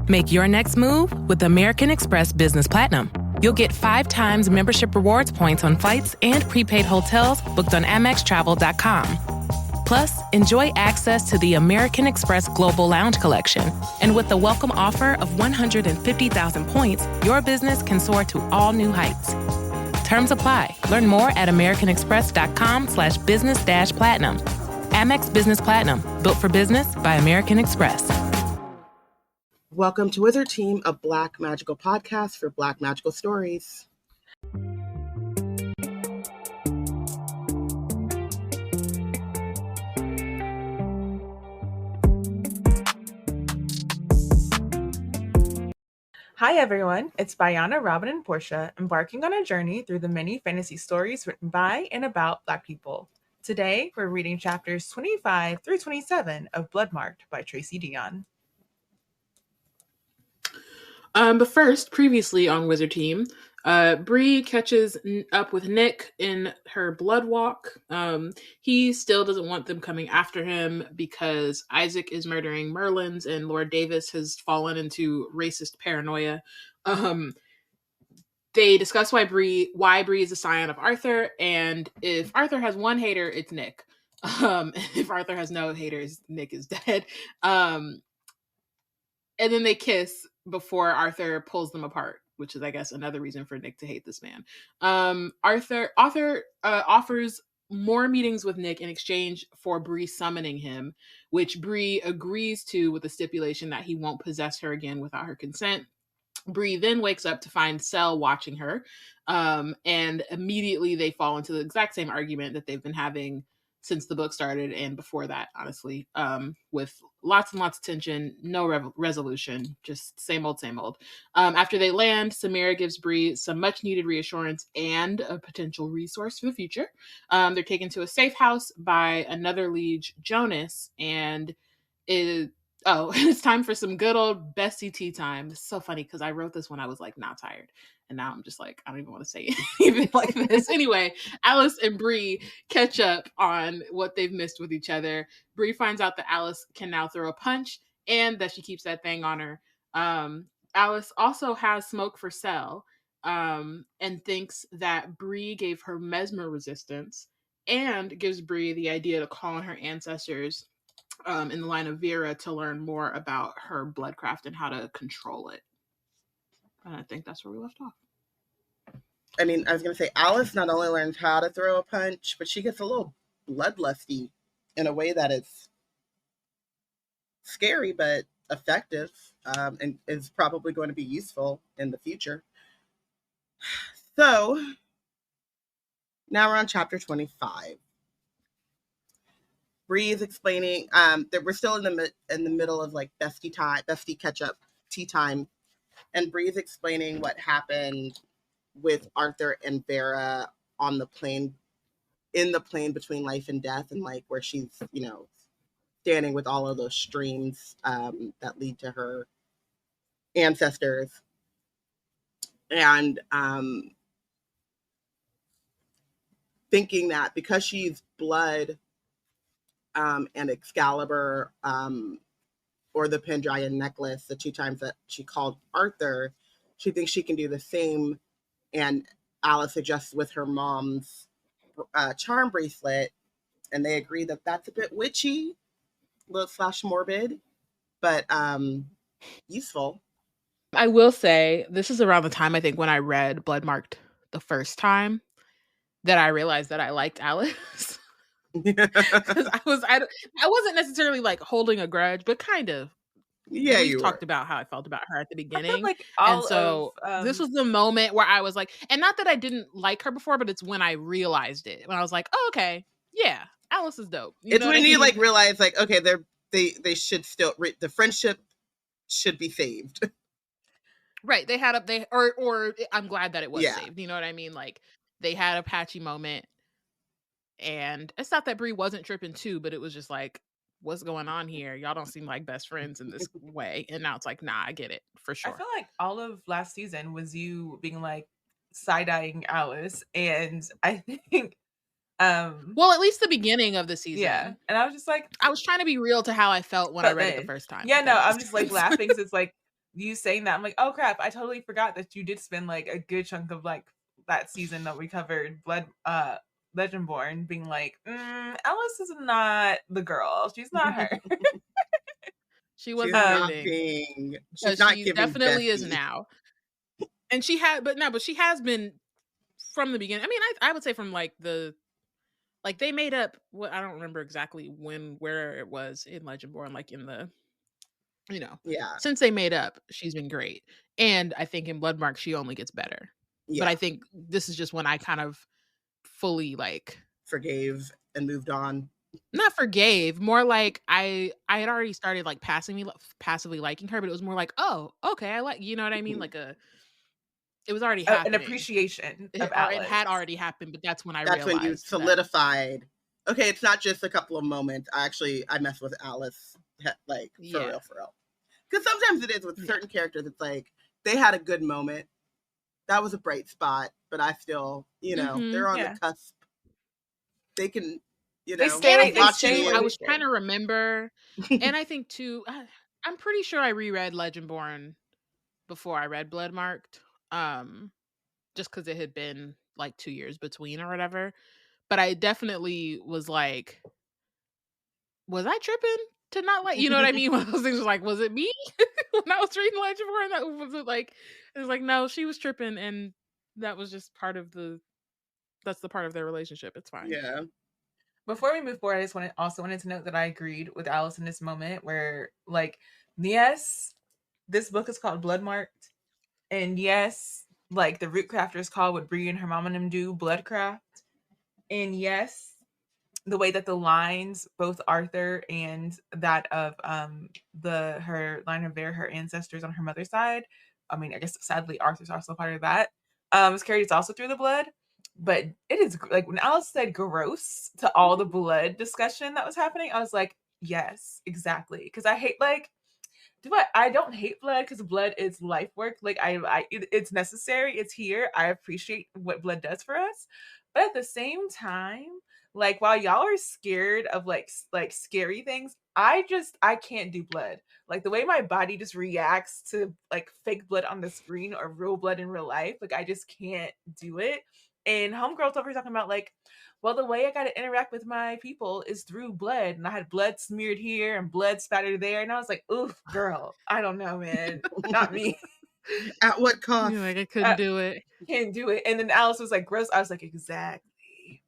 Make your next move with American Express Business Platinum. You'll get 5 times membership rewards points on flights and prepaid hotels booked on AmexTravel.com. Plus, enjoy access to the American Express Global Lounge Collection. And with the welcome offer of 150,000 points, your business can soar to all new heights. Terms apply. Learn more at americanexpress.com/business-platinum. Amex Business Platinum, built for business by American Express. Welcome to Wizard Team, a Black Magical podcast for Black Magical stories. Hi everyone, it's Bayana, Robyn, and Porshèa, embarking on a journey through the many fantasy stories written by and about Black people. Today, we're reading chapters 25 through 27 of Bloodmarked by Tracy Deonn. But first, previously on Wizard Team, Bree catches up with Nick in her blood walk. He still doesn't want them coming after him because Isaac is murdering Merlins and Lord Davis has fallen into racist paranoia. They discuss why Bree is a scion of Arthur, and if Arthur has one hater, it's Nick. If Arthur has no haters, Nick is dead. And then they kiss before Arthur pulls them apart, which is, I guess, another reason for Nick to hate this man. Arthur offers more meetings with Nick in exchange for Bree summoning him, which Bree agrees to with the stipulation that he won't possess her again without her consent. Bree then wakes up to find Sel watching her, and immediately they fall into the exact same argument that they've been having since the book started and before that, honestly, with lots and lots of tension, no resolution, just same old, same old. After they land, Samira gives Bree some much needed reassurance and a potential resource for the future. They're taken to a safe house by another liege, Jonas, and it's time for some good old bestie tea time. It's so funny because I wrote this when I was like not tired. And now I'm just like, I don't even want to say anything like this. Anyway, Alice and Bree catch up on what they've missed with each other. Bree finds out that Alice can now throw a punch and that she keeps that thing on her. Alice also has smoke for Sel, and thinks that Bree gave her mesmer resistance and gives Bree the idea to call on her ancestors in the line of Vera to learn more about her bloodcraft and how to control it. And I think that's where we left off. I mean, I was going to say, Alice not only learns how to throw a punch, but she gets a little bloodlusty in a way that is scary but effective, and is probably going to be useful in the future. So, now we're on chapter 25. Bree is explaining that we're still in the middle of like bestie catch up tea time, and Bree is explaining what happened with Arthur and Vera on the plane, in the plane between life and death, and like where she's standing with all of those streams that lead to her ancestors, and thinking that because she's blood and Excalibur, or the Pendragon necklace, the 2 times that she called Arthur, she thinks she can do the same. And Alice suggests with her mom's charm bracelet, and they agree that that's a bit witchy, / morbid, but useful. I will say, this is around the time, I think, when I read Bloodmarked the first time, that I realized that I liked Alice. Because I wasn't necessarily like holding a grudge, but kind of. Yeah, we talked about how I felt about her at the beginning, like this was the moment where I was like, and not that I didn't like her before, but it's when I realized it, when I was like, oh, okay, yeah, Alice is dope. It's when you like realize like, okay, they should still the friendship should be saved. Right, they had or I'm glad that it was saved. You know what I mean? Like they had a patchy moment, and it's not that Bree wasn't tripping too, but it was just like, what's going on here? Y'all don't seem like best friends in this way. And now it's like, nah, I get it for sure. I feel like all of last season was you being like side-eyeing Alice, and I think well, at least the beginning of the season. Yeah. And I was just like, I was trying to be real to how I felt when I read it the first time. Yeah, no, I'm just like laughing because it's like you saying that, I'm like, oh crap, I totally forgot that you did spend like a good chunk of like that season that we covered Legendborn being like, Alice is not the girl. She's not her. She She's wasn't not giving. she's not She giving definitely is Bessie. now. And she but she has been from the beginning. I mean, I would say from like they made up what I don't remember exactly where it was in Legendborn, like in the, Yeah. since they made up, she's been great. And I think in Bloodmarked, she only gets better. Yeah. But I think this is just when I kind of fully like forgave and moved on. Not forgave, more like I had already started like passively liking her, but it was more like, oh, okay, I like, you know what I mean? Like it was already happening. An appreciation of It had already happened, but that's when I realized. That's when you solidified. Okay, it's not just a couple of moments. I mess with Alice, like, for real. Because sometimes it is with certain characters, it's like, they had a good moment. That was a bright spot, but I still, they're on the cusp. They can, I was trying to remember. And I think, too, I'm pretty sure I reread Legendborn before I read Bloodmarked. Just because it had been, like, 2 years between or whatever. But I definitely was like, was I tripping to not like, you know what I mean? One of those things was like, was it me when I was reading Legendborn? That was it was like, no, she was tripping, and that was just that's the part of their relationship. It's fine. Yeah. Before we move forward, I just wanted to note that I agreed with Alice in this moment where, like, yes, this book is called Bloodmarked, and yes, like the root crafter is called what Bree and her mom and them do, Bloodcraft, and yes, the way that the lines, both Arthur and that of her line of her ancestors on her mother's side, I mean, I guess sadly Arthur's also part of that, is carried, it's also through the blood. But it is like when Alice said gross to all the blood discussion that was happening, I was like, yes, exactly. Because I hate I don't hate blood because blood is life work. Like it's necessary. It's here. I appreciate what blood does for us. But at the same time, like while y'all are scared of like scary things, I can't do blood. Like the way my body just reacts to like fake blood on the screen or real blood in real life, like I just can't do it. And homegirl's over here talking about like, well, the way I got to interact with my people is through blood. And I had blood smeared here and blood spattered there. And I was like, oof, girl, I don't know, man. Not me. At what cost? You're like, I couldn't do it. Can't do it. And then Alice was like, gross. I was like, exactly.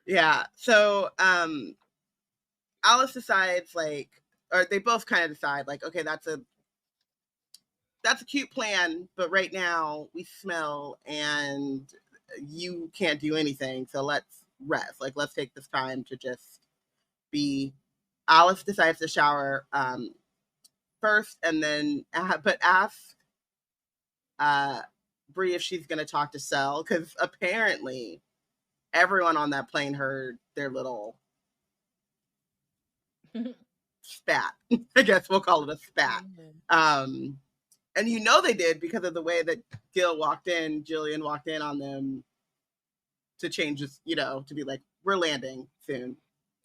Yeah. So Alice decides or they both kind of decide like, okay, that's a cute plan, but right now we smell and you can't do anything. So let's rest. Like, let's take this time to just be. Alice decides to shower first, and then but ask Bree if she's going to talk to Cell, because apparently everyone on that plane heard their little spat. I guess we'll call it a spat. And they did because of the way that Jillian walked in on them to change this, to be like, we're landing soon.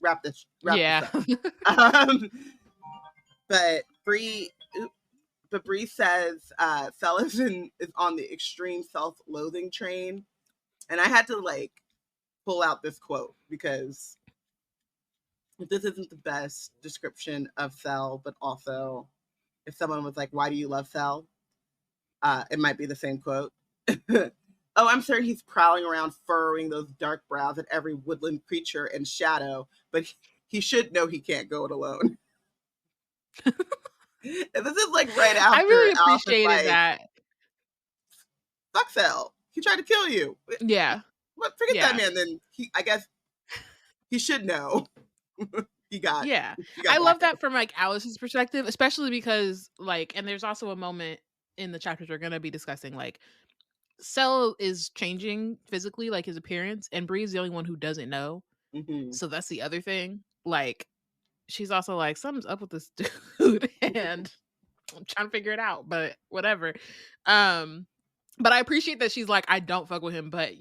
Wrap this up. But Bree says Cell is on the extreme self-loathing train. And I had to pull out this quote because if this isn't the best description of Cell, but also if someone was like, why do you love Cell? It might be the same quote. Oh, I'm certain he's prowling around furrowing those dark brows at every woodland creature and shadow, but he should know he can't go it alone. And this is right after. I really appreciated that. Fuck Cell. He tried to kill you. Yeah. But forget that man. Then I guess he should know. I love that from Alice's perspective, especially because and there's also a moment in the chapters we're gonna be discussing Cell is changing physically, his appearance, and Bree's the only one who doesn't know. Mm-hmm. So that's the other thing. She's also something's up with this dude, and I'm trying to figure it out, but whatever. But I appreciate that she's I don't fuck with him, but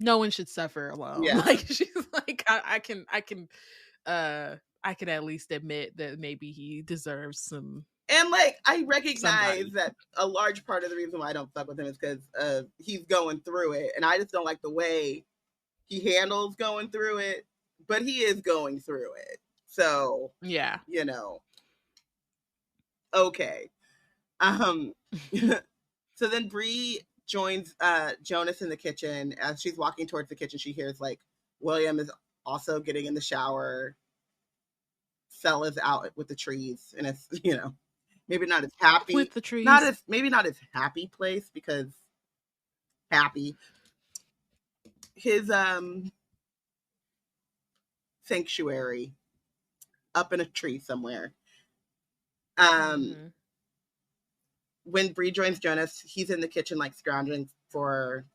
no one should suffer alone. Yeah. She's I can I could at least admit that maybe he deserves some. And like, I recognize Somebody. that a large part of the reason why I don't fuck with him is because he's going through it, and I just don't like the way he handles going through it. But he is going through it, so Yeah. you know. Okay. So then Bree joins Jonas in the kitchen. As she's walking towards the kitchen, she hears like William is also getting in the shower. Cell is out with the trees, and it's, you know, maybe not as happy With the trees. maybe not as happy place, because happy. His sanctuary up in a tree somewhere. When Bree joins Jonas, he's in the kitchen like scrounging for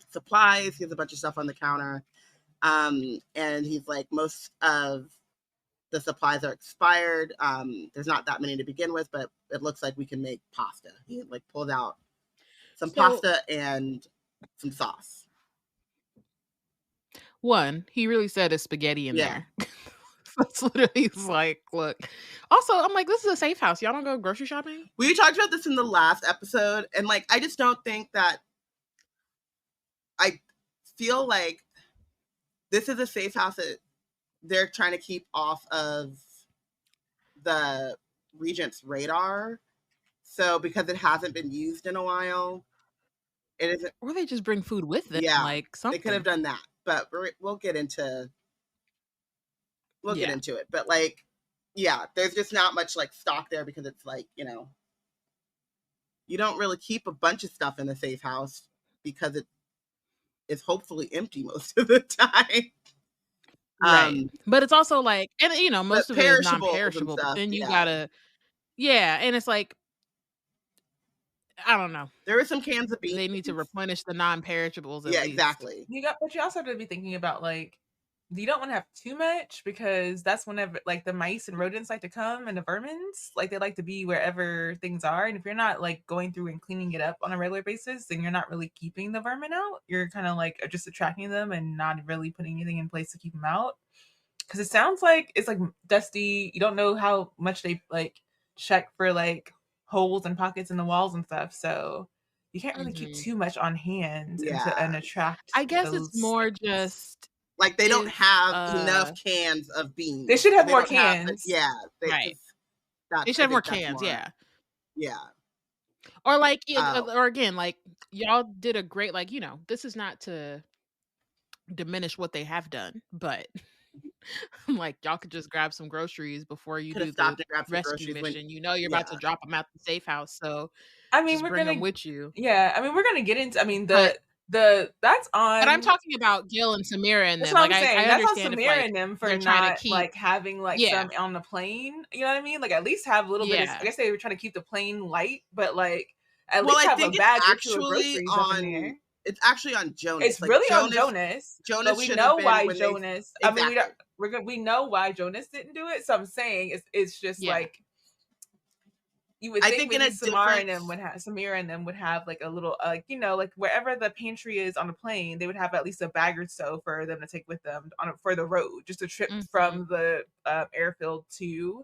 supplies. He has a bunch of stuff on the counter. And he's like, most of the supplies are expired. There's not that many to begin with, but it looks like we can make pasta. He like pulled out some pasta and some sauce. One, he really said a spaghetti in there. That's literally, he's like, look. Also, I'm like, this is a safe house. Y'all don't go grocery shopping? We talked about this in the last episode, and like, I just don't think that, I feel like this is a safe house that they're trying to keep off of the Regent's radar. So because it hasn't been used in a while, it isn't. Or they just bring food with them. Yeah, like something. They could have done that, but we'll get into it. But like, yeah, there's just not much like stock there, because it's like, you know, you don't really keep a bunch of stuff in a safe house because it is hopefully empty most of the time. Right. But it's also like, and you know, most of it is non-perishable, stuff, but then you gotta, and it's like, I don't know. There are some cans of beans. They need to replenish the non-perishables. Yeah, exactly. But you also have to be thinking about like, you don't want to have too much, because that's whenever like the mice and rodents like to come, and the vermins, like they like to be wherever things are. And if you're not like going through and cleaning it up on a regular basis, then you're not really keeping the vermin out. You're kind of like just attracting them and not really putting anything in place to keep them out. Because it sounds like it's like dusty. You don't know how much they like check for like holes and pockets in the walls and stuff. So you can't really keep too much on hand and attract. I guess it's more just like they don't have enough cans of beans. They should have more cans. They should have more cans. Yeah. Or like, or again, like y'all did a great, like, you know, this is not to diminish what they have done, but like y'all could just grab some groceries before you do the rescue mission. You know, you're about to drop them out the safe house, so I mean, we're bring them with you. Yeah, I mean, we're gonna get into. I mean, that's on. But I'm talking about Gil and Samira and them. Like I that's understand on Samira and them for not like having like some on the plane. You know what I mean? Like at least have a little bit. I guess they were trying to keep the plane light, but like at least have a bag or two of groceries up in there. It's actually on Jonas. It's like really on Jonas. But we know why Jonas. Exactly. I mean, we know why Jonas didn't do it. So I'm saying it's just like you would think maybe Samira and them would have like a little you know, like wherever the pantry is on the plane, they would have at least a bag or so for them to take with them for the road, just a trip from the airfield to.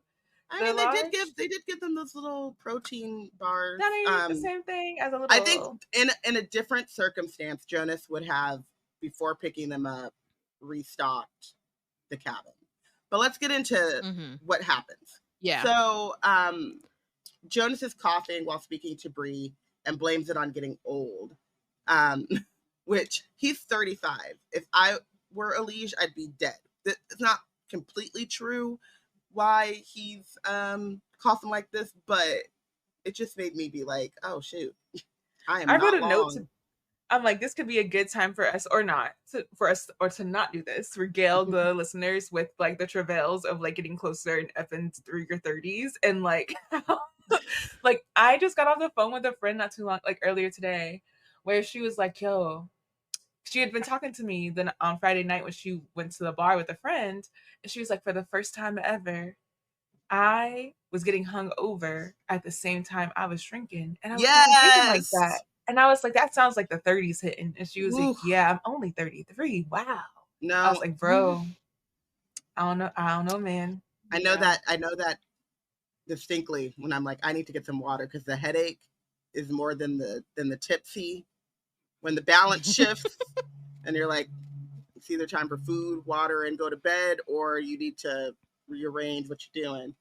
I mean, they did give them those little protein bars. That ain't the same thing as a little. I think in a different circumstance, Jonas would have, before picking them up, restocked the cabin. But let's get into what happens. Yeah. So Jonas is coughing while speaking to Bree and blames it on getting old. Which he's 35. If I were Elige, I'd be dead. It's not completely true why he's coughing like this, but it just made me be like, oh shoot, I wrote a note I'm like, this could be a good time for us or not to not do this, regale the listeners with like the travails of like getting closer and up through your 30s. And like like I just got off the phone with a friend not too long, like earlier today, where she was like, yo, she had been talking to me then on Friday night when she went to the bar with a friend, and she was like, for the first time ever, I was getting hung over at the same time I was drinking. And I was thinking like that. And I was like, that sounds like the 30s hitting. And she was like, yeah, I'm only 33. Wow. No. I was like, bro, I don't know, man. I know that distinctly when I'm like, I need to get some water because the headache is more than the tipsy. When the balance shifts and you're like, it's either time for food, water, and go to bed, or you need to rearrange what you're doing.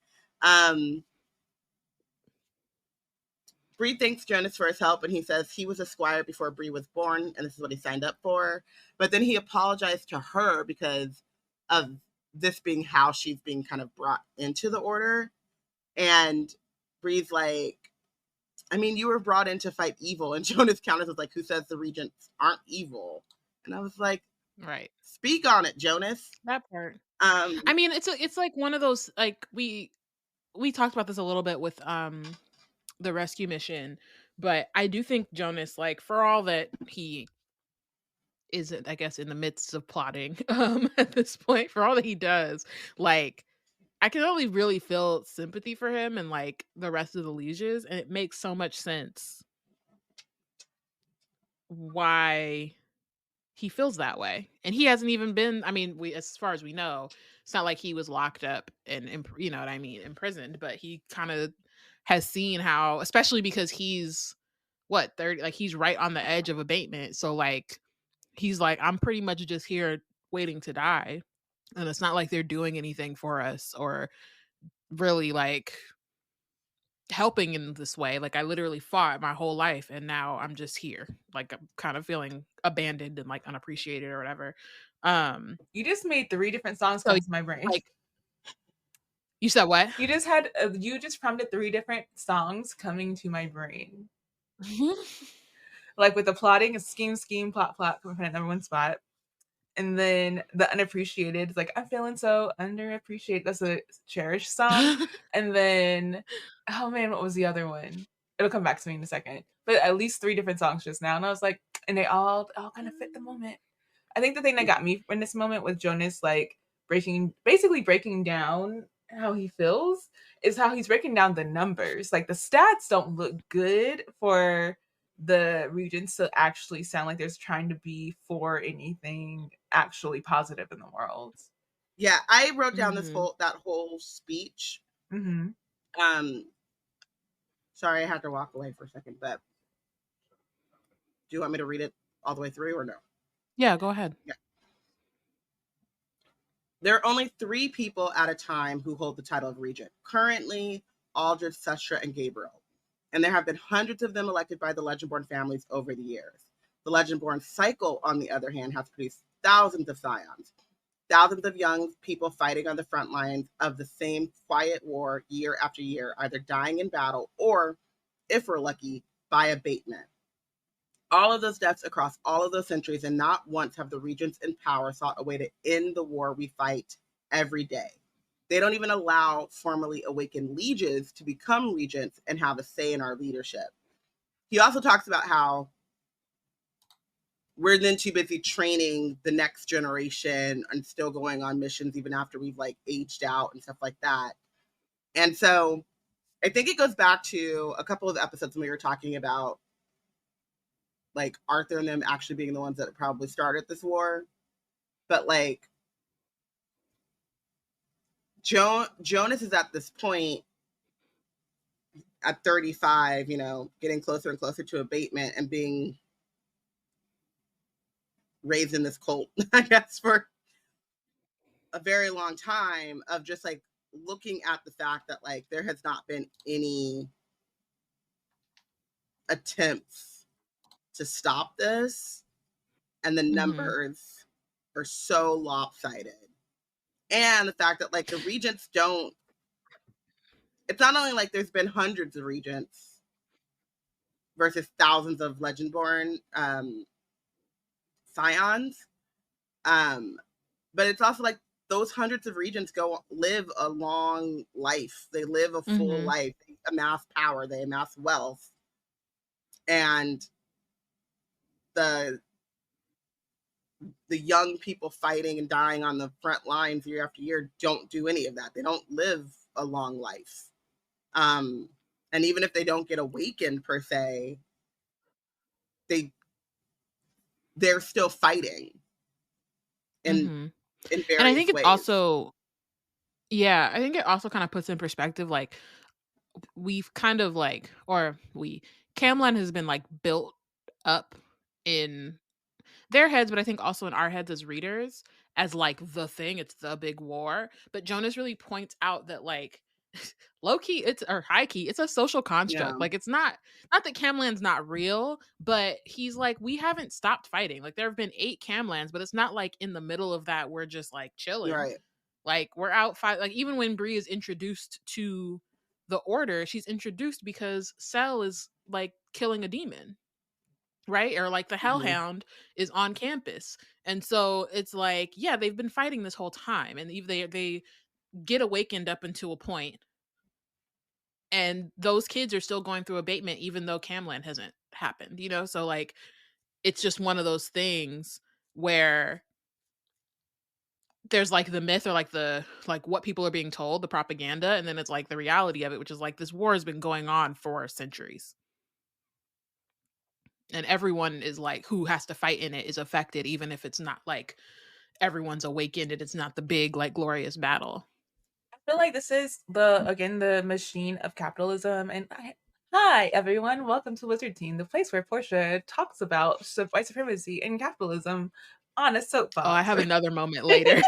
Bree thanks Jonas for his help, and he says he was a squire before Bree was born, and this is what he signed up for. But then he apologized to her because of this being how she's being kind of brought into the order. And Bree's like, I mean, you were brought in to fight evil. And Jonas counters was like, who says the regents aren't evil? And I was like, Right. speak on it, Jonas. That part. I mean, it's like one of those, like, we talked about this a little bit with the rescue mission, but I do think Jonas, like, for all that he isn't, I guess, in the midst of plotting at this point, for all that he does, like, I can only really feel sympathy for him and like the rest of the lieges, and it makes so much sense why he feels that way. And he hasn't even been, I mean, we, as far as we know, it's not like he was locked up and you know what I mean, imprisoned, but he kind of has seen how, especially because he's what, 30, like he's right on the edge of abatement. So like he's like, I'm pretty much just here waiting to die. And it's not like they're doing anything for us or really like helping in this way. Like I literally fought my whole life and now I'm just here. Like I'm kind of feeling abandoned and like unappreciated or whatever. You just made 3 different songs So come to my brain. like, you said what? You just prompted 3 different songs coming to my brain. Like with the plotting, scheme, plot, coming at number 1 spot. And then the unappreciated, like I'm feeling so underappreciated. That's a Cherish song. And then, oh man, what was the other one? It'll come back to me in a second. But at least 3 different songs just now, and I was like, and they all kind of fit the moment. I think the thing that got me in this moment with Jonas, like basically breaking down how he feels, is how he's breaking down the numbers. Like the stats don't look good for the regents to actually sound like there's trying to be for anything actually positive in the world. Yeah, I wrote down that whole speech. Sorry, I had to walk away for a second, but do you want me to read it all the way through or no? Yeah, go ahead. Yeah. There are only 3 people at a time who hold the title of regent. Currently, Aldred, Sestra, and Gabriel. And there have been hundreds of them elected by the Legend-born families over the years. The Legend-born cycle, on the other hand, has produced thousands of scions. Thousands of young people fighting on the front lines of the same quiet war year after year, either dying in battle or, if we're lucky, by abatement. All of those deaths across all of those centuries, and not once have the regents in power sought a way to end the war we fight every day. They don't even allow formerly awakened lieges to become regents and have a say in our leadership. He also talks about how we're then too busy training the next generation and still going on missions even after we've like aged out and stuff like that. And so I think it goes back to a couple of episodes when we were talking about like Arthur and them actually being the ones that probably started this war. But like Jonas is at this point at 35, you know, getting closer and closer to abatement and being raised in this cult, I guess, for a very long time, of just like looking at the fact that like there has not been any attempts to stop this, and the numbers are so lopsided. And the fact that like the regents don't, it's not only like there's been hundreds of regents versus thousands of Legend-born scions, but it's also like those hundreds of regents live a long life. They live a full life. They amass power. They amass wealth. And the young people fighting and dying on the front lines year after year don't do any of that. They don't live a long life. And even if they don't get awakened per se, they're still fighting in various and I think it's ways. also Yeah, I think it also kind of puts in perspective, like, we've kind of like, Camland has been like built up in their heads, but I think also in our heads as readers as like the thing, it's the big war. But Jonas really points out that like low key, it's or high key, it's a social Yeah, construct. Like it's not that Camland's not real, but he's like, we haven't stopped fighting. Like there have been 8 Camlands, but it's not like in the middle of that we're just like chilling. right. Like we're out fight. Like even when Bree is introduced to the Order, she's introduced because Cell is like killing a demon, right? Or like the Mhm. Hellhound is on campus. And so it's like, yeah, they've been fighting this whole time, and they get awakened up until a point, and those kids are still going through abatement even though Camland hasn't happened, you know? So like it's just one of those things where there's like the myth or like the like what people are being told, the propaganda, and then it's like the reality of it, which is like this war has been going on for centuries. And everyone is like who has to fight in it is affected, even if it's not like everyone's awakened and it's not the big like glorious battle. I feel like this is the machine of capitalism. And hi everyone, welcome to Wizard Team, the place where Porshèa talks about white supremacy and capitalism on a Oh, I soapbox. have another moment later.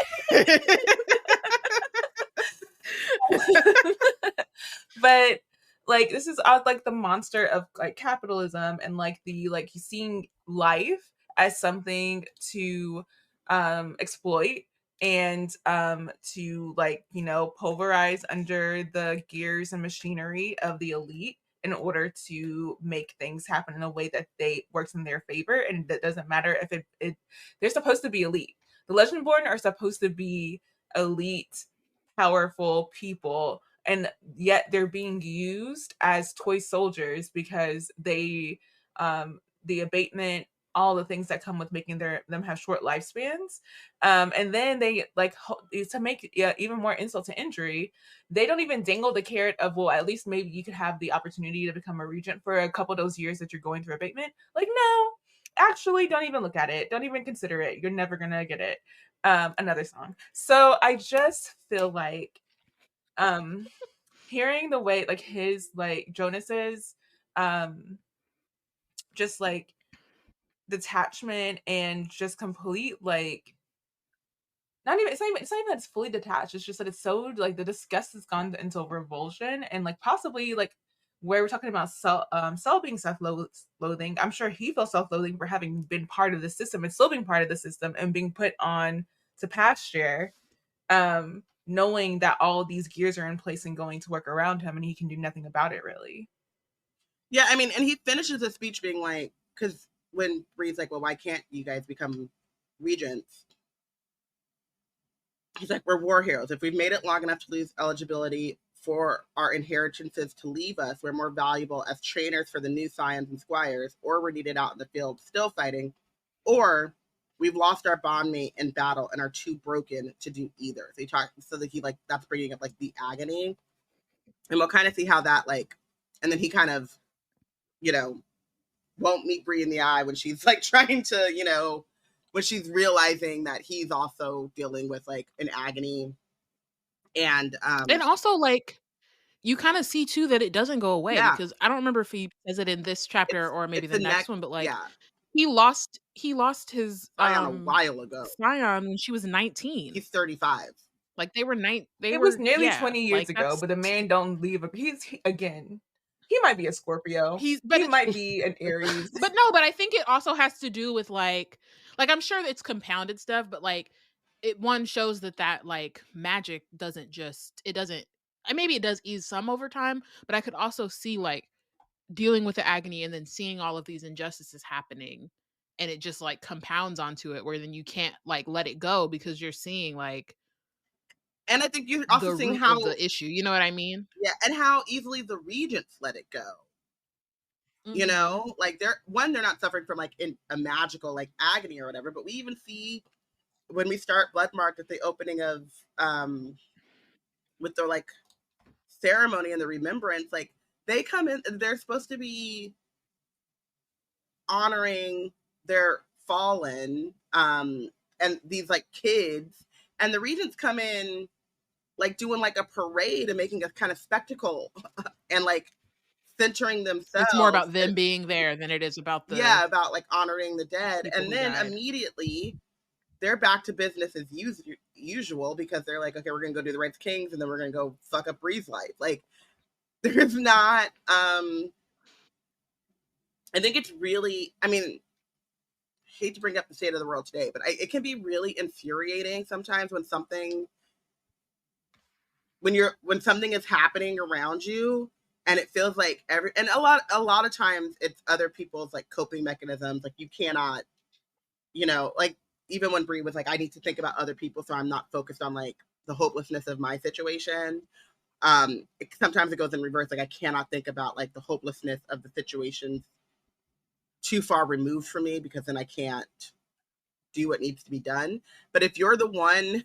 But like this is like the monster of like capitalism, and like the like seeing life as something to exploit, and to like pulverize under the gears and machinery of the elite in order to make things happen in a way that they works in their favor. And that doesn't matter if it they're supposed to be elite. The Legendborn are supposed to be elite, powerful people, and yet they're being used as toy soldiers because they the abatement, all the things that come with making them have short lifespans, and then they like to make even more insult to injury, they don't even dangle the carrot of, well, at least maybe you could have the opportunity to become a regent for a couple of those years that you're going through abatement. Like, no, actually, don't even look at it, don't even consider it, you're never gonna get it. Another song. So I just feel like um hearing the way like his like Jonas's um just like detachment and just complete like not even it's not even that it's fully detached, it's just that it's so like the disgust has gone into revulsion, and like possibly like where we're talking about Cell being self-loathing, I'm sure he felt self-loathing for having been part of the system and still being part of the system and being put on to pasture, knowing that all these gears are in place and going to work around him, and he can do nothing about it really. Yeah, I mean, and he finishes the speech being like, because when Bree's like, well, why can't you guys become regents? He's like, we're war heroes. If we've made it long enough to lose eligibility for our inheritances to leave us, we're more valuable as trainers for the new scions and squires, or we're needed out in the field still fighting, or we've lost our bondmate in battle and are too broken to do either. So he talks, so that he like that's bringing up like the agony, and we'll kind of see how that like, and then he kind of, you know, won't meet Bree in the eye when she's like trying to, when she's realizing that he's also dealing with like an agony. And And also like you kind of see too that it doesn't go away, yeah, because I don't remember if he says it in this chapter or maybe it's the the next next, one, but like yeah, he lost his Scion a while ago. scion when she was 19. He's 35. Like they were It was nearly yeah, 20 years like ago, that's but the man don't leave. Again, he might be a Scorpio. he's He but might be an Aries. but no, but I think it also has to do with like I'm sure it's compounded stuff, but like it one shows that like magic doesn't just it doesn't maybe it does ease some over time, but I could also see like dealing with the agony and then seeing all of these injustices happening, and it just like compounds onto it where then you can't like let it go because you're seeing like And I think you're also the seeing root how, of the issue, you know what I mean? yeah, and how easily the regents let it go. Mhm. Like they're not suffering from like in a magical like agony or whatever, but we even see when we start Bloodmarked at the opening of with the like ceremony and the remembrance, like they come in and they're supposed to be honoring their fallen, and these like kids, and the regents come in like doing like a parade and making a kind of spectacle and like centering themselves. It's more about them being there than it is about the about like honoring the dead. And then immediately they're back to business as usual because they're like, okay, we're gonna go do the Rights Kings and then we're gonna go fuck up Bree's life. Like there's not I think it's really, I mean, hate to bring up the state of the world today, but it can be really infuriating sometimes when something is happening around you and it feels like a lot of times it's other people's like coping mechanisms. Like you cannot, like even when Bree was like, I need to think about other people so I'm not focused on like the hopelessness of my situation. Sometimes it goes in reverse. Like I cannot think about like the hopelessness of the situations too far removed from me because then I can't do what needs to be done. But if you're the one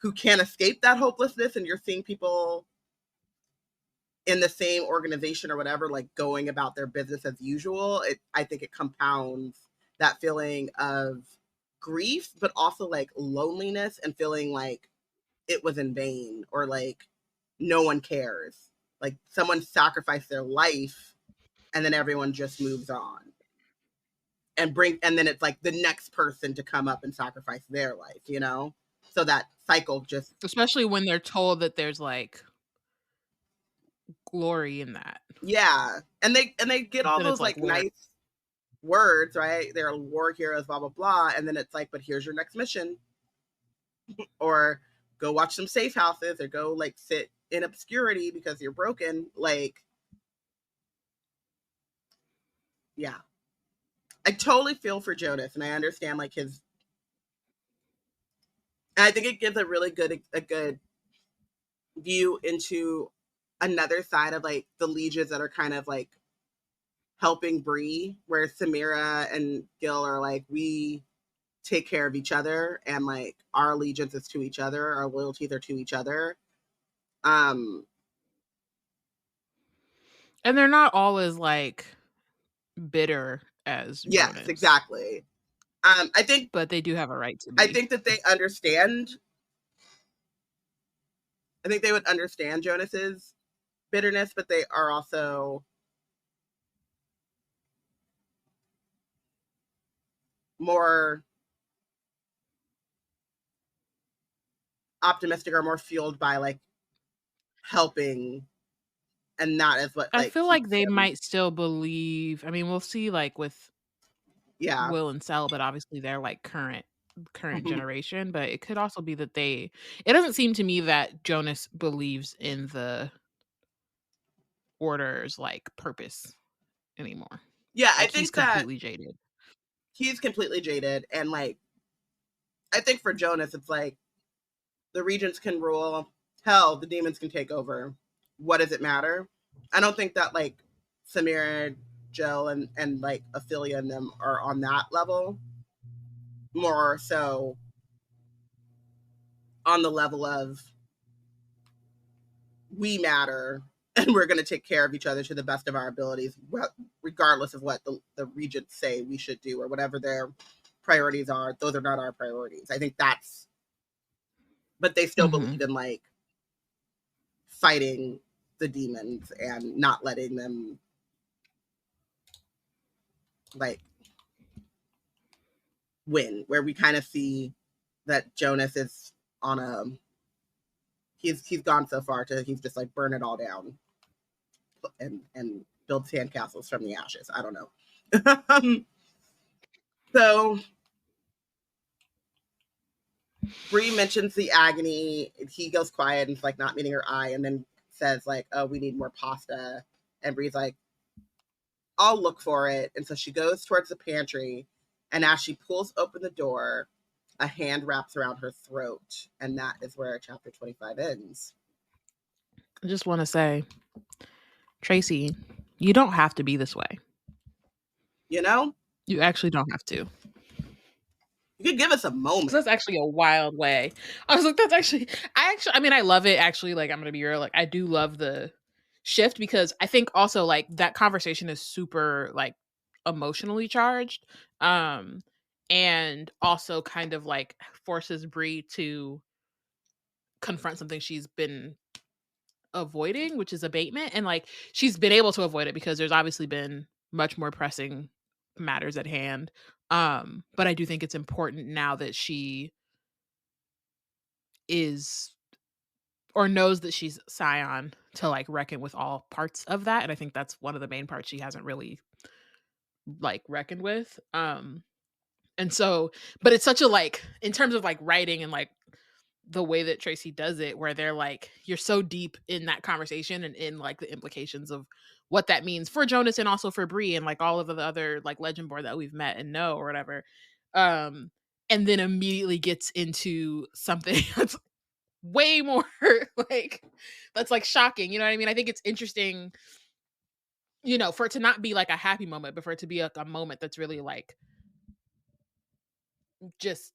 who can't escape that hopelessness and you're seeing people in the same organization or whatever, like going about their business as usual, I think it compounds that feeling of grief, but also like loneliness and feeling like it was in vain or like no one cares. Like someone sacrificed their life and then everyone just moves on. And then it's like the next person to come up and sacrifice their life, So that cycle just, especially when they're told that there's like glory in that. Yeah. And they get all those like nice words, right? They're war heroes, blah, blah, blah. And then it's like, but here's your next mission. Or go watch some safe houses or go like sit in obscurity because you're broken. Like, yeah. I totally feel for Jonas and I understand like and I think it gives a really good view into another side of like the legions that are kind of like helping Bree, where Samira and Gil are like, we take care of each other and like our allegiance is to each other, our loyalties are to each other. And they're not all as like bitter as Jonas. Exactly. I think, but they do have a right to be. I think that they understand. I think they would understand Jonas's bitterness, but they are also more optimistic or more fueled by like helping, and that is what I feel like they might still believe. I mean, we'll see like with Will and Sel, but obviously they're like current generation, but it could also be that it doesn't seem to me that Jonas believes in the Order's like purpose anymore. Yeah, like, I think he's completely jaded. He's completely jaded, and like I think for Jonas it's like the regents can rule, hell, the demons can take over. What does it matter? I don't think that like Samira, Jill, and like Ophelia and them are on that level. More so on the level of we matter and we're going to take care of each other to the best of our abilities, regardless of what the regents say we should do or whatever their priorities are. Those are not our priorities. I think that's, but they still believe in like fighting the demons and not letting them like win, where we kind of see that Jonas is on a, he's gone so far to, he's just like burn it all down and build sandcastles from the ashes. I don't know. So Bree mentions the agony. He goes quiet and it's like not meeting her eye, and then says like, oh, we need more pasta. And Bree's like, I'll look for it. And so she goes towards the pantry, and as she pulls open the door, a hand wraps around her throat. And that is where chapter 25 ends. I just want to say, Tracy, you don't have to be this way. You actually don't have to. You could give us a moment. That's actually a wild way. I was like, I mean, I love it. Actually, like, I'm going to be real. Like, I do love the shift because I think also like that conversation is super like emotionally charged. And also kind of like forces Bree to confront something she's been avoiding, which is abatement. And like she's been able to avoid it because there's obviously been much more pressing matters at hand. But I do think it's important now that she is or knows that she's Scion to like reckon with all parts of that. And I think that's one of the main parts she hasn't really like reckoned with. And so, but it's such a like in terms of like writing and like the way that Tracy does it, where they're like, you're so deep in that conversation and in like the implications of what that means for Jonas and also for Bree and like all of the other like legend board that we've met and know or whatever. And then immediately gets into something that's way more like that's like shocking. You know what I mean? I think it's interesting, you know, for it to not be like a happy moment, but for it to be like a moment that's really like just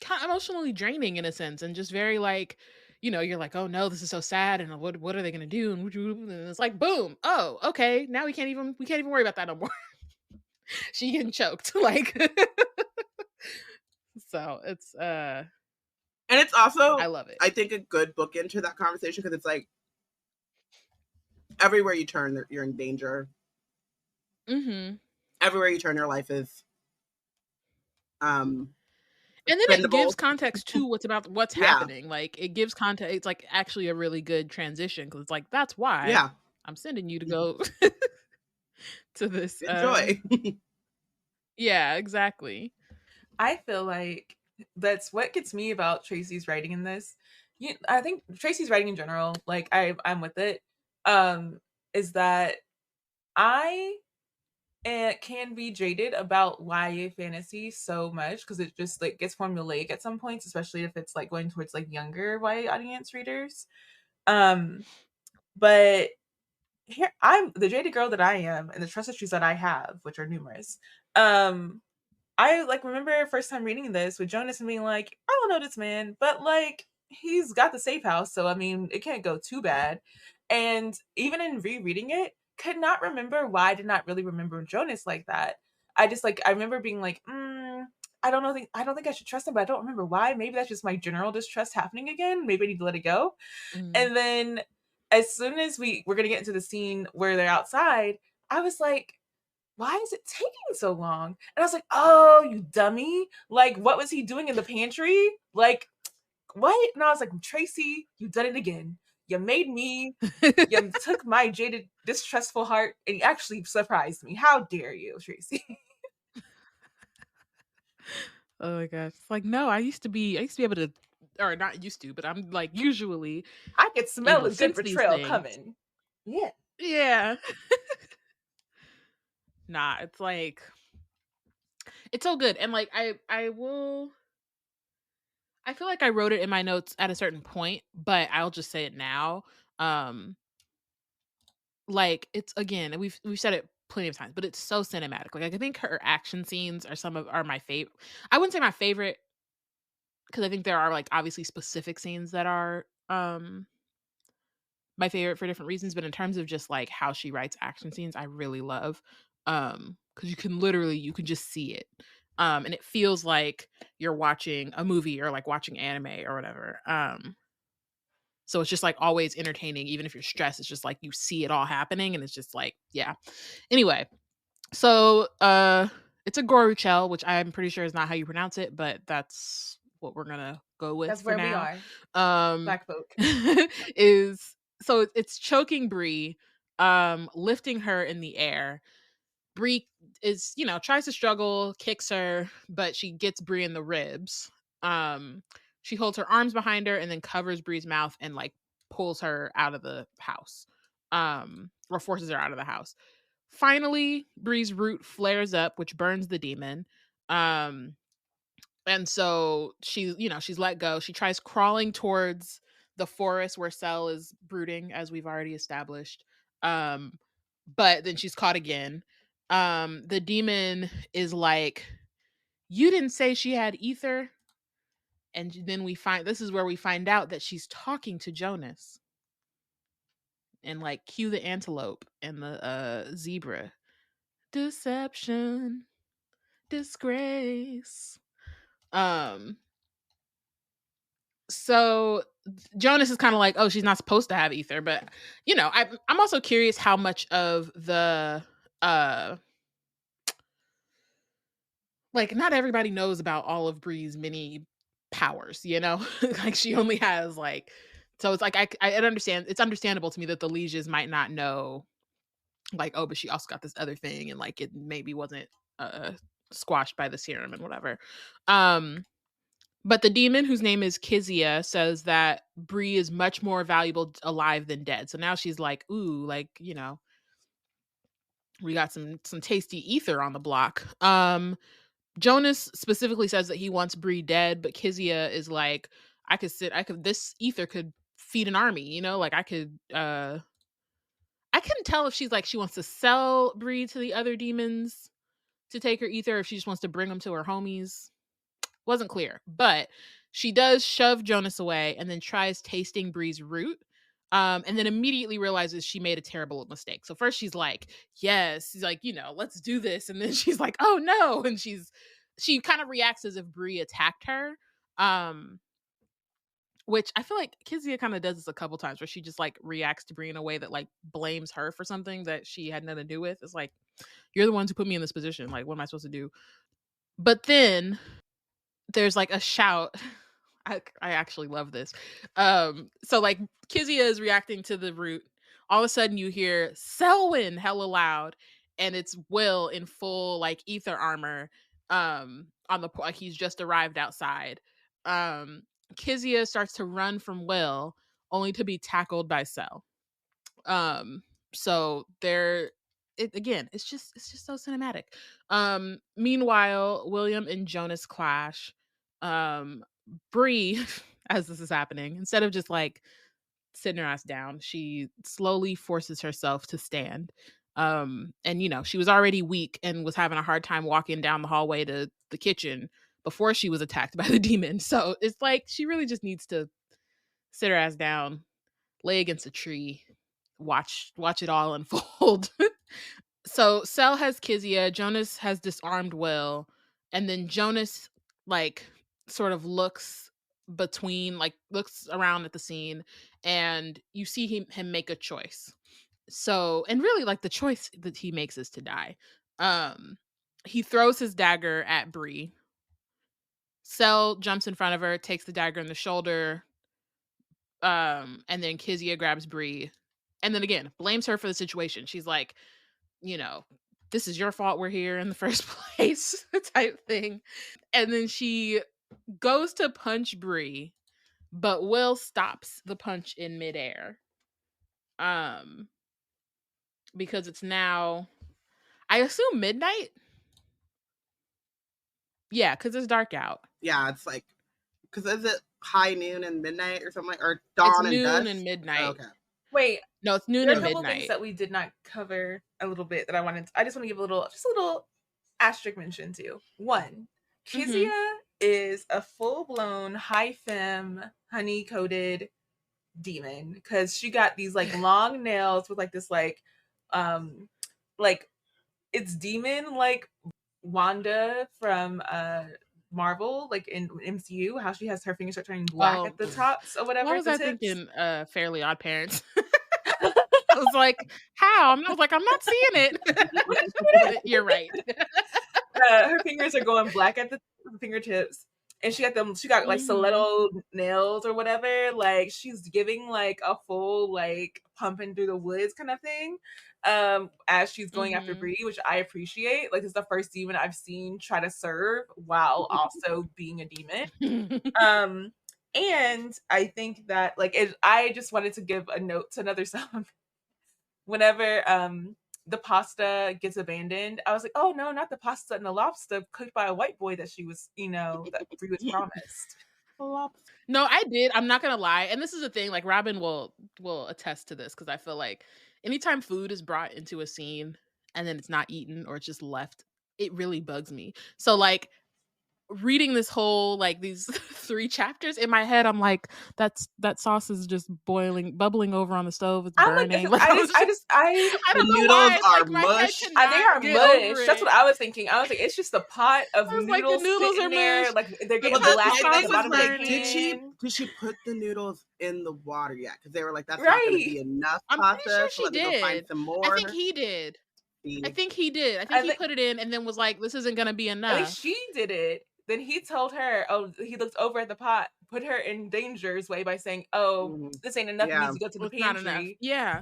kind of emotionally draining in a sense and just very like, you know, you're like, oh no, this is so sad and what are they gonna do? And it's like boom, oh okay, now we can't even worry about that no more. She getting choked like so it's and it's also, I love it. I think, a good book into that conversation because it's like everywhere you turn you're in danger. Everywhere you turn your life is and then it gives bendable. context to what's Yeah. happening. Like it gives context. It's like actually a really good transition because it's like that's why Yeah. I'm sending you to go to this. Enjoy. Yeah, exactly. I feel like that's what gets me about Tracy's writing in this. I think Tracy's writing in general, like I'm with it. Is that I can be jaded about YA fantasy so much because it just like gets formulaic at some points, especially if it's like going towards like younger YA audience readers. But here I'm the jaded girl that I am, and the trust issues that I have, which are numerous. I like remember first time reading this with Jonas and being like, I don't know this man, but like he's got the safe house, so I mean it can't go too bad. And even in rereading it, could not remember why I did not really remember Jonas like that. I just like I remember being like, I don't know, I don't think I should trust him, but I don't remember why. Maybe that's just my general distrust happening again. Maybe I need to let it go. And then as soon as we're gonna get into the scene where they're outside, I was like, why is it taking so long? And I was like, oh, you dummy. Like, what was he doing in the pantry? Like, what? And I was like, Tracy, you done it again. You made me, you took my jaded, distrustful heart and you actually surprised me. How dare you, Tracy? Oh my gosh. It's like, no, I used to be able to, or not used to, but I'm like usually, I could you smell know, a good sense these betrayal things. coming. Yeah. Yeah. Nah, it's like, it's so good. And like, I feel like I wrote it in my notes at a certain point, but I'll just say it now. Like it's again, and we've said it plenty of times, but it's so cinematic. Like I think her action scenes are my favorite. I wouldn't say my favorite because I think there are like obviously specific scenes that are my favorite for different reasons, but in terms of just like how she writes action scenes, I really love because you can just see it. And it feels like you're watching a movie or like watching anime or whatever. So it's just like always entertaining, even if you're stressed. It's just like you see it all happening, and it's just like, yeah. Anyway, so it's a Goruchel, which I'm pretty sure is not how you pronounce it, but that's what we're gonna go with That's for where we now. are. Black folk. Is so it's choking Bree, lifting her in the air. Bree is, you know, tries to struggle, kicks her, but she gets Bree in the ribs. She holds her arms behind her and then covers Bree's mouth and like pulls her out of the house. Or forces her out of the house. Finally, Bree's root flares up, which burns the demon. And so she's let go. She tries crawling towards the forest where Cell is brooding, as we've already established. But then she's caught again. The demon is like, you didn't say she had ether. And then this is where we find out that she's talking to Jonas. And like cue the antelope and the zebra. Deception. Disgrace. So Jonas is kind of like, oh, she's not supposed to have ether, but you know, I'm also curious how much of the like not everybody knows about all of Bree's many powers, you know? Like she only has like, so it's like I understand, it's understandable to me that the lieges might not know like, oh, but she also got this other thing and like it maybe wasn't squashed by the serum and whatever. But the demon, whose name is Kizia, says that Bree is much more valuable alive than dead. So now she's like, ooh, like, you know, we got some tasty ether on the block. Jonas specifically says that he wants Bree dead, but Kizia is like, this ether could feed an army, you know, like I couldn't tell if she's like, she wants to sell Bree to the other demons to take her ether, or if she just wants to bring them to her homies. Wasn't clear, but she does shove Jonas away and then tries tasting Bree's root. And then immediately realizes she made a terrible mistake. So first she's like, yes, she's like, you know, let's do this. And then she's like, oh no. And she kind of reacts as if Bree attacked her. Which I feel like Kizia kind of does this a couple times where she just like reacts to Bree in a way that like blames her for something that she had nothing to do with. It's like, you're the ones who put me in this position. Like, what am I supposed to do? But then there's like a shout. I actually love this. So like Kizia is reacting to the root. All of a sudden you hear Selwyn hella loud, and it's Will in full like ether armor. On the like he's just arrived outside. Kizia starts to run from Will, only to be tackled by Sel. So it's just so cinematic. Meanwhile, William and Jonas clash. Bree, as this is happening, instead of just like sitting her ass down, she slowly forces herself to stand. And you know, she was already weak and was having a hard time walking down the hallway to the kitchen before she was attacked by the demon. So it's like she really just needs to sit her ass down, lay against a tree, watch it all unfold. So Sel has Kizia, Jonas has disarmed Will, and then Jonas like sort of looks around at the scene, and you see him make a choice. So, and really like the choice that he makes is to die. He throws his dagger at Bree. Sel jumps in front of her, takes the dagger in the shoulder, and then Kizia grabs Bree, and then again blames her for the situation. She's like, you know, this is your fault we're here in the first place type thing. And then she goes to punch Bree, but Will stops the punch in midair. Because it's now, I assume, midnight. Yeah, because it's dark out. Yeah, it's like, because is it high noon and midnight or something like, or dawn it's and noon dusk? and midnight. Oh, okay. Wait, no, it's noon there are and a couple midnight. things that we did not cover a little bit that I just want to give a little asterisk mention to. One, Kizia is a full-blown high femme honey coated demon because she got these like long nails with like this like it's demon like Wanda from Marvel, like in MCU, how she has her fingers start turning black at the tops or whatever. What was I thinking? Fairly Odd Parents. I was like, how? I was like, I'm not seeing it. You're right. Her fingers are going black at the fingertips, and she got like stiletto nails or whatever. Like she's giving like a full like pumping through the woods kind of thing. As she's going after Bree, which I appreciate. Like it's the first demon I've seen try to serve while also being a demon. And I think that like I just wanted to give a note to another song. Whenever the pasta gets abandoned, I was like, oh no, not the pasta and the lobster cooked by a white boy that she was, that Bree was promised. No, I did. I'm not gonna lie, and this is the thing. Like Robyn will attest to this because I feel like anytime food is brought into a scene and then it's not eaten or it's just left, it really bugs me. So like reading this whole like these 3 chapters in my head, I'm like, that sauce is just bubbling over on the stove. It's burning. Like, I don't know noodles why. are Like, my head mush. they cannot are get over mush. it. That's what I was thinking. I was like, it's just a pot of I was like, the noodles noodles sitting are there. mush. Like they're getting Because black the at sauce the is bottom of the burning. Did she put the noodles in the water yet? Because they were like, that's not Right. going to be enough I'm pasta. pretty sure so she let me go find did. some more. I think he did. See? I think he did. I think he put it in and then was like, this isn't going to be I think enough. she did it. Then he told her, he looked over at the pot, put her in danger's way by saying, this ain't enough. It needs to go to the It's not enough. pantry. Yeah.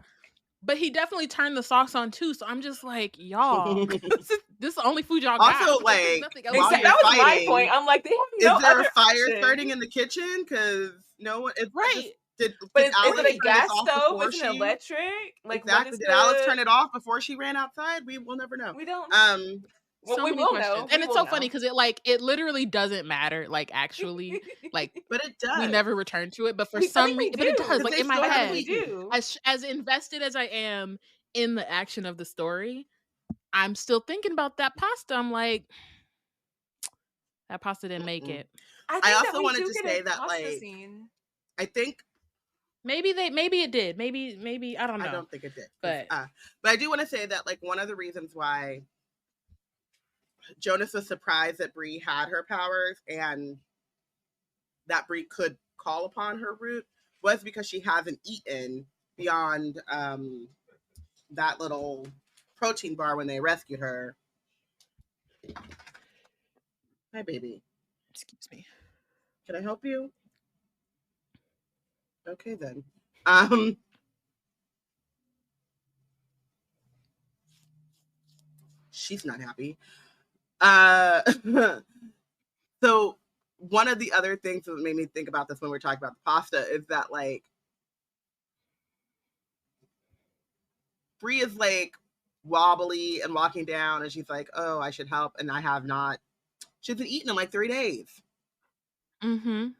But he definitely turned the sauce on too. So I'm just like, y'all, this is the only food y'all got. Also, like, nothing else. while That you're was my fighting, point. I'm like, they have no is there other a fire option. starting in the kitchen? Because no one. Right. But is Alex it a turn gas this off stove? before Is it she- electric? Like, exactly. Did Alex turn it off before she ran outside? We will never know. We don't. So we many will questions. know. And it's so funny because it literally doesn't matter, like, actually, like, but it does. we never return to it, but for some reason, but it does. Like, in my head, as invested as I am in the action of the story, I'm still thinking about that pasta. I'm like, that pasta didn't make it. I also wanted to say that, like, I think maybe it did. Maybe I don't know. I don't think it did. But I do want to say that, like, one of the reasons why Jonas was surprised that Bree had her powers and that Bree could call upon her root was because she hasn't eaten beyond that little protein bar when they rescued her. Hi, baby. Excuse me. Can I help you? Okay, then. She's not happy. So one of the other things that made me think about this when we're talking about the pasta is that, like, Bree is like wobbly and walking down and she's like, oh, I should help, and I have not. She's been eating in like 3 days.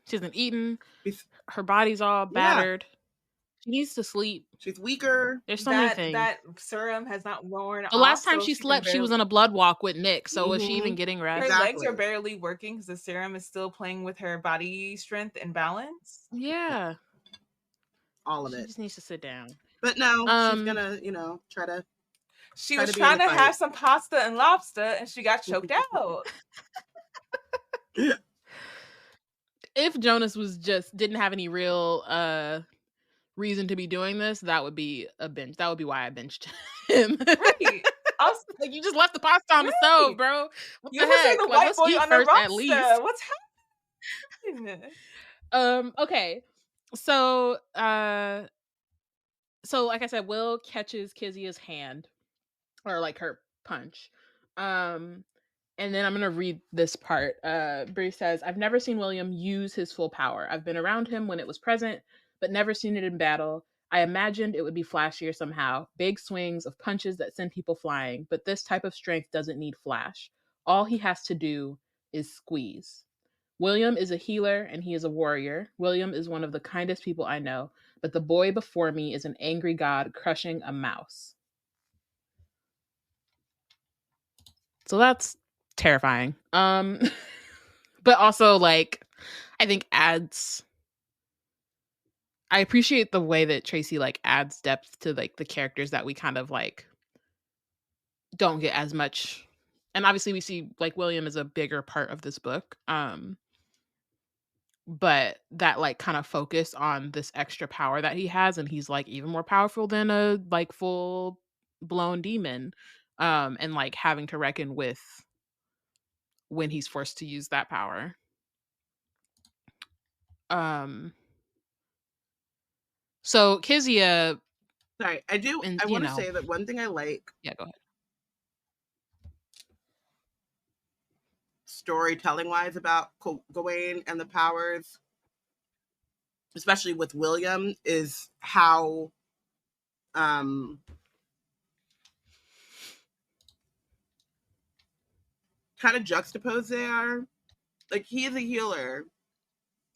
She's been eating. Her body's all battered. She needs to sleep. She's weaker. There's so many things. That serum has not worn off. The last time she slept, she was on a blood walk with Nick. So was she even getting rest? Her legs are barely working because the serum is still playing with her body strength and balance. Yeah. All of it. She just needs to sit down. But no, she's gonna, try to. She was trying to have some pasta and lobster, and she got choked out. If Jonas didn't have any real reason to be doing this, that would be a binge. That would be why I binged him. Right. Also, like, you just left the pasta on the stove, bro. What you the heck? the like, white let's boy eat on first the at least. What's happening? Okay. So like I said, Will catches Kizia's hand, or like her punch. And then I'm going to read this part. Bree says, I've never seen William use his full power. I've been around him when it was present, but never seen it in battle. I imagined it would be flashier somehow. Big swings of punches that send people flying. But this type of strength doesn't need flash. All he has to do is squeeze. William is a healer and he is a warrior. William is one of the kindest people I know. But the boy before me is an angry god crushing a mouse. So that's terrifying. But also, like, I think I appreciate the way that Tracy, like, adds depth to, like, the characters that we kind of, like, don't get as much. And obviously we see, like, William is a bigger part of this book. But that, like, kind of focus on this extra power that he has, and he's, like, even more powerful than a, like, full blown demon. And, like, having to reckon with when he's forced to use that power. So Kezia. Sorry, I want to say that one thing I like. Yeah, go ahead. Storytelling wise about Gawain and the powers, especially with William, is how kind of juxtaposed they are. Like, he is a healer,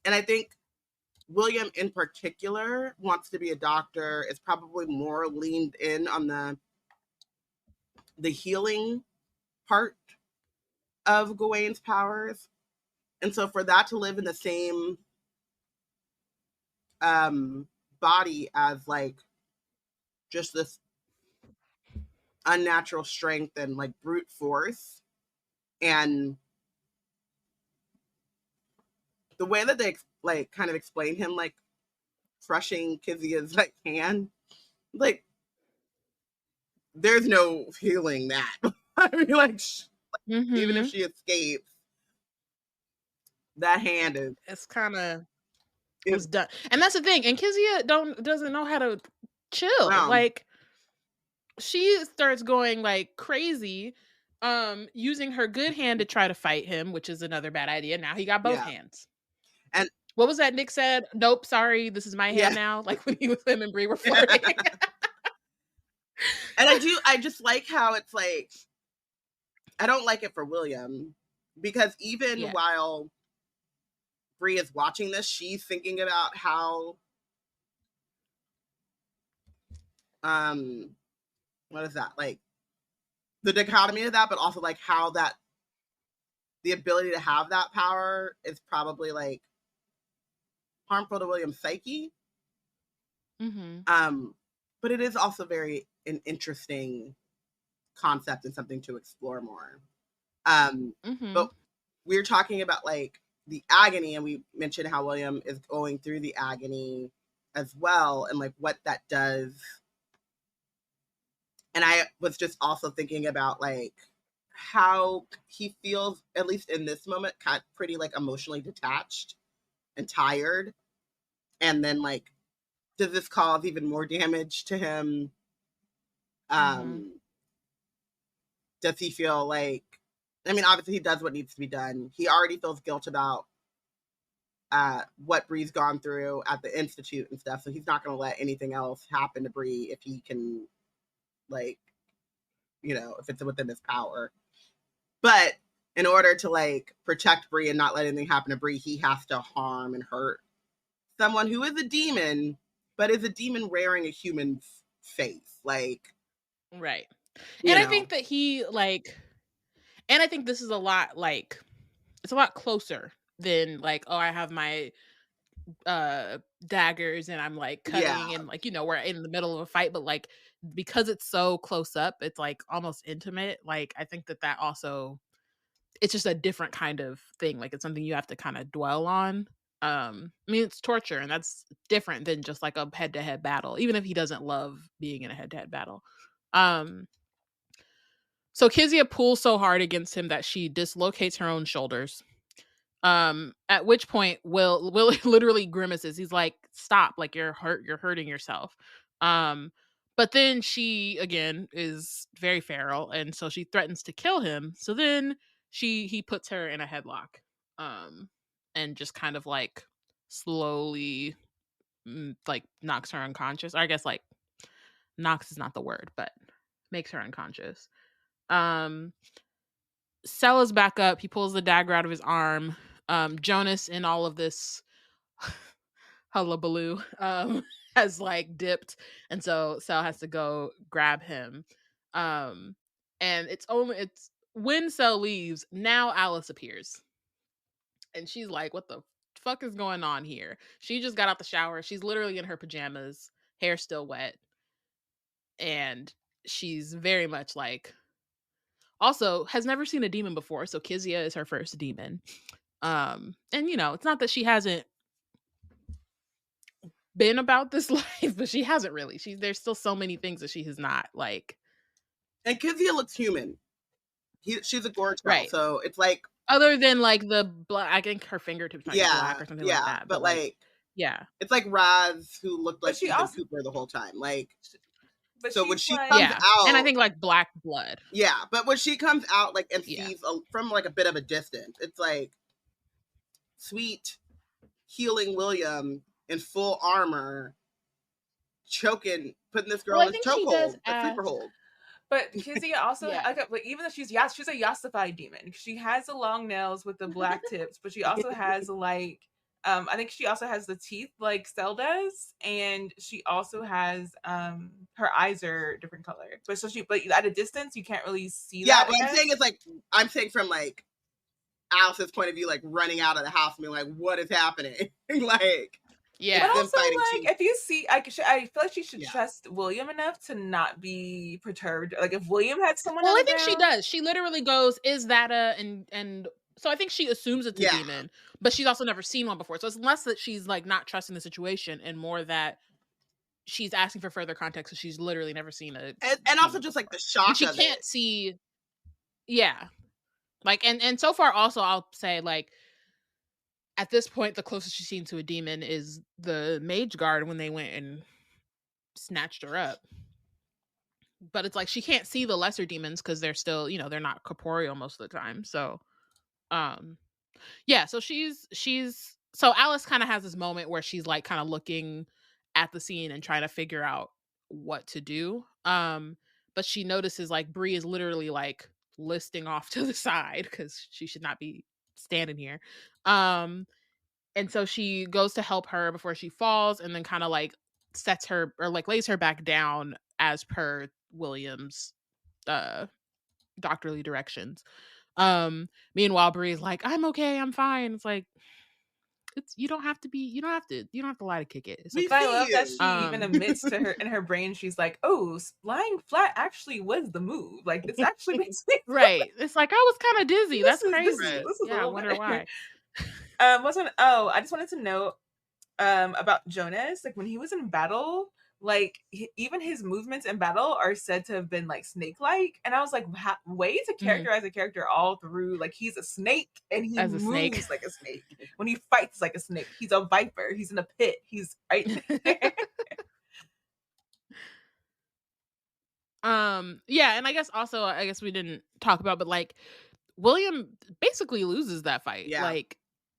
and I think William in particular wants to be a doctor, is probably more leaned in on the healing part of Gawain's powers. And so for that to live in the same body as like just this unnatural strength and like brute force, and the way that they like kind of explain him like crushing Kizia's like hand, like there's no healing that. I mean, like even if she escapes, that hand is it's kind of was done. And that's the thing. And Kizia doesn't know how to chill. Like she starts going like crazy, using her good hand to try to fight him, which is another bad idea. Now he got both hands. And what was that Nick said? Nope, sorry, this is my hand now. Like when he was him and Bree were flirting. And I just like how it's like, I don't like it for William, because even while Bree is watching this, she's thinking about how, what is that? Like the dichotomy of that, but also like how that, the ability to have that power is probably like harmful to William's psyche. But it is also very an interesting concept and something to explore more. But we're talking about like the agony, and we mentioned how William is going through the agony as well, and like what that does. And I was just also thinking about like how he feels, at least in this moment, kind of pretty like emotionally detached and tired. And then like, does this cause even more damage to him? Does he feel like, I mean, obviously he does what needs to be done. He already feels guilt about what Bree's gone through at the Institute and stuff. So he's not going to let anything else happen to Bree if he can, like, you know, if it's within his power. But in order to like protect Bree and not let anything happen to Bree, he has to harm and hurt someone who is a demon, but is a demon wearing a human face. Like, right. And I think that he like, and I think this is a lot like, it's a lot closer than like, oh, I have my daggers and I'm like cutting and like, you know, we're in the middle of a fight, but like because it's so close up, it's like almost intimate. Like I think that also, it's just a different kind of thing. Like it's something you have to kind of dwell on. I mean, it's torture, and that's different than just like a head-to-head battle, even if he doesn't love being in a head-to-head battle. So Kizia pulls so hard against him that she dislocates her own shoulders. At which point Will literally grimaces. He's like, stop, like you're hurting yourself. But then she again is very feral, and so she threatens to kill him. So then he puts her in a headlock. And just kind of like slowly like knocks her unconscious. Or I guess like knocks is not the word, but makes her unconscious. Sella's back up. He pulls the dagger out of his arm. Jonas, in all of this hullabaloo, has like dipped, and so Sel has to go grab him. And it's when Sel leaves, now Alice appears. And she's like, what the fuck is going on here? She just got out the shower. She's literally in her pajamas, hair still wet. And she's very much like, also has never seen a demon before. So Kizia is her first demon. And you know, it's not that she hasn't been about this life, but she hasn't really. There's still so many things that she has not like. And Kizia looks human. She's a gorge girl, right? So it's like, other than like the black, I think her fingertips might be black or something like that. But like, yeah, it's like Raz, who looked like she was Cooper the whole time. Like, but so when she comes out, and I think like black blood. Yeah, but when she comes out, like, and sees from like a bit of a distance, it's like sweet, healing William in full armor, choking, putting this girl in a chokehold, a sleeper hold. But Kizia also, like, even though she's a yassified demon, she has the long nails with the black tips, but she also has like, I think she also has the teeth like Sel does, and she also has her eyes are different color. But at a distance you can't really see that. Yeah, what I'm saying is like, I'm saying from like Alice's point of view, like running out of the house and being like, what is happening? Like, Yeah. But them also, fighting like, too. if you see, I feel like she should Yeah. trust William enough to not be perturbed. Like, if William had someone Well, on I the think she ground, does. She literally goes, "Is that a?" And so I think she assumes it's a Yeah. demon, but she's also never seen one before. So it's less that she's like not trusting the situation, and more that she's asking for further context because she's literally never seen a And also demon just like before. the shock And she of can't it. see. Yeah, like and so far also I'll say like at this point the closest she's seen to a demon is the mage guard when they went and snatched her up. But it's like she can't see the lesser demons because they're still, you know, they're not corporeal most of the time. So yeah, so she's so Alice kind of has this moment where she's like kind of looking at the scene and trying to figure out what to do. But she notices like Bree is literally like listing off to the side because she should not be standing here. And so she goes to help her before she falls and then kind of like sets her or like lays her back down as per William's doctorly directions. Meanwhile Bree's like, I'm okay, I'm fine. It's like you don't have to lie to kick it. It's We but okay. I love see that you. she even admits to her in her brain, she's like, "Oh, lying flat actually was the move. Like, this actually makes me Right. It's like I was kind of dizzy. That's this crazy. is this is a Yeah, I little wonder better." why. I just wanted to note about Jonas, like when he was in battle, like even his movements in battle are said to have been like snake-like, and I was like, way to characterize a character all through, like he's a snake and he As a snake. moves like a snake. When he fights like a snake, he's a viper, he's in a pit, he's right there. Yeah, and I guess we didn't talk about, but like William basically loses that fight. Yeah. Like,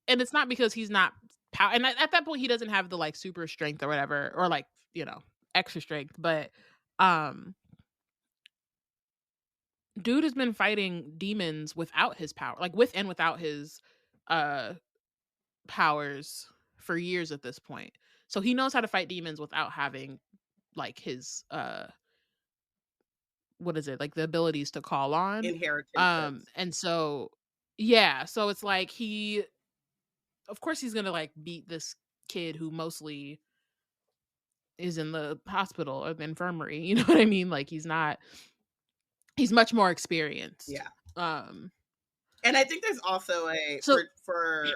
and it's not because he's not and at that point he doesn't have the like super strength or whatever, or like, you know, extra strength, but dude has been fighting demons without his power, like with and without his powers for years at this point. So he knows how to fight demons without having like his what is it? Like the abilities to call on. Inheritance. And so yeah, so it's like of course he's going to like beat this kid who mostly is in the hospital or the infirmary, you know what I mean? Like he's much more experienced. Yeah. Um And I think there's also for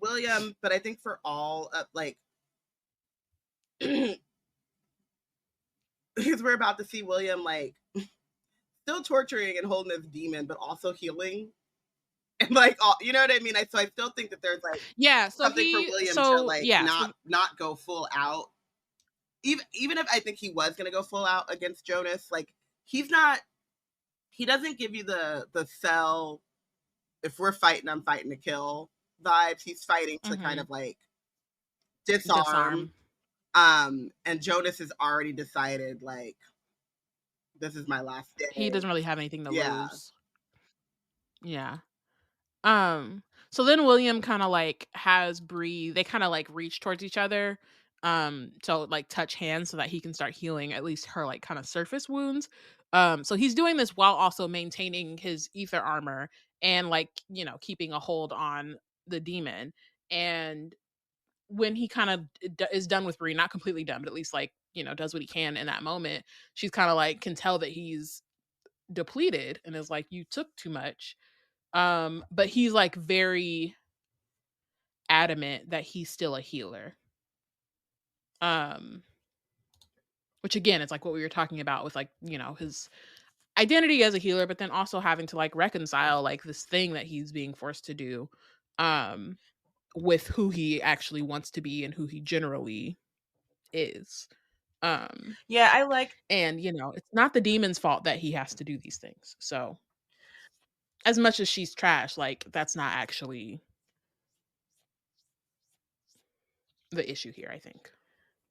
William, but I think for all like because we're about to see William like still torturing and holding this demon, but also healing. And like all, you know what I mean? So I still think that there's like so something for William to like not go full out. Even if I think he was gonna go full out against Jonas, like he doesn't give you the cell, if we're fighting, I'm fighting to kill vibes. He's fighting to kind of like disarm. And Jonas has already decided like this is my last day. He doesn't really have anything to lose. Yeah. So then William kind of like has Bree, they kind of like reach towards each other so like touch hands so that he can start healing at least her like kind of surface wounds. So he's doing this while also maintaining his ether armor and like, you know, keeping a hold on the demon. And when he kind of is done with Bree, not completely done, but at least like, you know, does what he can in that moment, she's kind of like can tell that he's depleted and is like, you took too much. But he's like very adamant that he's still a healer. Which again, it's like what we were talking about with like, you know, his identity as a healer, but then also having to like reconcile like this thing that he's being forced to do with who he actually wants to be and who he generally is. Yeah, I like, and you know, it's not the demon's fault that he has to do these things. So as much as she's trash, like that's not actually the issue here, I think.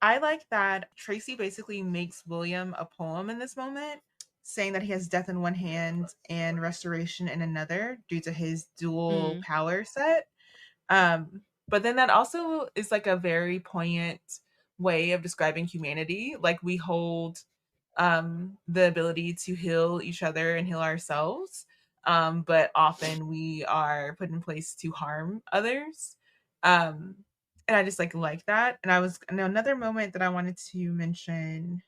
I like that Tracy basically makes William a poem in this moment, saying that he has death in one hand and restoration in another due to his dual power set. But then that also is like a very poignant way of describing humanity. Like we hold the ability to heal each other and heal ourselves. but often we are put in place to harm others. And I just like that. And another moment that I wanted to mention.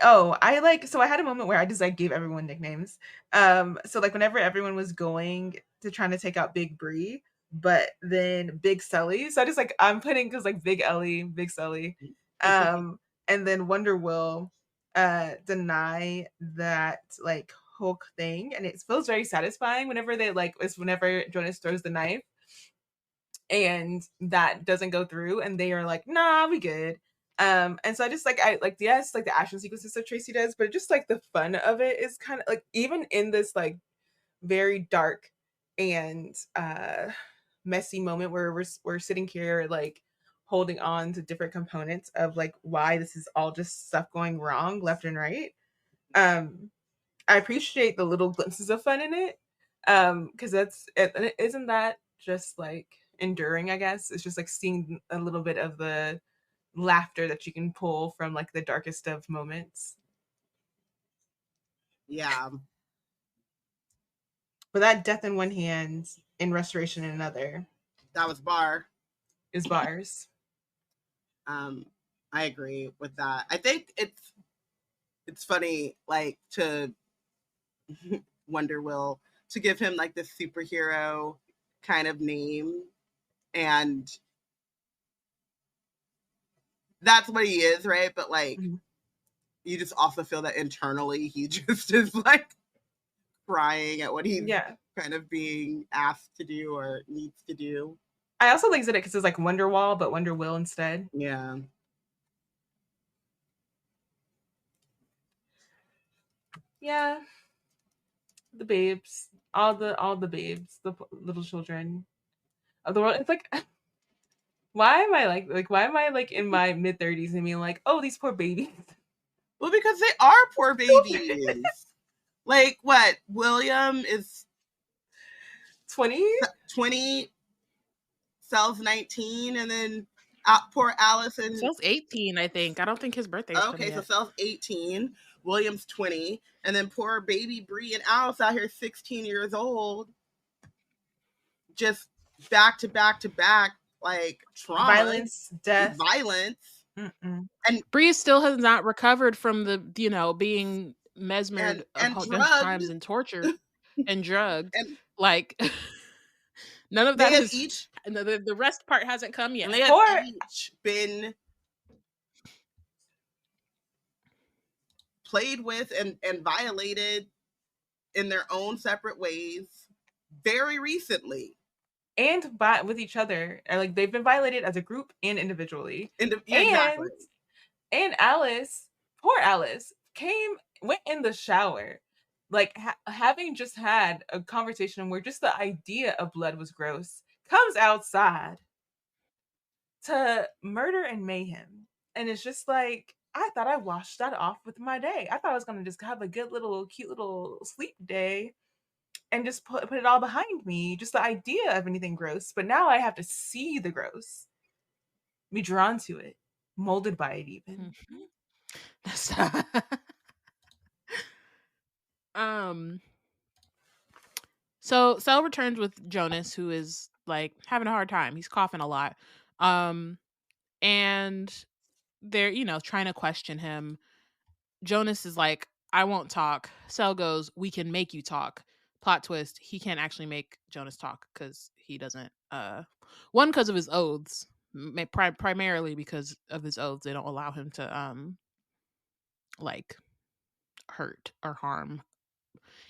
Oh, I had a moment where I just gave everyone nicknames. So whenever everyone was going to trying to take out Big Bree, but then Big Sully. So I just I'm putting because Big Ellie, Big Sully. And then Wonder will deny that Hulk thing. And it feels very satisfying whenever whenever Jonas throws the knife and that doesn't go through and they are like, nah, we good. And so I just yes, the action sequences that Tracy does, but just the fun of it is kind of even in this very dark and messy moment where we're sitting here holding on to different components of why this is all just stuff going wrong left and right. I appreciate the little glimpses of fun in it. Because isn't that just enduring, I guess. It's just seeing a little bit of the laughter that you can pull from the darkest of moments. Yeah. But that death in one hand and restoration in another. That was Bar. Is Bars. I agree with that. I think it's funny to Wonder Will to give him this superhero kind of name, and that's what he is, right? But you just also feel that internally he just is crying at what he's kind of being asked to do or needs to do. I also said it because it's Wonderwall, but Wonder Will instead. Yeah. Yeah. The babes, all the babes, the little children of the world. It's why am I in my mid-30s and being oh, these poor babies? Well, because they are poor babies. What? William is 20, Sells 19, and then poor Allison. Sells 18, I think. I don't think his birthday's okay, so Sells 18, William's 20, and then poor baby Bree and Alice out here 16 years old. Just back to back to back, trauma, violence, death, violence. Mm-mm. And Bree still has not recovered from the being mesmered and of times and tortured and drugged. And none of that has the rest part hasn't come yet. And they have each been played with and violated in their own separate ways very recently. And with each other. They've been violated as a group and individually. Exactly. And Alice, poor Alice, went in the shower. Having just had a conversation where just the idea of blood was gross, comes outside to murder and mayhem. And it's just I thought I washed that off with my day. I thought I was going to just have a good little, cute little sleep day and just put it all behind me. Just the idea of anything gross. But now I have to see the gross, be drawn to it, molded by it even. So Cell returns with Jonas, who is having a hard time. He's coughing a lot. And they're, trying to question him. Jonas is I won't talk. Cell goes, we can make you talk. Plot twist, he can't actually make Jonas talk because he doesn't, one, because of his oaths. Primarily because of his oaths, they don't allow him to hurt or harm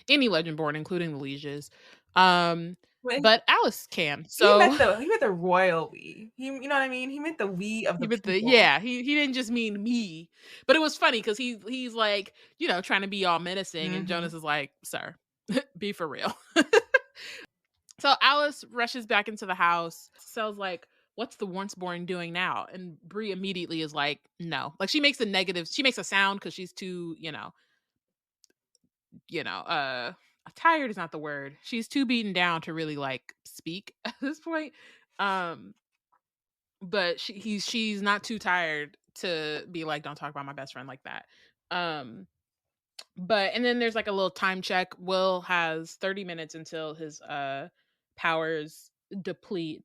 any Legendborn, including the lieges. But Alice can. So he meant the royal we. You know what I mean? He meant the we of the people. He didn't just mean me. But it was funny because he's trying to be all menacing, and Jonas is like, sir, be for real. So Alice rushes back into the house. Cell's like, what's the once-born doing now? And Bree immediately is like, no. She makes a sound because she's too, tired is not the word. She's too beaten down to really speak at this point. But she's not too tired to be like, don't talk about my best friend like that. But and then there's like a little time check. Will has 30 minutes until his powers deplete,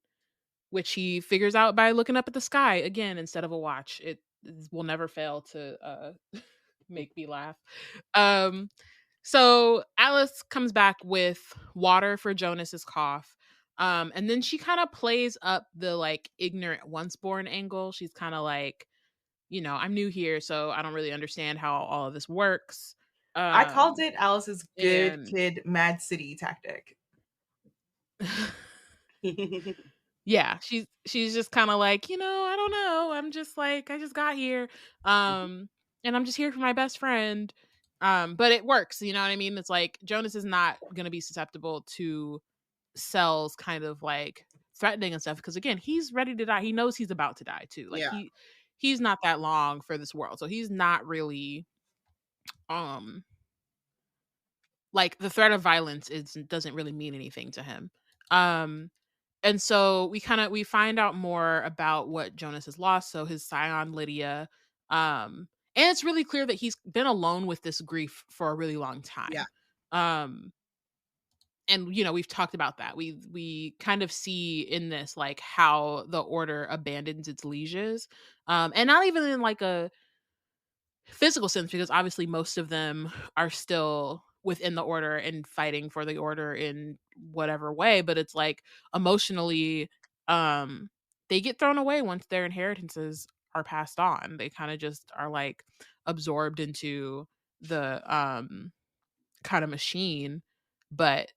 which he figures out by looking up at the sky again instead of a watch. It will never fail to make me laugh. So Alice comes back with water for Jonas's cough. And then she kind of plays up the like ignorant once born angle. She's kind of like, I'm new here, so I don't really understand how all of this works. I called it Alice's good and- kid Mad City tactic. Yeah, she's just kind of like, I don't know. I'm just like, I just got here. And I'm just here for my best friend. But it works, you know what I mean? It's like Jonas is not gonna be susceptible to Cell's kind of like threatening and stuff, because again, he's ready to die. He knows he's about to die too. Like Yeah. he's not that long for this world. So he's not really like the threat of violence doesn't really mean anything to him. And so we find out more about what Jonas has lost. So his scion Lydia, and it's really clear that he's been alone with this grief for a really long time. Yeah. And we've talked about that. We kind of see in this like how the order abandons its lieges, and not even in like a physical sense, because obviously most of them are still within the order and fighting for the order in whatever way, but it's like emotionally they get thrown away once their inheritances are passed on. They kind of just are like absorbed into the kind of machine. But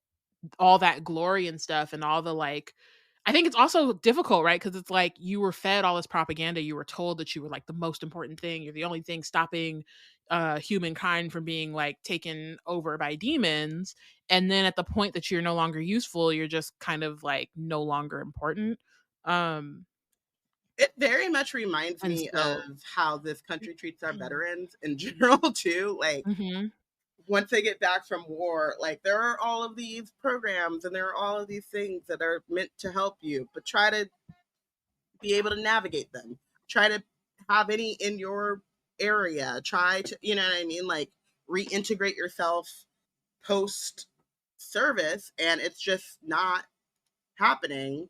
all that glory and stuff and all the like, I think it's also difficult, right? Because it's like you were fed all this propaganda. You were told that you were like the most important thing. You're the only thing stopping humankind from being like taken over by demons. And then at the point that you're no longer useful, you're just kind of like no longer important. It very much reminds me of how this country treats our veterans in general too. Like once they get back from war, like there are all of these programs and there are all of these things that are meant to help you, but try to be able to navigate them. Try to have any in your area. Try to, you know what I mean? Like reintegrate yourself post service, and it's just not happening.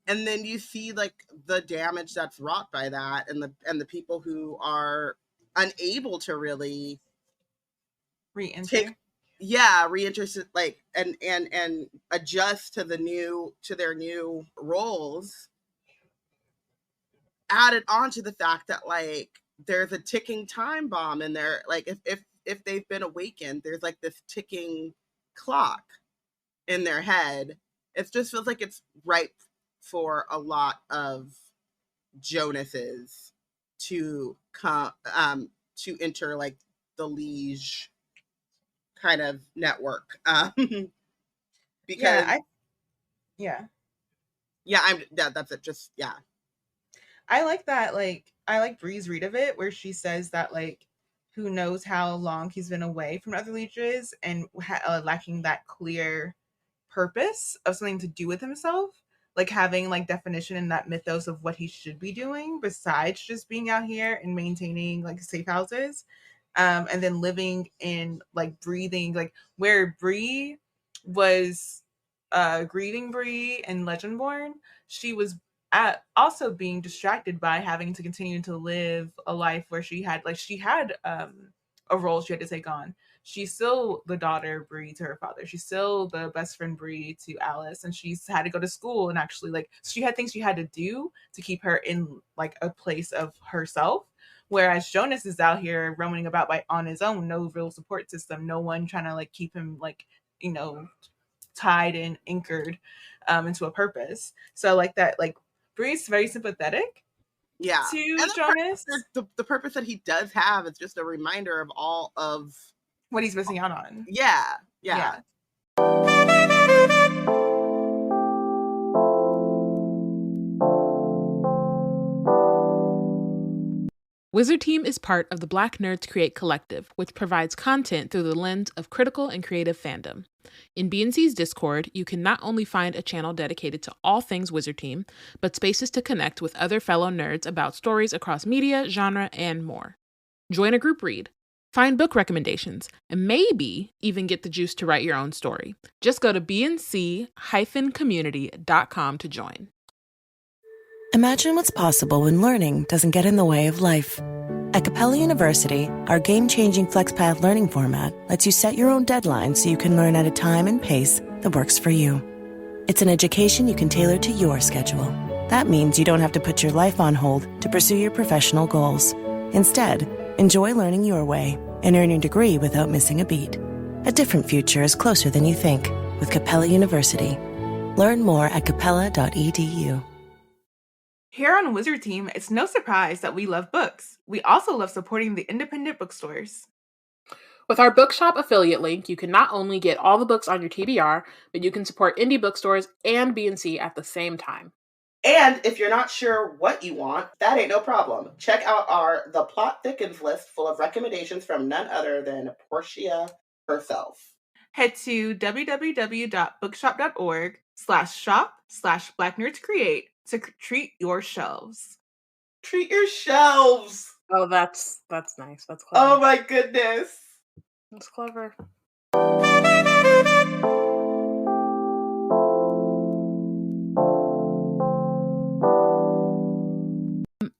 And then you see like the damage that's wrought by that, and the people who are unable to really Re-enter. reinterested, like and adjust to their new roles. Added on to the fact that like there's a ticking time bomb in there. Like if they've been awakened, there's like this ticking clock in their head. It just feels like it's ripe for a lot of Jonas's to come to enter like the liege kind of network. Because that's it. Just I like that. Like I like Bree's read of it, where she says that like who knows how long he's been away from other lieges and lacking that clear purpose of something to do with himself, like having like definition in that mythos of what he should be doing besides just being out here and maintaining like safe houses, and then living in like breathing, like where Bree was grieving Bree and Legendborn, she was also being distracted by having to continue to live a life where she had a role she had to take on. She's still the daughter Bree to her father. She's still the best friend Bree to Alice, and she's had to go to school and actually like she had things she had to do to keep her in like a place of herself. Whereas Jonas is out here roaming about on his own, no real support system, no one trying to like keep him like tied and anchored into a purpose. So like that, like Bree's very sympathetic to Jonas. The purpose that he does have is just a reminder of all of what he's missing out on. Yeah. Wizard Team is part of the Black Nerds Create Collective, which provides content through the lens of critical and creative fandom. In BNC's Discord, you can not only find a channel dedicated to all things Wizard Team, but spaces to connect with other fellow nerds about stories across media, genre, and more. Join a group read, find book recommendations, and maybe even get the juice to write your own story. Just go to bnc-community.com to join. Imagine what's possible when learning doesn't get in the way of life. At Capella University, our game-changing FlexPath learning format lets you set your own deadlines so you can learn at a time and pace that works for you. It's an education you can tailor to your schedule. That means you don't have to put your life on hold to pursue your professional goals. Instead, enjoy learning your way and earn your degree without missing a beat. A different future is closer than you think with Capella University. Learn more at capella.edu. Here on Wizard Team, it's no surprise that we love books. We also love supporting the independent bookstores. With our bookshop affiliate link, you can not only get all the books on your TBR, but you can support indie bookstores and BNC at the same time. And if you're not sure what you want, that ain't no problem. Check out our The Plot Thickens list full of recommendations from none other than Porshèa herself. Head to www.bookshop.org/shop/BlackNerdsCreate to treat your shelves. Treat your shelves. Oh, that's nice. That's clever. Oh my goodness. That's clever.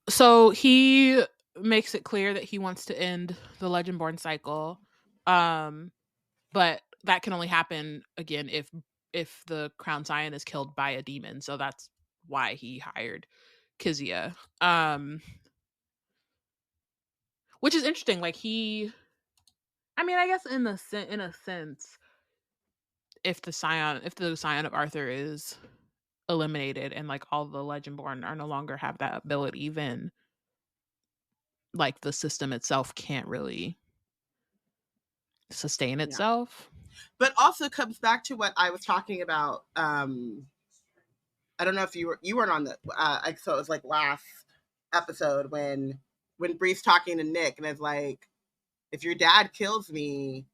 So he makes it clear that he wants to end the Legendborn cycle, but that can only happen again if the Crown Scion is killed by a demon. So that's why he hired Kezia, which is interesting. Like I guess in a sense, if the Scion of Arthur is eliminated and like all the Legendborn are no longer have that ability, then like the system itself can't really sustain itself. But also comes back to what I was talking about. I don't know if you weren't on the so it was like last episode when Bree's talking to Nick and it's like, if your dad kills me,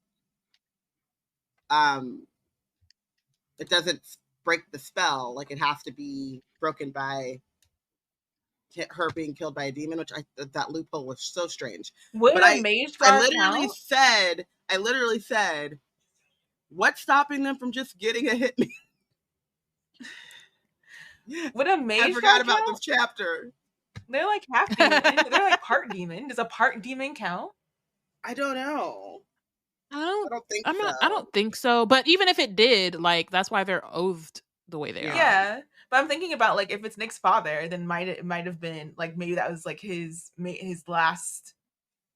it doesn't break the spell. Like it has to be broken by her being killed by a demon, which that loophole was so strange. Would a mage guard I literally said, what's stopping them from just getting a hit me? Would a mage I forgot about count? this chapter. They're like half demon. They're like part demon. Does a part demon count? I don't know. I don't think so. But even if it did, like that's why they're oathed the way they are. Yeah. But I'm thinking about like if it's Nick's father, then it might have been like maybe that was like his last.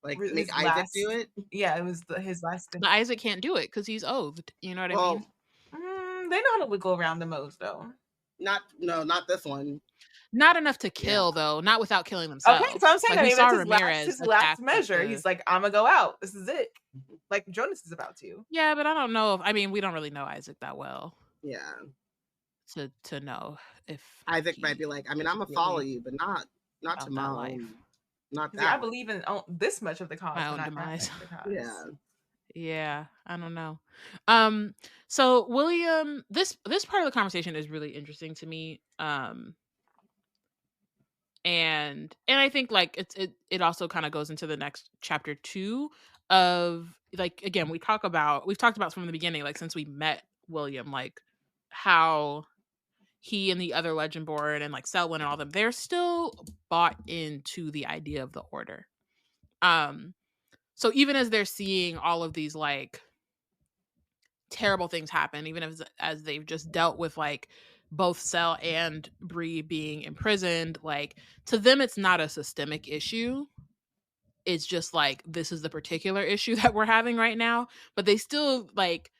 Like make Isaac do it? Yeah, it was his last. But Isaac can't do it because he's oathed. You know what I mean? They know how to wiggle around the oaths though. Not this one. Not enough to kill though. Not without killing themselves. Okay, so I'm saying like, we saw his last measure. He's like, I'm gonna go out. This is it. Like Jonas is about to. Yeah, but I don't know if we don't really know Isaac that well. Yeah. To know if Isaac might be like, I'm gonna follow you, but not to my life. Not that. See, I believe in this much of the cause. My own demise. Yeah, I don't know. So William, this part of the conversation is really interesting to me. And I think like it also kind of goes into the next chapter 2 of like, again, we've talked about from the beginning, like since we met William, like how he and the other Legendborn and like Selwyn and all them, they're still bought into the idea of the order. So even as they're seeing all of these like terrible things happen, even as they've just dealt with like both Sel and Bree being imprisoned, like to them it's not a systemic issue. It's just like, this is the particular issue that we're having right now, but they still like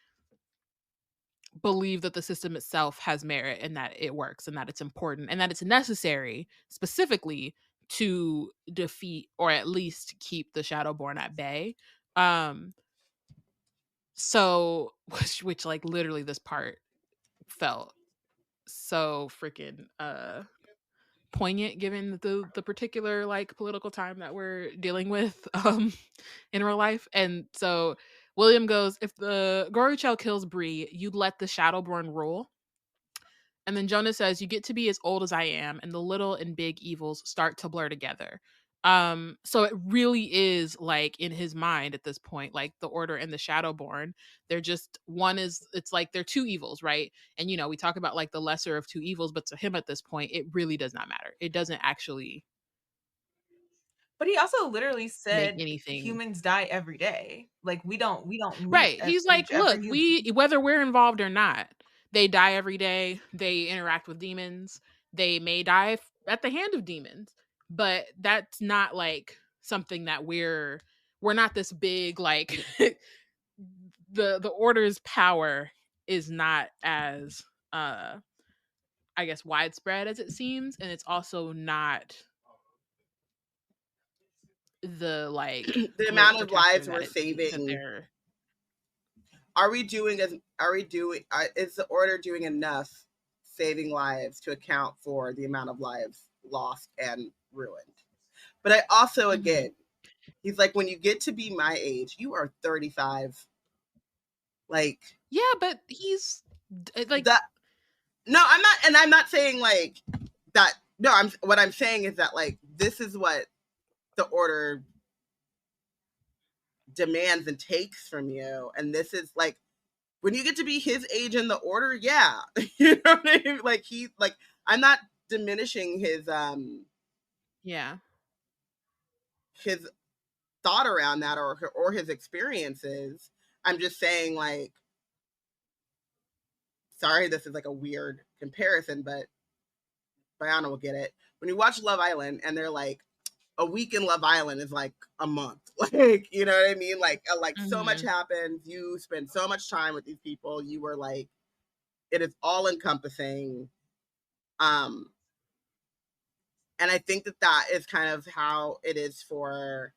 believe that the system itself has merit and that it works and that it's important and that it's necessary specifically to defeat or at least keep the Shadowborn at bay. So which like literally this part felt so freaking poignant given the particular like political time that we're dealing with in real life. And so William goes, if the Goruchel kills Bree, you'd let the Shadowborn rule. And then Jonah says, you get to be as old as I am, and the little and big evils start to blur together. So it really is like in his mind at this point, like the Order and the Shadowborn, they're just it's like they're two evils, right? And we talk about like the lesser of two evils, but to him at this point, it really does not matter. It doesn't actually But he also literally make said anything humans die every day. Like we don't meet right. He's like, every look, human. whether we're involved or not, they die every day. They interact with demons. They may die at the hand of demons, but that's not like something that we're not this big like the Order's power is not as I guess widespread as it seems, and it's also not the like The great amount of protector lives that we're it seems that saving. they're Is the Order doing enough saving lives to account for the amount of lives lost and ruined? But I also, again, he's like, when you get to be my age, you are 35. Like, yeah, but he's like that. No, I'm not saying like that. No, what I'm saying is that like this is what the Order demands and takes from you, and this is like when you get to be his age in the Order, yeah. You know what I mean? Like I'm not diminishing his his thought around that or his experiences. I'm just saying, like, sorry, this is like a weird comparison, but Bayana will get it. When you watch Love Island and they're like, a week in Love Island is like a month. Like, you know what I mean? Like so much happens. You spend so much time with these people. You were like, it is all encompassing. And I think that is kind of how it is for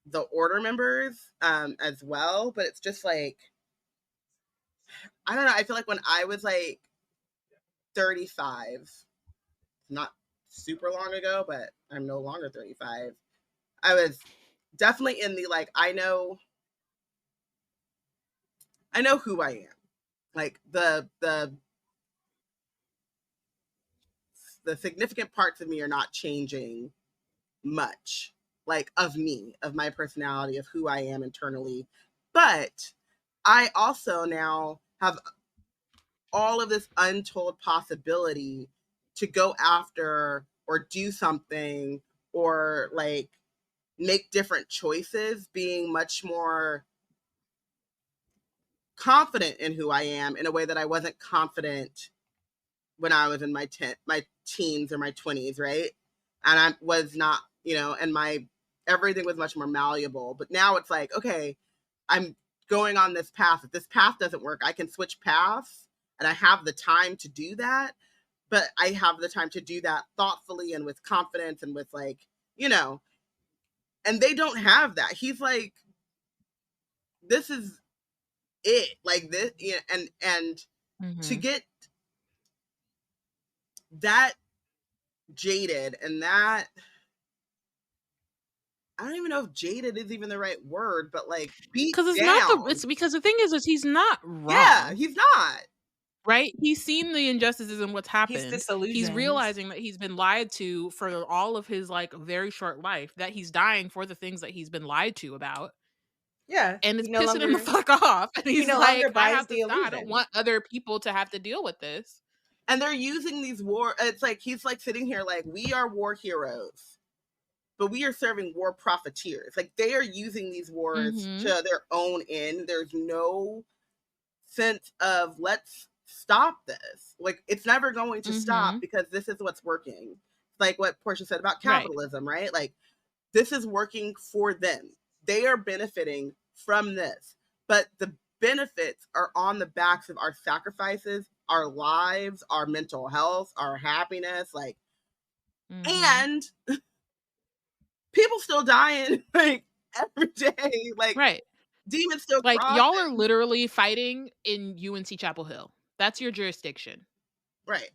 the Order members as well. But it's just like, I don't know. I feel like when I was like 35, not super long ago, but I'm no longer 35. I was definitely in the like, I know who I am. Like the significant parts of me are not changing much, like of me, of my personality, of who I am internally. But I also now have all of this untold possibility to go after or do something or like make different choices, being much more confident in who I am in a way that I wasn't confident when I was in my teens or my 20s, right? And I was not, and everything was much more malleable. But now it's like, okay, I'm going on this path. If this path doesn't work, I can switch paths, and I have the time to do that. But I have the time to do that thoughtfully and with confidence and with like, and they don't have that. He's like, this is it, like this, and to get that jaded and that, I don't even know if jaded is even the right word, but like beat because it's down. not it's because the thing is he's not wrong. Yeah, he's not. Right? He's seen the injustices and what's happened. He's disillusioned. He's realizing that he's been lied to for all of his like very short life, that he's dying for the things that he's been lied to about. Yeah. And it's pissing him the fuck off. And he's no like, longer I buys have to the stop. I don't illusion. want other people to have to deal with this. And they're using these it's like he's like sitting here like, we are war heroes, but we are serving war profiteers. Like they are using these wars to their own end. There's no sense of let's stop this. Like it's never going to stop because this is what's working. Like what Porshèa said about capitalism, right? Like this is working for them. They are benefiting from this, but the benefits are on the backs of our sacrifices, our lives, our mental health, our happiness, like, and people still dying like every day, like demons still like crossing. y'all are literally fighting in UNC Chapel Hill. That's your jurisdiction, right?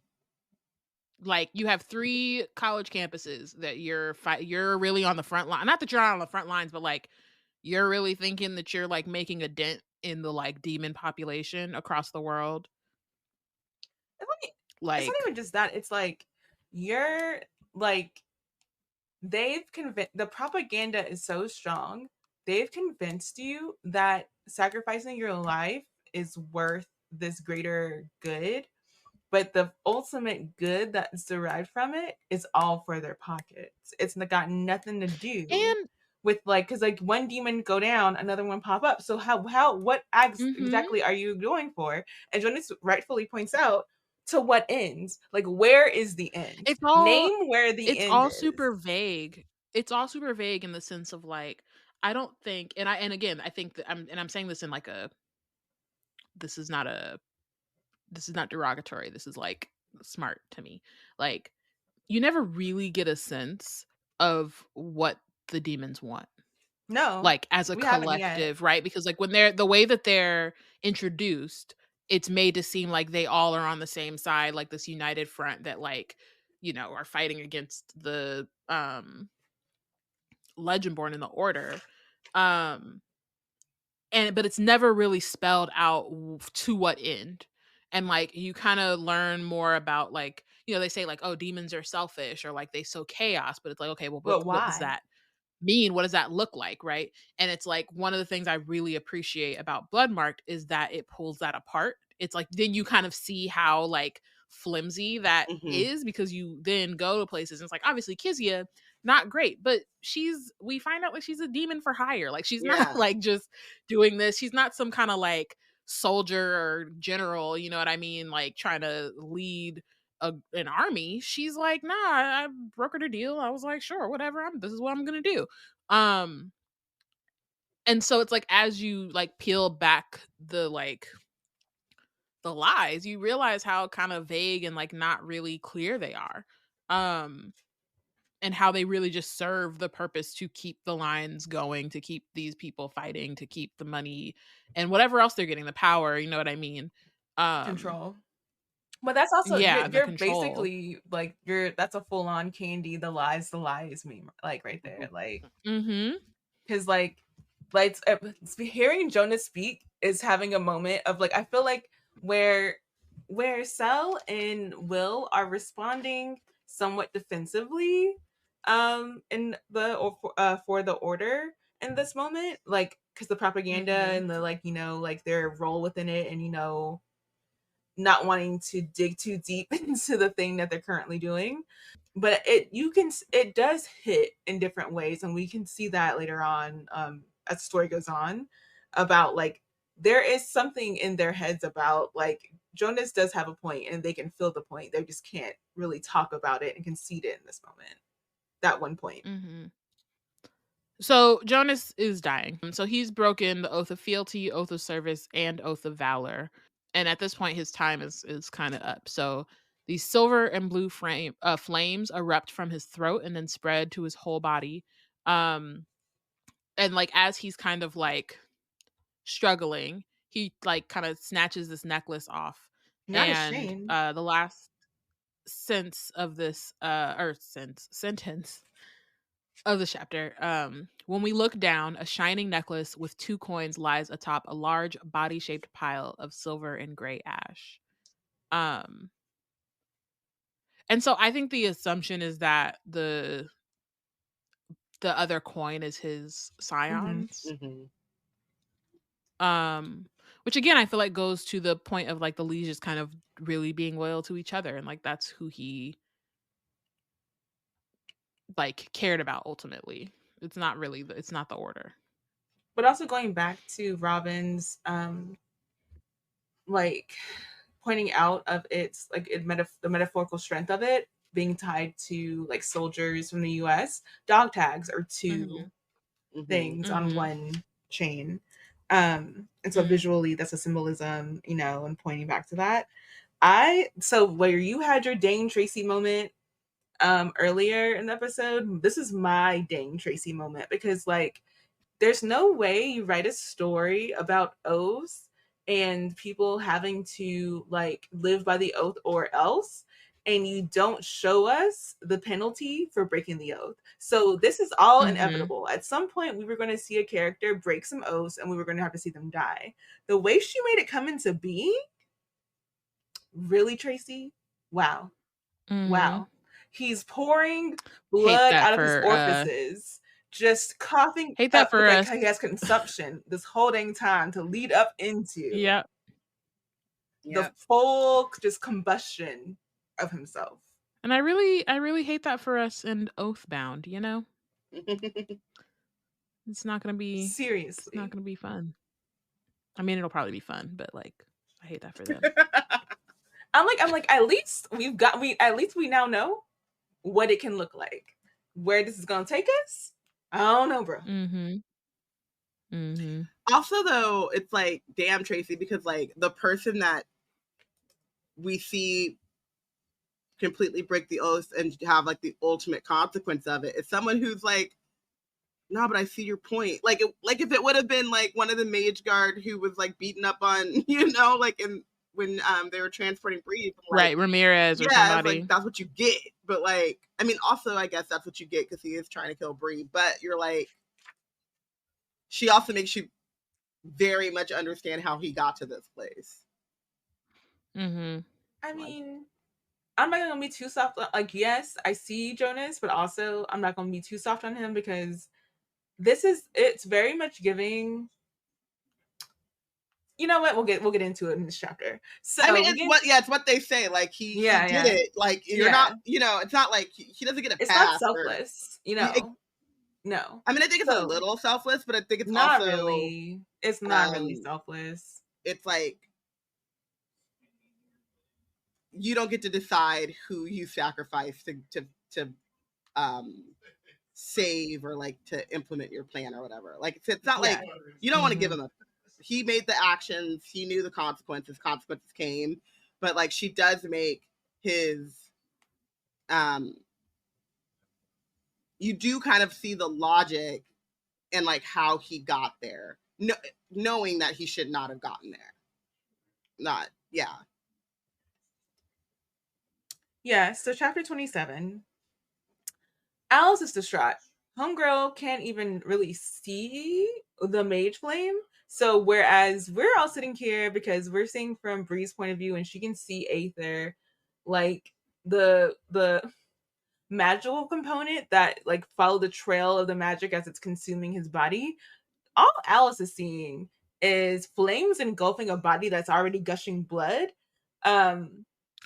Like you have 3 college campuses that you're really on the front line. Not that you're not on the front lines, but like you're really thinking that you're like making a dent in the like demon population across the world? It's not even just that. It's like you're like they've convinced, the propaganda is so strong. They've convinced you that sacrificing your life is worth this greater good, but the ultimate good that's derived from it is all for their pockets. It's got nothing to do And with like, because like one demon go down, another one pop up. So what exactly are you going for? And Jonas rightfully points out, to what ends? Like, where is the end? Name where the end is. super vague. It's all super vague in the sense of like, I don't think, and again, I think that I'm saying this in like this is not derogatory. This is like smart to me. Like, you never really get a sense of what the demons want. No. Like as a collective, right? Because like when they're the way that they're introduced, it's made to seem like they all are on the same side, like this united front that like, are fighting against the Legendborn in the Order. But it's never really spelled out to what end. And like you kind of learn more about like, they say like, oh, demons are selfish or like they sow chaos, but it's like, okay, well, but why? what does that mean? What does that look like, right? And it's like one of the things I really appreciate about Bloodmarked is that it pulls that apart. It's like then you kind of see how like flimsy that is, because you then go to places and it's like obviously Kizia, not great, but we find out like she's a demon for hire. Like she's not like just doing this. She's not some kind of like soldier or general, you know what I mean? Like trying to lead an army. She's like, nah, I brokered a deal. I was like, sure, whatever. This is what I'm gonna do. And so it's like as you like peel back the lies, you realize how kind of vague and like not really clear they are. And how they really just serve the purpose to keep the lines going, to keep these people fighting, to keep the money and whatever else they're getting, the power, you know what I mean? Control. But that's also you're basically like that's a full on Candy the lies meme, like right there, like because like hearing Jonas speak is having a moment of like, I feel like where Cell and Will are responding somewhat defensively in for the Order in this moment, like because the propaganda and the like like their role within it, and not wanting to dig too deep into the thing that they're currently doing. But it does hit in different ways, and we can see that later on as the story goes on, about like there is something in their heads about like Jonas does have a point and they can feel the point. They just can't really talk about it and concede it in this moment. That one point. So Jonas is dying. So he's broken the oath of fealty, oath of service, and oath of valor. And at this point, his time is kind of up. So these silver and blue flames erupt from his throat and then spread to his whole body. And like as he's kind of like struggling, he like kind of snatches this necklace off. Not ashamed. The last sentence of this sentence of the chapter, when we look down, a shining necklace with 2 coins lies atop a large body-shaped pile of silver and gray ash. And so I think the assumption is that the other coin is his scions. Which again I feel like goes to the point of like the lieges kind of really being loyal to each other, and like that's who he like cared about ultimately. It's not the Order. But also going back to Robyn's like pointing out of its like the metaphorical strength of it being tied to like soldiers from the US, dog tags are 2 things on one chain. And so visually that's a symbolism, and pointing back to that. So where you had your Dane Tracy moment earlier in the episode, this is my Dane Tracy moment, because like there's no way you write a story about oaths and people having to like live by the oath or else and you don't show us the penalty for breaking the oath. So this is all inevitable. At some point, we were going to see a character break some oaths, and we were going to have to see them die. The way she made it come into being, really, Tracy? Wow. Wow. He's pouring blood out of his orifices, just coughing hate that up for like us. he has consumption this whole dang time to lead up into the full just combustion of himself. And I really hate that for us in Oathbound, you know? It's not gonna be seriously. It's not gonna be fun. I mean, it'll probably be fun, but like, I hate that for them. I'm like, at least we now know what it can look like. Where this is gonna take us, I don't know, bro. Also, though, it's like, damn, Tracy, because like the person that we see completely break the oath and have like the ultimate consequence of it is someone who's like, no, but I see your point. Like if it would have been like one of the mage guard who was like beaten up on, like when they were transporting Bree, like, right, Ramirez or somebody. Like, that's what you get. But like, I mean, also I guess that's what you get because he is trying to kill Bree. But you're like, she also makes you very much understand how he got to this place. I mean, I'm not gonna be too soft. Like, yes, I see Jonas, but also I'm not gonna be too soft on him because it's very much giving. You know what? We'll get into it in this chapter. So I mean, it's what they say. Like he did it. Like you're not. It's not like he doesn't get a pass. It's not selfless. No. I mean, I think it's a little selfless, but I think it's not also really. It's not really selfless. It's like you don't get to decide who you sacrifice to save or like to implement your plan or whatever. Like it's not like you don't want to give him he made the actions, he knew the consequences came, but like she does make his you do kind of see the logic and like how he got there, knowing that he should not have gotten there. So chapter 27. Alice is distraught. Homegirl can't even really see the mage flame. So whereas we're all sitting here because we're seeing from Bree's point of view and she can see Aether, like the magical component that like follow the trail of the magic as it's consuming his body, all Alice is seeing is flames engulfing a body that's already gushing blood. I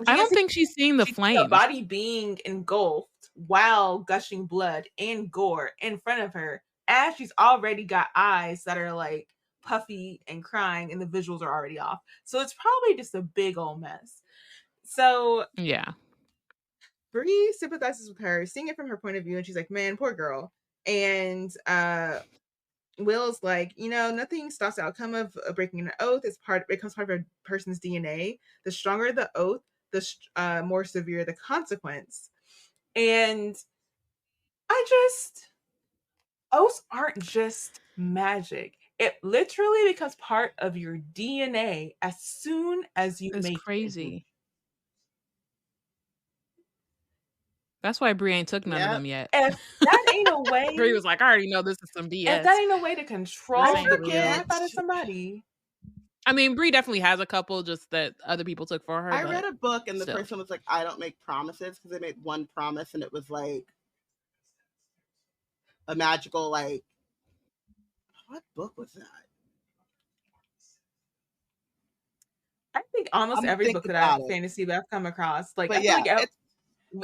don't think she's seeing the flames. A body being engulfed while gushing blood and gore in front of her as she's already got eyes that are like puffy and crying and the visuals are already off. So it's probably just a big old mess. So yeah. Bree sympathizes with her, seeing it from her point of view, and she's like, man, poor girl. And Will's like, nothing stops the outcome of breaking an oath. It becomes part of a person's DNA. The stronger the oath, the more severe the consequence. And oaths aren't just magic. It literally becomes part of your DNA as soon as you make it. It's crazy. That's why Bree ain't took none of them yet. If that ain't a way, Bree was like, I already know this is some BS. If that ain't a way to control the crap out of somebody. I mean, Bree definitely has a couple just that other people took for her. I read a book and the person was like, I don't make promises, because they made one promise and it was like a magical, like, what book was that? I think almost every book that I've come across, like, I feel like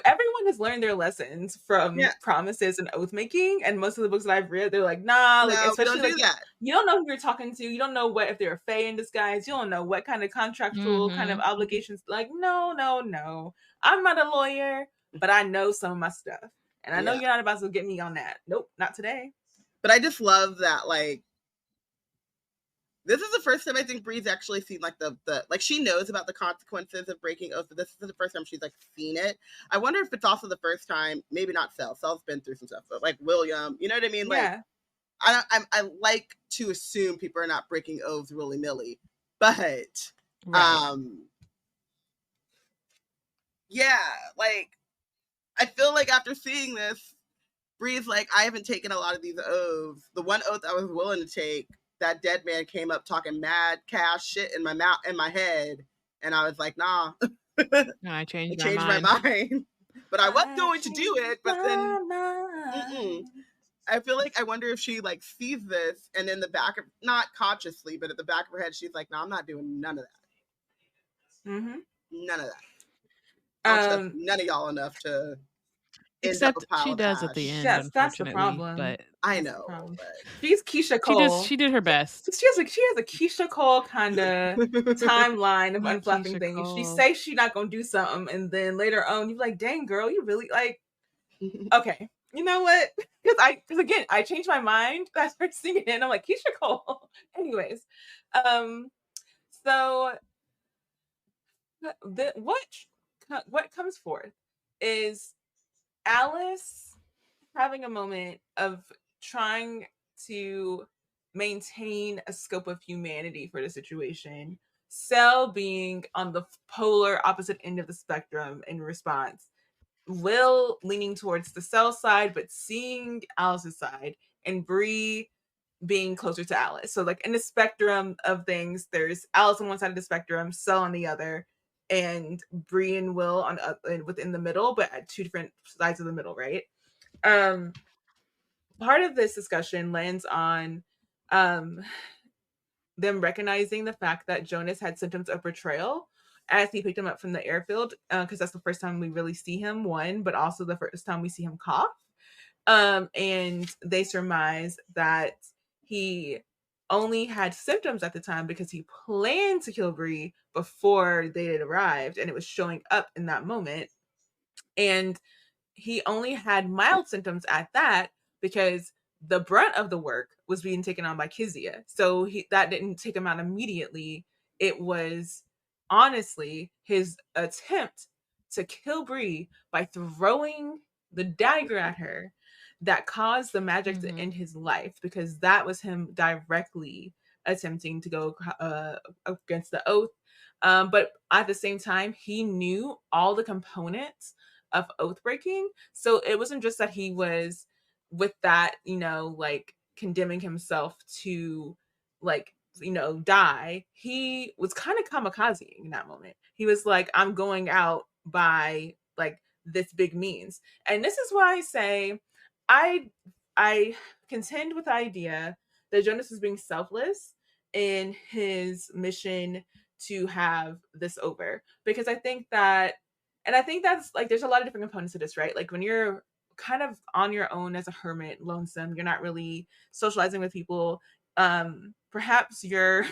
everyone has learned their lessons from promises and oath making, and most of the books that I've read, they're like, nah, like, especially like, you don't know who you're talking to, you don't know what if they're a fae in disguise, you don't know what kind of contractual kind of obligations. Like, no, I'm not a lawyer, but I know some of my stuff, and I know you're not about to get me on that. Nope, not today. But I just love that, like, this is the first time I think Bree's actually seen like the like, she knows about the consequences of breaking oath, but this is the first time she's like seen it. I wonder if it's also the first time, maybe not Sel's been through some stuff, but like William, you know what I mean? Like, I like to assume people are not breaking oaths willy-nilly, but Yeah, like, I feel like after seeing this, Bree's like, I haven't taken a lot of these oaths. The one oath I was willing to take, that dead man came up talking mad cash shit in my mouth, in my head, and I was like, nah. No, I changed I changed my mind. But I was going to do it, but then I feel like, I wonder if she like sees this and in the back of, not consciously, but at the back of her head, she's like, no, I'm not doing none of that. None of that. I don't trust none of y'all enough to end up a Except pile she of does ash. at the end, Yes, that's the unfortunately. problem. But I That's the know. problem. But She's Keisha Cole. she did her best. She has a Keisha Cole kind of timeline of unflapping Keisha things. She Cole. say she not gonna do something, and then later on you're like, "Dang girl, you really like." Okay, you know what? Because again, I changed my mind as we're singing it. And I'm like Keisha Cole. Anyways, so what comes forth is Alice having a moment of trying to maintain a scope of humanity for the situation. Cell being on the polar opposite end of the spectrum in response. Will leaning towards the Cell side, but seeing Alice's side, and Bree being closer to Alice. So like in the spectrum of things, there's Alice on one side of the spectrum, Cell on the other, and Bree and Will on within the middle, but at two different sides of the middle, right? Part of this discussion lands on them recognizing the fact that Jonas had symptoms of betrayal as he picked him up from the airfield, because that's the first time we really see him, one, but also the first time we see him cough. And they surmise that he only had symptoms at the time because he planned to kill Bree before they had arrived, and it was showing up in that moment. And he only had mild symptoms at that because the brunt of the work was being taken on by Kizia. So that didn't take him out immediately. It was honestly his attempt to kill Bree by throwing the dagger at her that caused the magic to end his life, because that was him directly attempting to go against the oath. But at the same time, he knew all the components of oath breaking. So it wasn't just that he was with that, like condemning himself to like, die. He was kind of kamikaze in that moment. He was like, I'm going out by like this big means. And this is why I say I contend with the idea that Jonas is being selfless in his mission to have this over, because I think that's like, there's a lot of different components to this, right? Like when you're kind of on your own as a hermit, lonesome, you're not really socializing with people. Perhaps your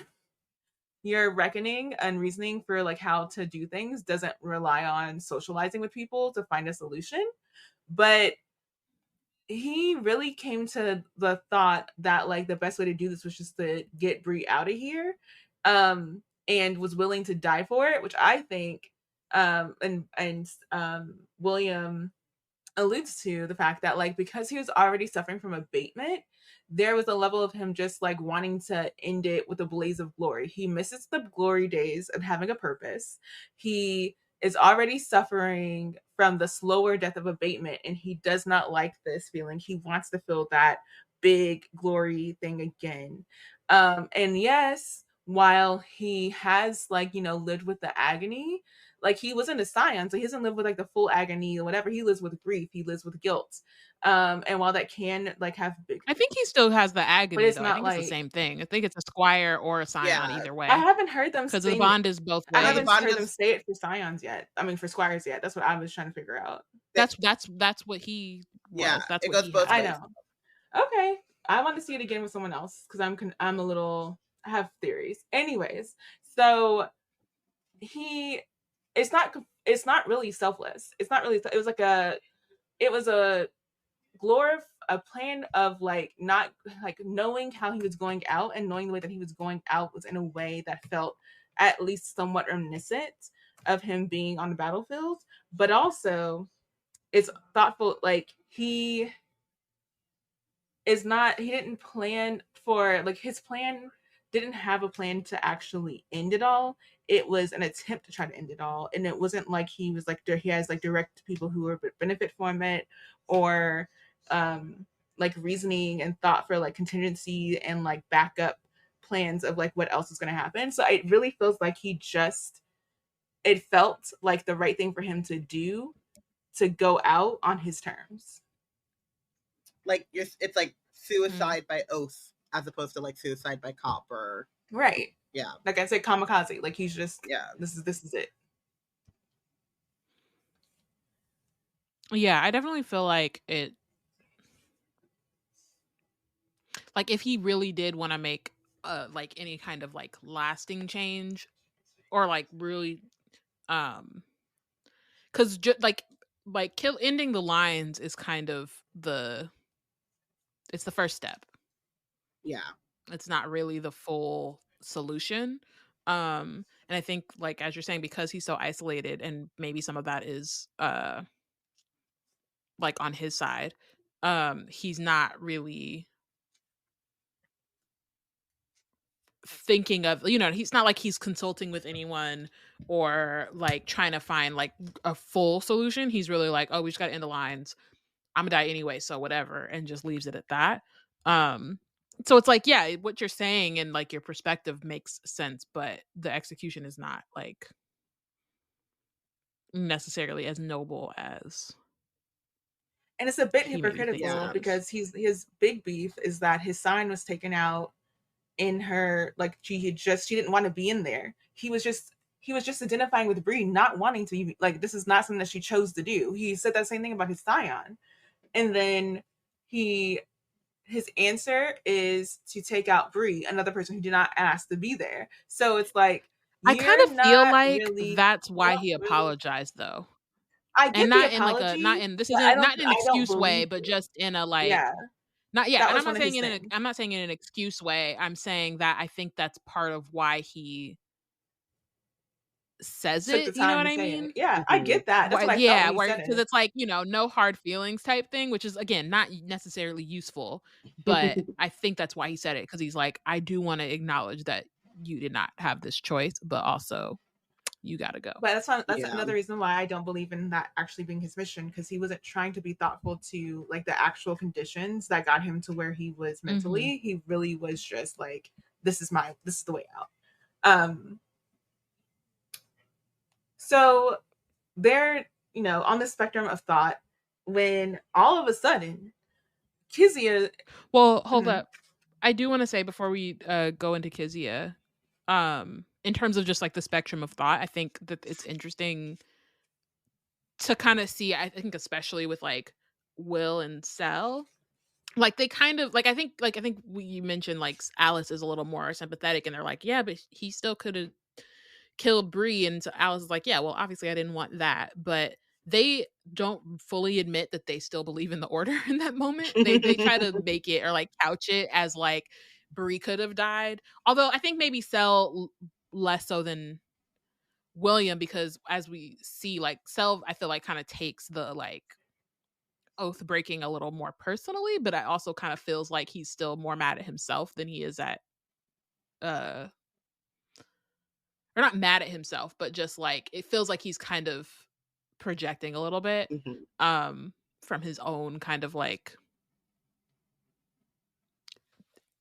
reckoning and reasoning for like how to do things doesn't rely on socializing with people to find a solution. But he really came to the thought that like the best way to do this was just to get Bree out of here, and was willing to die for it, which I think William alludes to the fact that like because he was already suffering from abatement, there was a level of him just like wanting to end it with a blaze of glory. He misses the glory days of having a purpose. He is already suffering from the slower death of abatement, and he does not like this feeling. He wants to feel that big glory thing again. And yes, while he has like, lived with the agony, like he wasn't a scion, so he doesn't live with like the full agony or whatever. He lives with grief. He lives with guilt. And while that can like have big, I think he still has the agony, but it's though. not I think like it's the same thing. I think it's a squire or a scion either way. I haven't heard them because say the bond is both I ways. haven't heard them say it for scions yet. I mean, for squires yet. That's what I was trying to figure out. That's what he was. Yeah, that's it what goes he both had. I know. Okay, I want to see it again with someone else because I'm a little, I have theories. Anyways, so it's not really selfless. It's not really. It was a plan of like not like knowing how he was going out, and knowing the way that he was going out was in a way that felt at least somewhat reminiscent of him being on the battlefield, but also it's thoughtful. Like he didn't plan for like his plan didn't have a plan to actually end it all. it was an attempt to try to end it all. And it wasn't like he was like, he has like direct people who would benefit from it, or like reasoning and thought for like contingency and like backup plans of like what else is going to happen. So it really feels like it felt like the right thing for him to do, to go out on his terms. Like it's like suicide by oath as opposed to like suicide by cop or right. Yeah. Like I said, kamikaze. Like he's just, this is it. Yeah, I definitely feel like it, like if he really did want to make like any kind of like lasting change, or like really because like ending the lines is kind of it's the first step. Yeah, it's not really the full solution. And I think, like as you're saying, because he's so isolated, and maybe some of that is like on his side, he's not really thinking of, he's not like he's consulting with anyone or like trying to find like a full solution. He's really like, oh, we just gotta end the lines, I'm gonna die anyway, so whatever, and just leaves it at that. So it's like, yeah, what you're saying and like your perspective makes sense, but the execution is not like necessarily as noble as. And it's a bit hypocritical because his big beef is that his sign was taken out in her, like she didn't want to be in there. He was just identifying with Bree, not wanting to be, like, this is not something that she chose to do. He said that same thing about his scion. And then his answer is to take out Bree, another person who did not ask to be there. So it's like, I kind of feel like that's why he apologized, though. I get and not the in apology, like this isn't not in an excuse way, but just in a like, yeah. And I'm not saying I'm not saying in an excuse way. I'm saying that I think that's part of why he says it. You know what I mean? Yeah, I get that. That's what I felt when he said it. Because it's like, no hard feelings type thing, which is again not necessarily useful, but I think that's why he said it, because he's like, I do want to acknowledge that you did not have this choice, but also you gotta go. But that's another reason why I don't believe in that actually being his mission, because he wasn't trying to be thoughtful to like the actual conditions that got him to where he was mentally. He really was just like, this is the way out. So they're, on the spectrum of thought, when all of a sudden Kezia. Well, hold up. I do want to say before we go into Kezia, in terms of just like the spectrum of thought, I think that it's interesting to kind of see, I think especially with like Will and Cell, like they kind of like, I think you mentioned like Alice is a little more sympathetic, and they're like, yeah, but he still could have killed Bree, and so Alice is like, yeah, well, obviously I didn't want that, but they don't fully admit that they still believe in the order in that moment. They try to make it or like couch it as like Bree could have died, although I think maybe Cell less so than William, because as we see, like Cell, I feel like kind of takes the like oath breaking a little more personally, but I also kind of feels like he's still more mad at himself than he is at or not mad at himself, but just like it feels like he's kind of projecting a little bit from his own kind of like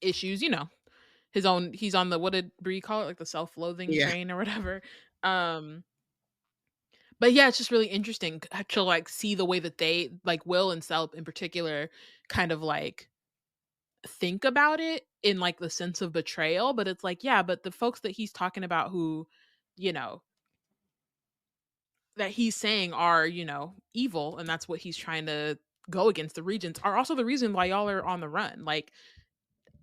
issues, his own, he's on the, what did Bree call it, like the self-loathing train or whatever. But yeah, it's just really interesting to like see the way that they, like Will and Cell in particular, kind of like think about it in like the sense of betrayal. But it's like, yeah, but the folks that he's talking about who, that he's saying are, evil, and that's what he's trying to go against, the Regents, are also the reason why y'all are on the run. Like,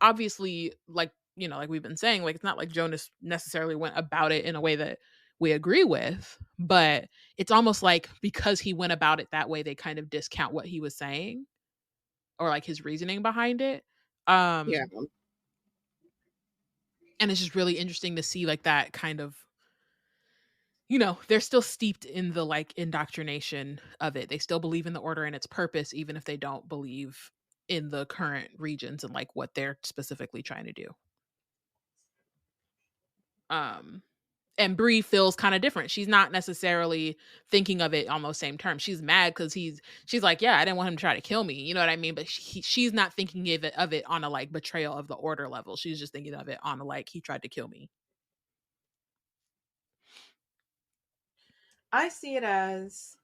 obviously, like, like we've been saying, like, it's not like Jonas necessarily went about it in a way that we agree with, but it's almost like because he went about it that way, they kind of discount what he was saying or like his reasoning behind it. And it's just really interesting to see like that kind of, they're still steeped in the like indoctrination of it. They still believe in the order and its purpose, even if they don't believe in the current regions and like what they're specifically trying to do. And Bree feels kind of different. She's not necessarily thinking of it on those same terms. She's mad because she's like, yeah, I didn't want him to try to kill me. You know what I mean? But she's not thinking of it on a like betrayal of the order level. She's just thinking of it on a like, he tried to kill me. I see it as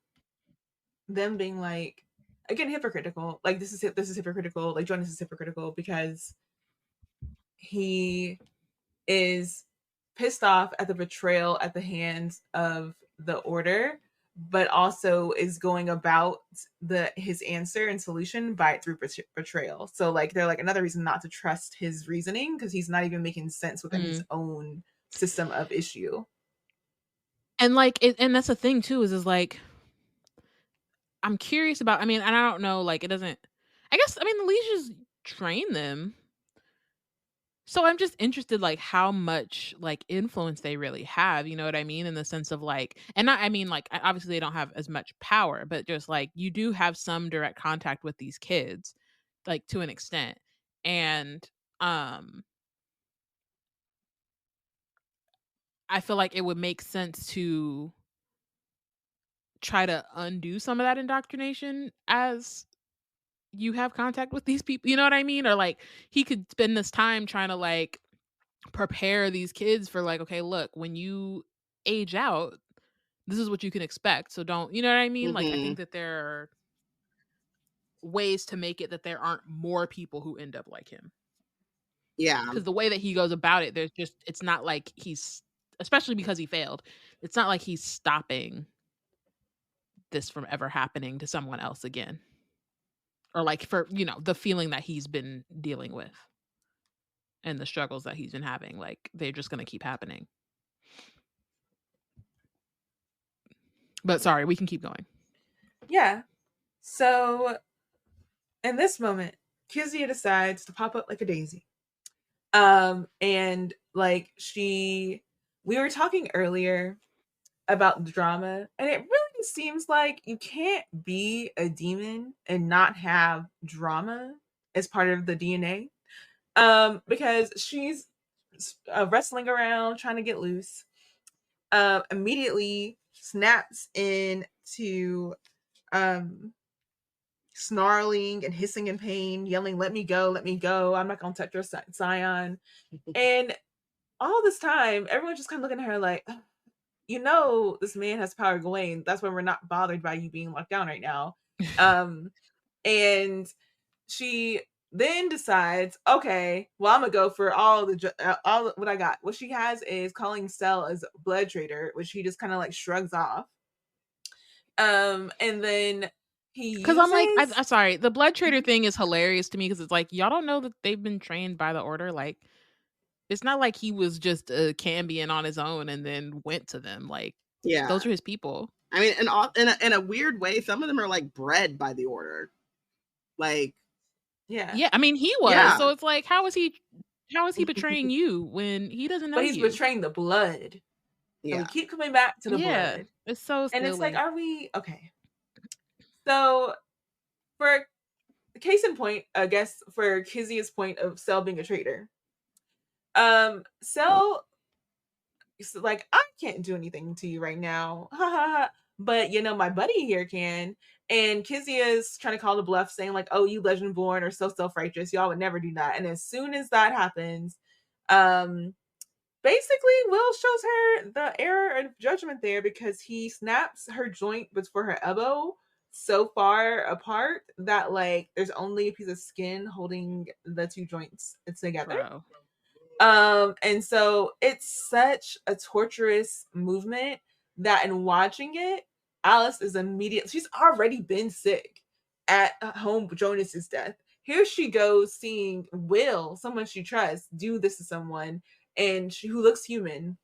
them being like, again, hypocritical. Like this is hypocritical. Like Jonas is hypocritical because he is pissed off at the betrayal at the hands of the order, but also is going about his answer and solution through betrayal. So like they're like another reason not to trust his reasoning because he's not even making sense within his own system of issue. And like and that's the thing too is like I'm curious about, I mean, and I don't know, like it doesn't, I guess, I mean, the leashes train them. So I'm just interested, like, how much, like, influence they really have, you know what I mean? In the sense of, like, and not, I mean, like, obviously they don't have as much power, but just, like, you do have some direct contact with these kids, like, to an extent. And, I feel like it would make sense to try to undo some of that indoctrination as you have contact with these people, you know what I mean? Or, like, he could spend this time trying to, like, prepare these kids for like, okay, look, when you age out, this is what you can expect. So don't, you know what I mean? Like, I think that there are ways to make it that there aren't more people who end up like him. Yeah. Because the way that he goes about it, there's just, it's not like he's, especially because he failed, it's not like he's stopping this from ever happening to someone else again. Or like for, you know, the feeling that he's been dealing with and the struggles that he's been having, like they're just going to keep happening. But sorry, we can keep going. Yeah. So in this moment, Kezia decides to pop up like a daisy. And like we were talking earlier about the drama, and it really seems like you can't be a demon and not have drama as part of the DNA. Because she's wrestling around trying to get loose. Immediately snaps into snarling and hissing in pain, yelling, let me go, I'm not gonna touch your scion. And all this time, everyone's just kind of looking at her like, you know, this man has power, Gawain. That's why we're not bothered by you being locked down right now. And she then decides, okay, well, I'm gonna go for all what I got. What she has is calling Cell as blood traitor, which he just kind of like shrugs off. And then because I'm like, I'm sorry, the blood traitor thing is hilarious to me because it's like y'all don't know that they've been trained by the order. Like, it's not like he was just a Cambion on his own and then went to them. Like, yeah, those are his people. I mean, in a weird way, some of them are like bred by the order. Like, yeah. I mean, he was. Yeah. So it's like, how is he betraying you when he doesn't know? But he's betraying the blood. Yeah, and we keep coming back to the blood. It's so silly. And it's like, are we okay? So, for case in point, I guess for Kezia's point of Cell being a traitor, Cell is like, I can't do anything to you right now, but you know my buddy here can. And Kezia's trying to call the bluff, saying like, "Oh, you Legendborn are so self-righteous. Y'all would never do that." And as soon as that happens, basically, Will shows her the error of judgment there because he snaps her joint before her elbow so far apart that like there's only a piece of skin holding the two joints together. And so it's such a torturous movement that in watching it, Alice is she's already been sick at home Jonas's death. Here she goes seeing Will, someone she trusts, do this to someone and who looks human,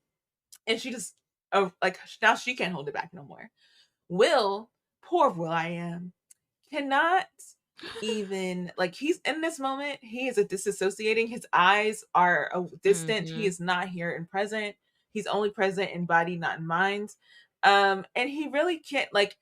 and she just like now she can't hold it back no more. Will, poor Will I am, cannot even like he's in this moment. He is disassociating. His eyes are distant. He is not here and present. He's only present in body, not in mind. And he really can't like.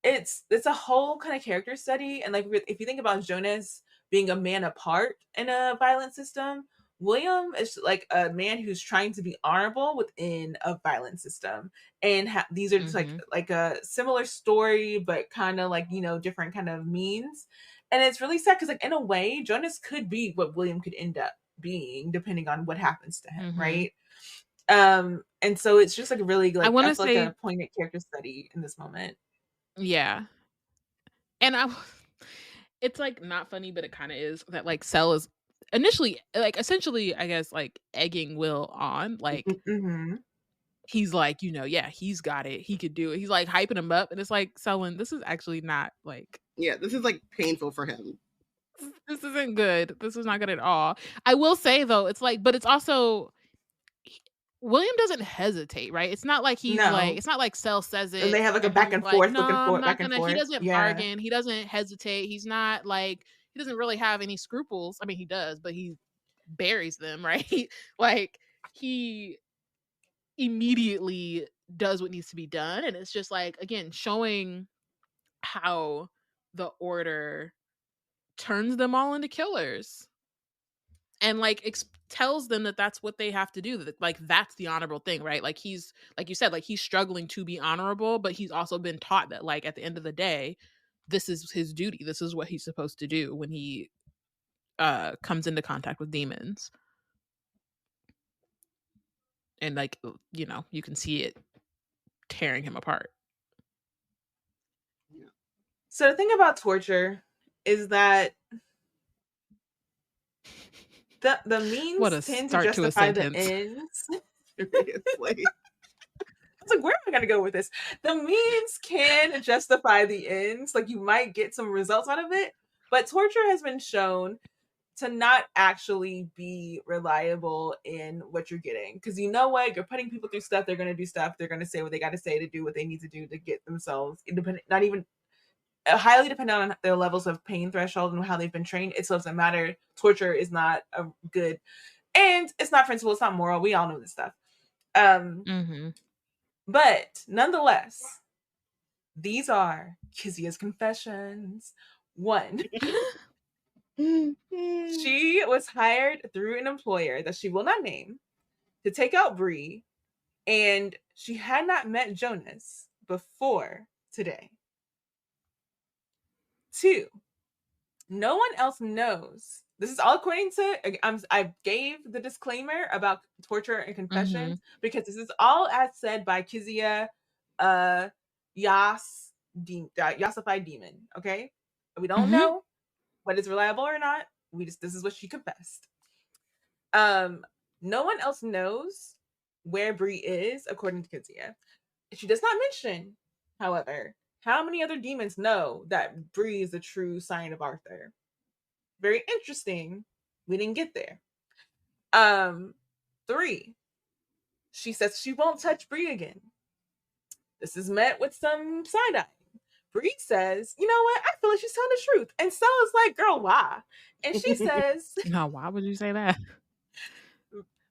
It's a whole kind of character study, and like if you think about Jonas being a man apart in a violent system, William is like a man who's trying to be honorable within a violent system, and these are just like a similar story, but kind of like, you know, different kind of means. And it's really sad because, like, in a way, Jonas could be what William could end up being, depending on what happens to him, right? And so it's just like really, like, I feel like a poignant character study in this moment. Yeah, and it's like not funny, but it kind of is that like Cell is initially, like, essentially, I guess, like, egging Will on, like, he's like, you know, yeah, he's got it, he could do it. He's like hyping him up, and it's like, Selwyn, this is actually not like, yeah, this is like painful for him. This isn't good. This is not good at all. I will say though, it's like, but it's also, William doesn't hesitate, right? It's not like he's like, it's not like Cell says it and they have like a back and forth, back and forth. He doesn't bargain. He doesn't hesitate. He's not like, he doesn't really have any scruples. I mean, he does, but he buries them, right? Like, he immediately does what needs to be done. And it's just like, again, showing how the Order turns them all into killers. And like tells them that that's what they have to do. That, like, that's the honorable thing, right? Like, he's, like you said, like, he's struggling to be honorable, but he's also been taught that, like, at the end of the day, this is his duty. This is what he's supposed to do when he comes into contact with demons. And, like, you know, you can see it tearing him apart. Yeah. So the thing about torture is that the means tend to justify the ends. It's like, where am I gonna go with this? The means can justify the ends. Like, you might get some results out of it, but torture has been shown to not actually be reliable in what you're getting. Because you know what? You're putting people through stuff. They're gonna do stuff. They're gonna say what they got to say to do what they need to do to get themselves independent. Not even highly dependent on their levels of pain threshold and how they've been trained. It doesn't matter. Torture is not a good, and it's not principle. It's not moral. We all know this stuff. But nonetheless, these are Kizia's confessions. 1, she was hired through an employer that she will not name to take out Bree, and she had not met Jonas before today. 2, no one else knows. This is all according to, I gave the disclaimer about torture and confessions because this is all as said by Kizia Yassified Demon. Okay, we don't know what is reliable or not. This is what she confessed. No one else knows where Bree is, according to Kizia. She does not mention, however, how many other demons know that Bree is the true sign of Arthur. Very interesting. We didn't get there. 3, she says she won't touch Bree again. This is met with some side-eye. Bree says, you know what? I feel like she's telling the truth. And so is like, girl, why? And she says, no, why would you say that?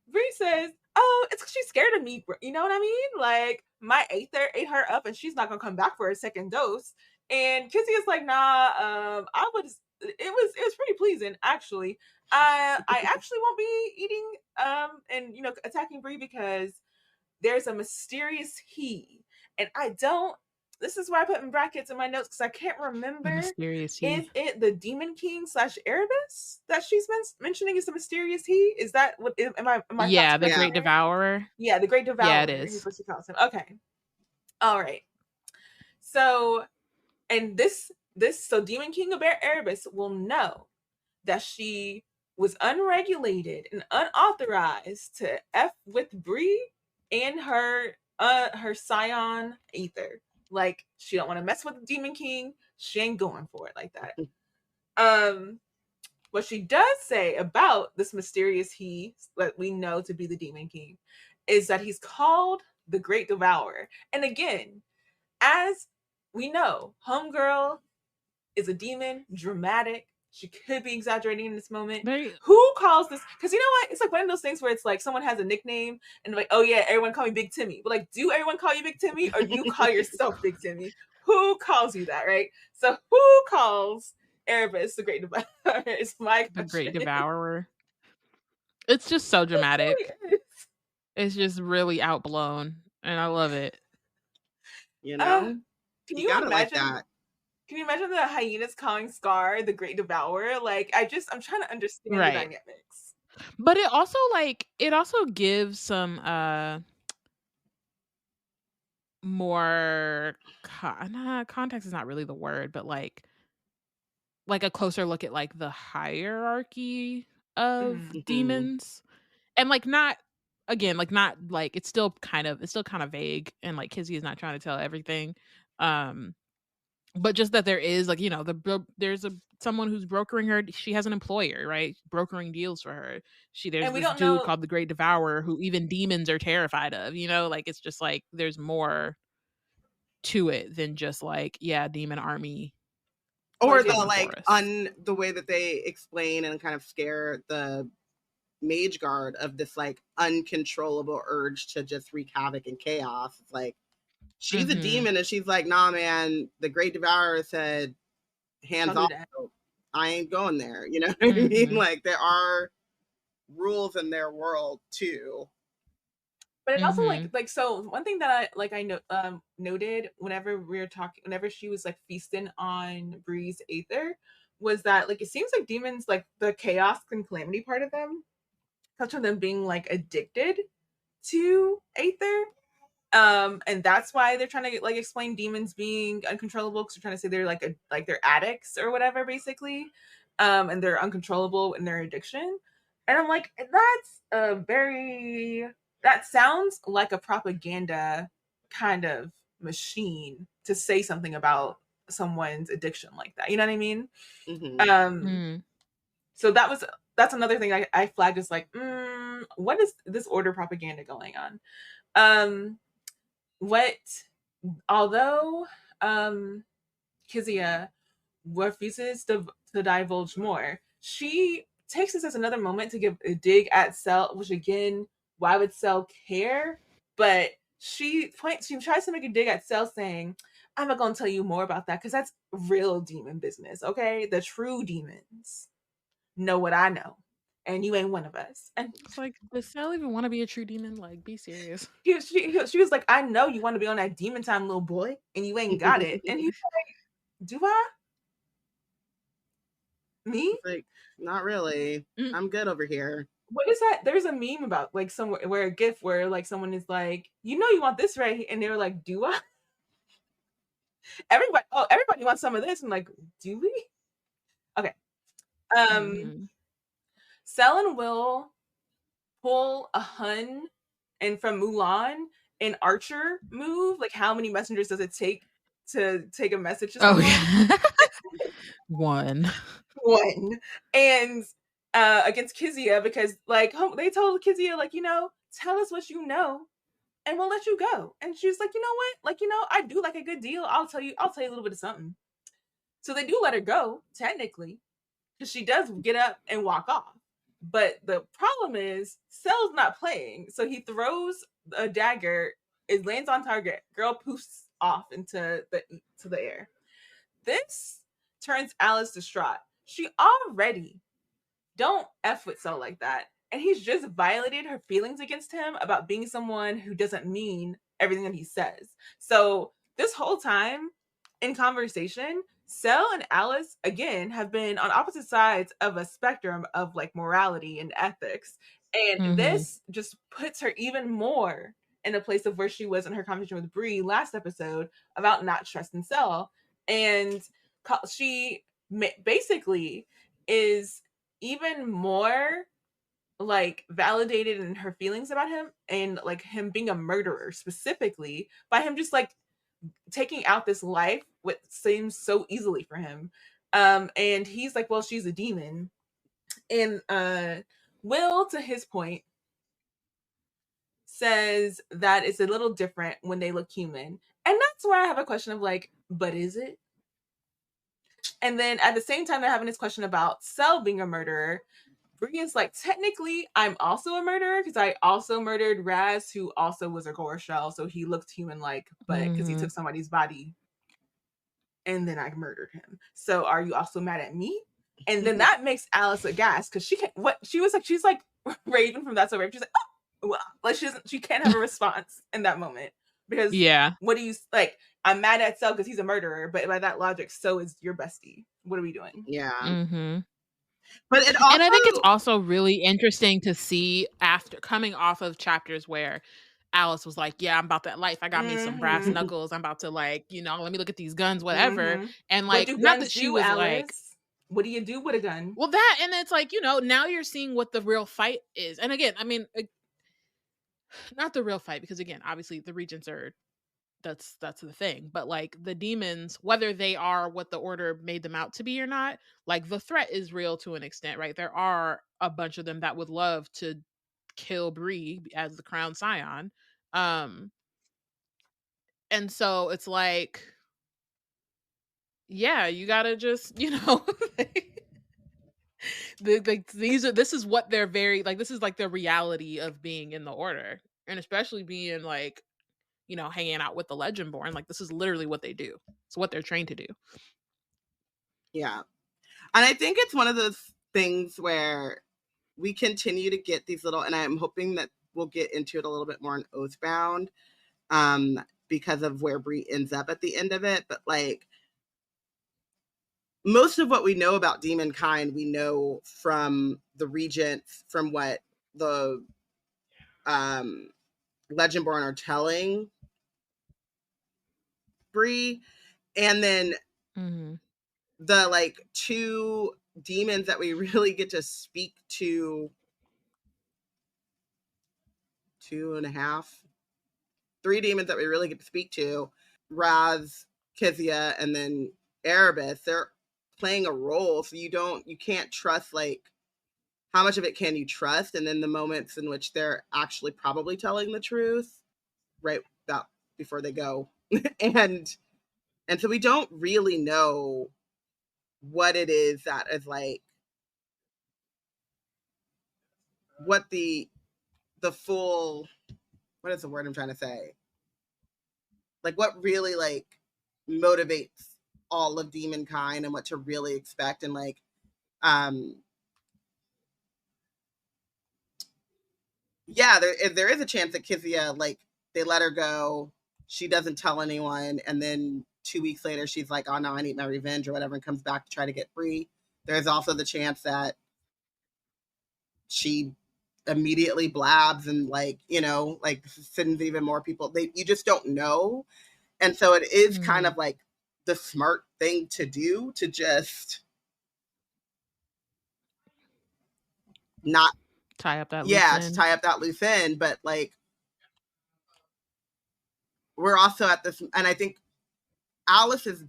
Bree says, oh, it's because she's scared of me. You know what I mean? Like, my Aether ate her up and she's not going to come back for a second dose. And Kizzy is like, nah, it was pretty pleasing, actually. I actually won't be eating and, you know, attacking Bree because there's a mysterious he. And this is why I put in brackets in my notes because I can't remember. Mysterious he. Is it the Demon King / Erebus that she's mentioning is the mysterious he? Is that what am I yeah, the Great Devourer. Yeah, the Great Devourer. Yeah, it is. Is what she calls him. Okay. All right. So, and so Demon King of Erebus will know that she was unregulated and unauthorized to F with Bree and her scion Aether. Like, she don't want to mess with the Demon King. She ain't going for it like that. What she does say about this mysterious he that we know to be the Demon King is that he's called the Great Devourer. And again, as we know, Homegirl is a demon, dramatic. She could be exaggerating in this moment. Who calls this? Because you know what? It's like one of those things where it's like someone has a nickname and like, oh yeah, everyone call me Big Timmy. But like, do everyone call you Big Timmy or do you call yourself Big Timmy? Who calls you that, right? So who calls Erebus the Great Devourer is my question. The Great Devourer. It's just so dramatic. It really is. It's just really outblown, and I love it. You know, Can you you gotta like imagine? that. Can you imagine the hyenas calling Scar the Great Devourer? Like, I'm trying to understand the Right. dynamics. But it also gives some more context is not really the word, but like a closer look at like the hierarchy of Mhm. demons. And like not again, like not like it's still kind of vague, and like Kizzy is not trying to tell everything. But just that there is like, there's someone who's brokering her. She has an employer, right? Brokering deals for her. There's And we this don't dude know. called the Great Devourer who even demons are terrified of, like it's just like there's more to it than just like, yeah, demon army. Or Chasing the the like forest. the way that they explain and kind of scare the mage guard of this like uncontrollable urge to just wreak havoc and chaos. It's like she's a Mhm. demon and she's like, nah, man, the Great Devourer said hands Don't do off. that. I ain't going there. You know what I mean? Mhm. Like there are rules in their world too. But it also Mhm. like so one thing that I noted whenever we were talking, whenever she was like feasting on Bree's Aether, was that like it seems like demons, like the chaos and calamity part of them, comes from them being like addicted to Aether. And that's why they're trying to like explain demons being uncontrollable, because they're trying to say they're like they're addicts or whatever, basically. And they're uncontrollable in their addiction. And I'm like, that sounds like a propaganda kind of machine to say something about someone's addiction like that. You know what I mean? Mhm. So that's another thing I flagged as like, what is this order propaganda going on? What although Kizia refuses to divulge more, she takes this as another moment to give a dig at Cell, which again, why would Cell care? But she tries to make a dig at Cell, saying, I'm not gonna tell you more about that because that's real demon business, okay? The true demons know what I know. And you ain't one of us. And It's like, does Sal even want to be a true demon? Like, be serious. she was like, I know you want to be on that demon time, little boy, and you ain't got it. And he's like, do I? Me? It's like, not really. Mm. I'm good over here. What is that? There's a meme about like somewhere where a GIF where like someone is like, you want this, right? And they were like, do I? Everybody wants some of this. I'm like, do we? Okay. Mhm. Cell and Will pull a Hun and from Mulan an Archer move. Like, how many messengers does it take to take a message to someone? Yeah. One. And against Kizia, because like they told Kizia, like, tell us what you know and we'll let you go. And she was like, you know what? Like, I do like a good deal. I'll tell you a little bit of something. So they do let her go, technically, because she does get up and walk off. But the problem is Cell's not playing. So he throws a dagger, it lands on target, girl poofs off into the air. This turns Alice distraught. She already don't F with Cell like that. And he's just violated her feelings against him about being someone who doesn't mean everything that he says. So this whole time in conversation, Cell and Alice, again, have been on opposite sides of a spectrum of like morality and ethics. And this just puts her even more in a place of where she was in her conversation with Bree last episode about not trusting Cell. And she basically is even more like validated in her feelings about him, and like him being a murderer specifically, by him just like taking out this life what seems so easily for him. And he's like, well, she's a demon. And Will, to his point, says that it's a little different when they look human. And that's where I have a question of like, but is it? And then at the same time, they're having this question about Cell being a murderer. Bree is like, technically, I'm also a murderer because I also murdered Raz, who also was a gore shell, so he looked human-like, but because he took somebody's body, and then I murdered him. So are you also mad at me? And then that makes Alice aghast because she's like, Raven from That's So Raven. She's like, oh, well, like she can't have a response in that moment because what do you like? I'm mad at Cell because he's a murderer, but by that logic, so is your bestie. What are we doing? Yeah. Mm-hmm. But it also, and I think it's also really interesting to see after coming off of chapters where Alice was like, yeah, I'm about that life. I got me some brass knuckles. I'm about to like, let me look at these guns, whatever. And like, not that she was like, what do you do with a gun? Well, that, and it's like, now you're seeing what the real fight is. And again, I mean, not the real fight, because again, obviously the regents are, that's the thing. But like the demons, whether they are what the order made them out to be or not, like the threat is real to an extent, right? There are a bunch of them that would love to kill Bree as the crown scion. And so it's like, yeah, you gotta just, this is what they're very like, this is like the reality of being in the order, and especially being like, hanging out with the Legendborn. Like, this is literally what they do. It's what they're trained to do. Yeah. And I think it's one of those things where we continue to get these little, and I'm hoping that we'll get into it a little bit more in Oathbound, because of where Bree ends up at the end of it. But like, most of what we know about demon kind, we know from the regents, from what the Legendborn are telling Bree. And then the like 2 demons that we really get to speak to, 2.5, 3 demons that we really get to speak to, Raz, Kezia, and then Erebus, they're playing a role. So you can't trust, like, how much of it can you trust? And then the moments in which they're actually probably telling the truth, right about before they go. and so we don't really know what it is that is like, what the full, what is the word I'm trying to say? Like, what really like motivates all of demon kind and what to really expect. And like, yeah, there is a chance that Kezia, like, they let her go, she doesn't tell anyone, and then 2 weeks later she's like, oh no, I need my revenge or whatever, and comes back to try to get Bree. There's also the chance that she immediately blabs and like, like sends even more people. You just don't know. And so it is kind of like the smart thing to do, to just not tie up that loose end. But like, we're also at this, and I think Alice is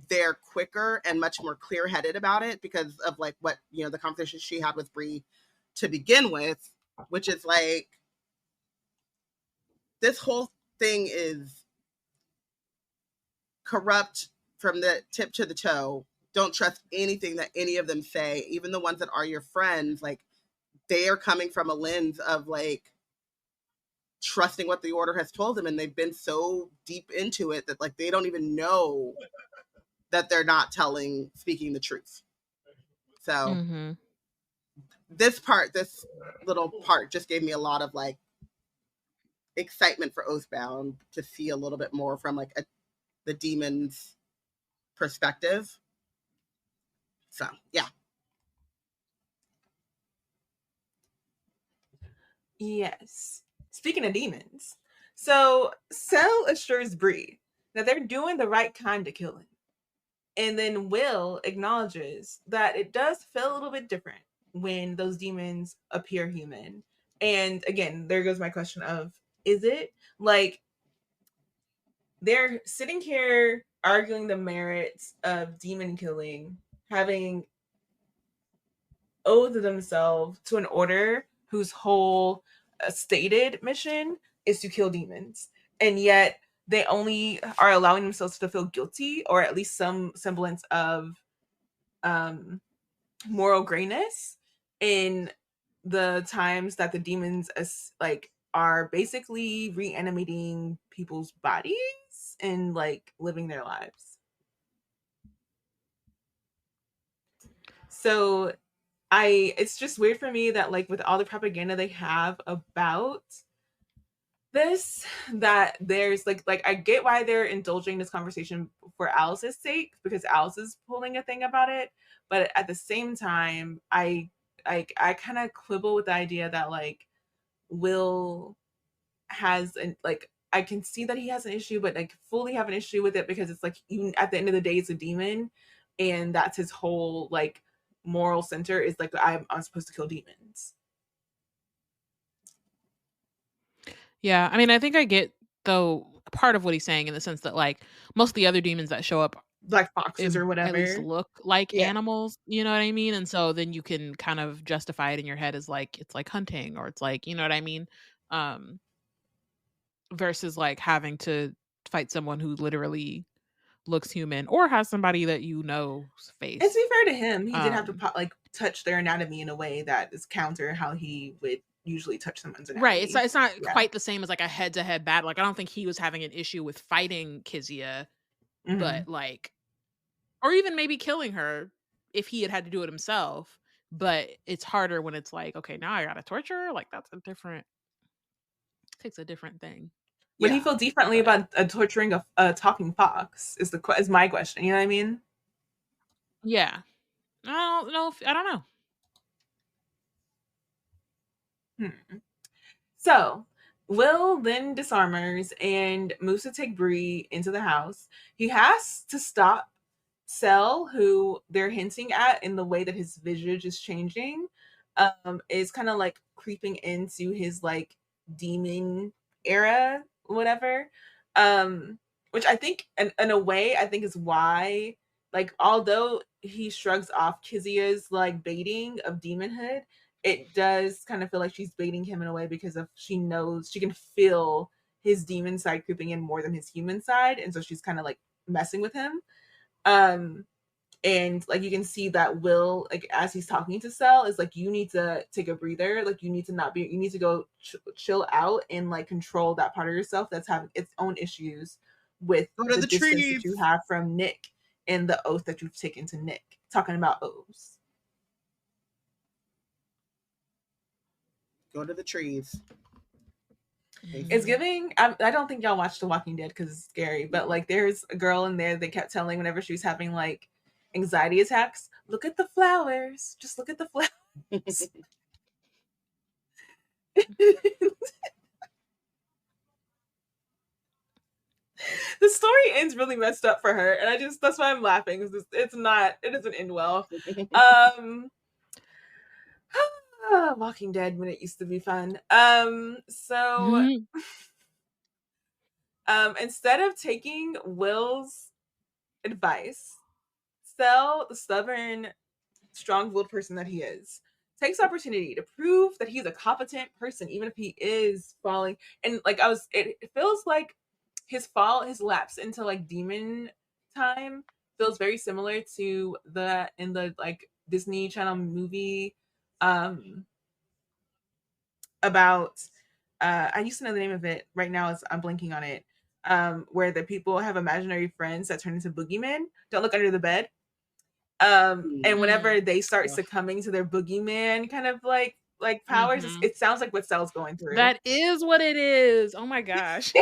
there quicker and much more clear-headed about it because of like what, the conversation she had with Bree to begin with, which is like, this whole thing is corrupt from the tip to the toe. Don't trust anything that any of them say, even the ones that are your friends. Like, they are coming from a lens of like trusting what the order has told them, and they've been so deep into it that like they don't even know that they're not speaking the truth. So this little part just gave me a lot of like excitement for Oathbound, to see a little bit more from like the demon's perspective. So yeah. Yes. Speaking of demons, so Cell assures Bree that they're doing the right kind of killing. And then Will acknowledges that it does feel a little bit different when those demons appear human. And again, there goes my question of, is it? Like, they're sitting here arguing the merits of demon killing, having oathed themselves to an order whose whole stated mission is to kill demons. And yet they only are allowing themselves to feel guilty, or at least some semblance of moral grayness, in the times that the demons are basically reanimating people's bodies and like living their lives. So it's just weird for me that like with all the propaganda they have about this, that there's like I get why they're indulging this conversation for Alice's sake, because Alice is pulling a thing about it, but at the same time I kind of quibble with the idea that like Will has an like I can see that he has an issue, but like fully have an issue with it, because it's like even at the end of the day it's a demon, and that's his whole like moral center is like I'm supposed to kill demons. Yeah, I mean, I think I get though part of what he's saying in the sense that like most of the other demons that show up Like foxes or at least whatever. look like Yeah. animals, you know what I mean? And so then you can kind of justify it in your head as like it's like hunting, or it's like, you know what I mean? Um versus like having to fight someone who literally looks human or has somebody that you know's And to face. be fair to him, he did have to Um like touch their anatomy in a way that is counter how he would usually touch someone's Right. anatomy. It's not Yeah. quite the same as like a head to head battle. Like I don't think he was having an issue with fighting Kizia, Mhm. but like, or even maybe killing her if he had to do it himself. But it's harder when it's like, okay, now I gotta torture her. Like that's a different, takes a different thing. Would he feel differently about torturing a talking fox? Is my question. You know what I mean? Yeah. I don't know. I don't know. So Will then disarmors and moves to take Bree into the house. He has to stop Cell, who they're hinting at in the way that his visage is changing, is kind of like creeping into his like demon era, whatever. Which I think, in a way, I think is why, like, although he shrugs off Kizia's like baiting of demonhood, it does kind of feel like she's baiting him in a way because of she knows she can feel his demon side creeping in more than his human side, and so she's kind of like messing with him. And like you can see that Will, like as he's talking to Cell, is like, you need to take a breather, like you need to go chill out and like control that part of yourself that's having its own issues with the distance that you have from Nick and the oath that you've taken to Nick. Talking about oaths. Go to the trees. It's giving. I don't think y'all watched The Walking Dead because it's scary, but like there's a girl in there they kept telling whenever she was having like anxiety attacks, look at the flowers, just look at the flowers. The story ends really messed up for her, and that's why I'm laughing. It doesn't end well. Walking Dead when it used to be fun. Instead of taking Will's advice, Cell, the stubborn, strong-willed person that he is, takes opportunity to prove that he's a competent person, even if he is falling. And like it feels like his lapse into like demon time feels very similar to in the like Disney Channel movie about I used to know the name of it. Right now I'm blanking on it. Where the people have imaginary friends that turn into boogeymen. Don't look under the bed. And whenever they start succumbing to their boogeyman kind of like powers, it sounds like what Cell's going through. That is what it is. Oh my gosh.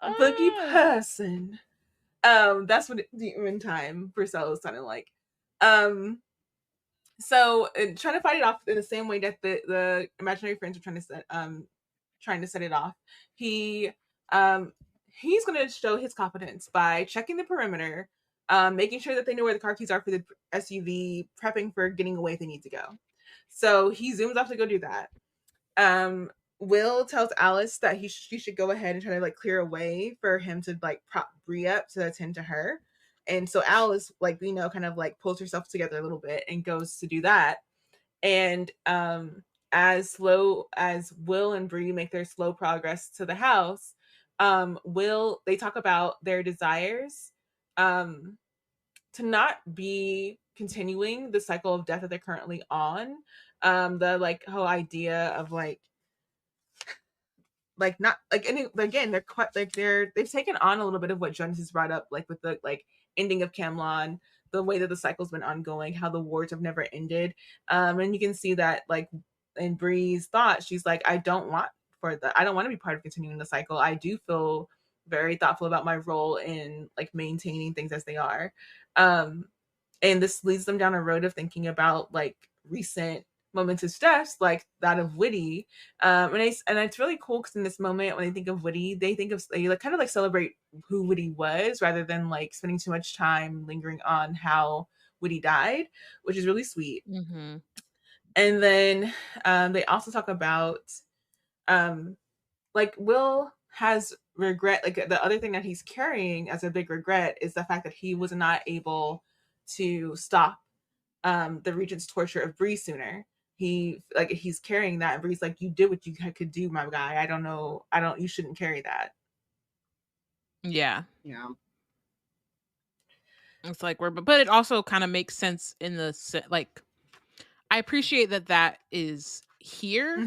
Boogie person. That's what demon time for Cell is sounding like. So trying to fight it off in the same way that the imaginary friends are trying to set it off. He's going to show his competence by checking the perimeter, making sure that they know where the car keys are for the SUV, prepping for getting away if they need to go. So he zooms off to go do that. Will tells Alice that she should go ahead and try to like clear a way for him to like prop Bree up to attend to her. And so Alice, like, kind of like pulls herself together a little bit and goes to do that. And as slow as Will and Bree make their slow progress to the house, they talk about their desires to not be continuing the cycle of death that they're currently on. The like whole idea of like not like, and again, they're quite like they've taken on a little bit of what Jonas has brought up, like with the like ending of Camelon, the way that the cycle's been ongoing, how the wars have never ended. And you can see that like in Bree's thought, she's like, I don't want to be part of continuing the cycle. I do feel very thoughtful about my role in like maintaining things as they are. And this leads them down a road of thinking about like recent momentous deaths, like that of Whitty. And it's really cool because in this moment, when they think of Whitty, they like kind of like celebrate who Whitty was rather than like spending too much time lingering on how Whitty died, which is really sweet. Mm-hmm. And then they also talk about like Will has regret. Like the other thing that he's carrying as a big regret is the fact that he was not able to stop the Regent's torture of Bree sooner. He's carrying that, and Bree's like, you did what you could do, my guy. You shouldn't carry that. Yeah. It's like but it also kind of makes sense in the like, I appreciate that is here.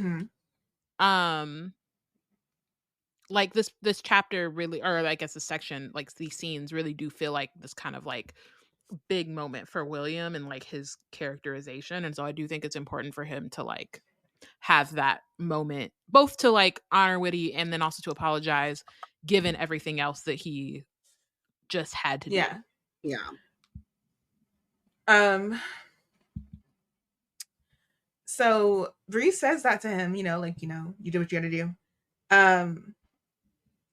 Mm-hmm. Like this chapter really, or I guess this section, like these scenes really do feel like this kind of like big moment for William and like his characterization. And so I do think it's important for him to like have that moment, both to like honor Whitty and then also to apologize given everything else that he just had to do. So Bree says that to him, you did what you had to do.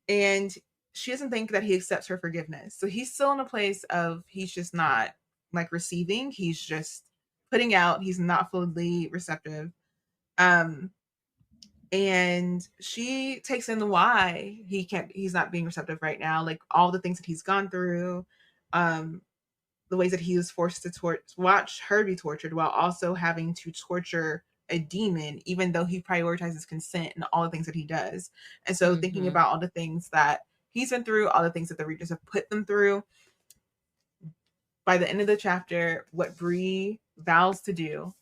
And she doesn't think that he accepts her forgiveness. So he's still in a place of, he's just not like receiving. He's just putting out. He's not fully receptive. And she takes in the why he's not being receptive right now. Like all the things that he's gone through, the ways that he was forced to watch her be tortured while also having to torture a demon, even though he prioritizes consent and all the things that he does. And so thinking about all the things that he's been through, all the things that the Regents have put them through, by the end of the chapter, what Bree vows to do,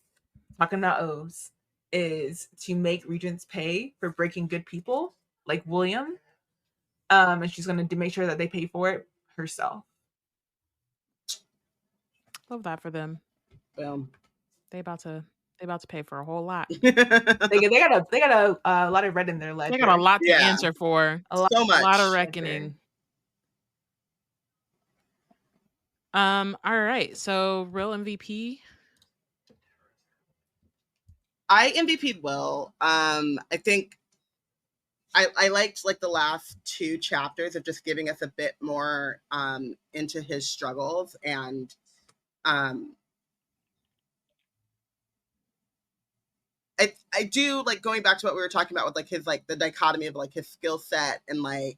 talking about oaths, is to make Regents pay for breaking good people like William. And she's going to make sure that they pay for it herself. Love that for them. Boom. They about to pay for a whole lot. they got a lot of red in their ledger. They got a lot to answer for. So much. A lot of reckoning. All right. So real MVP. I MVP'd Will. I think I liked like the last two chapters of just giving us a bit more into his struggles, and I do like going back to what we were talking about with like his like the dichotomy of like his skill set and like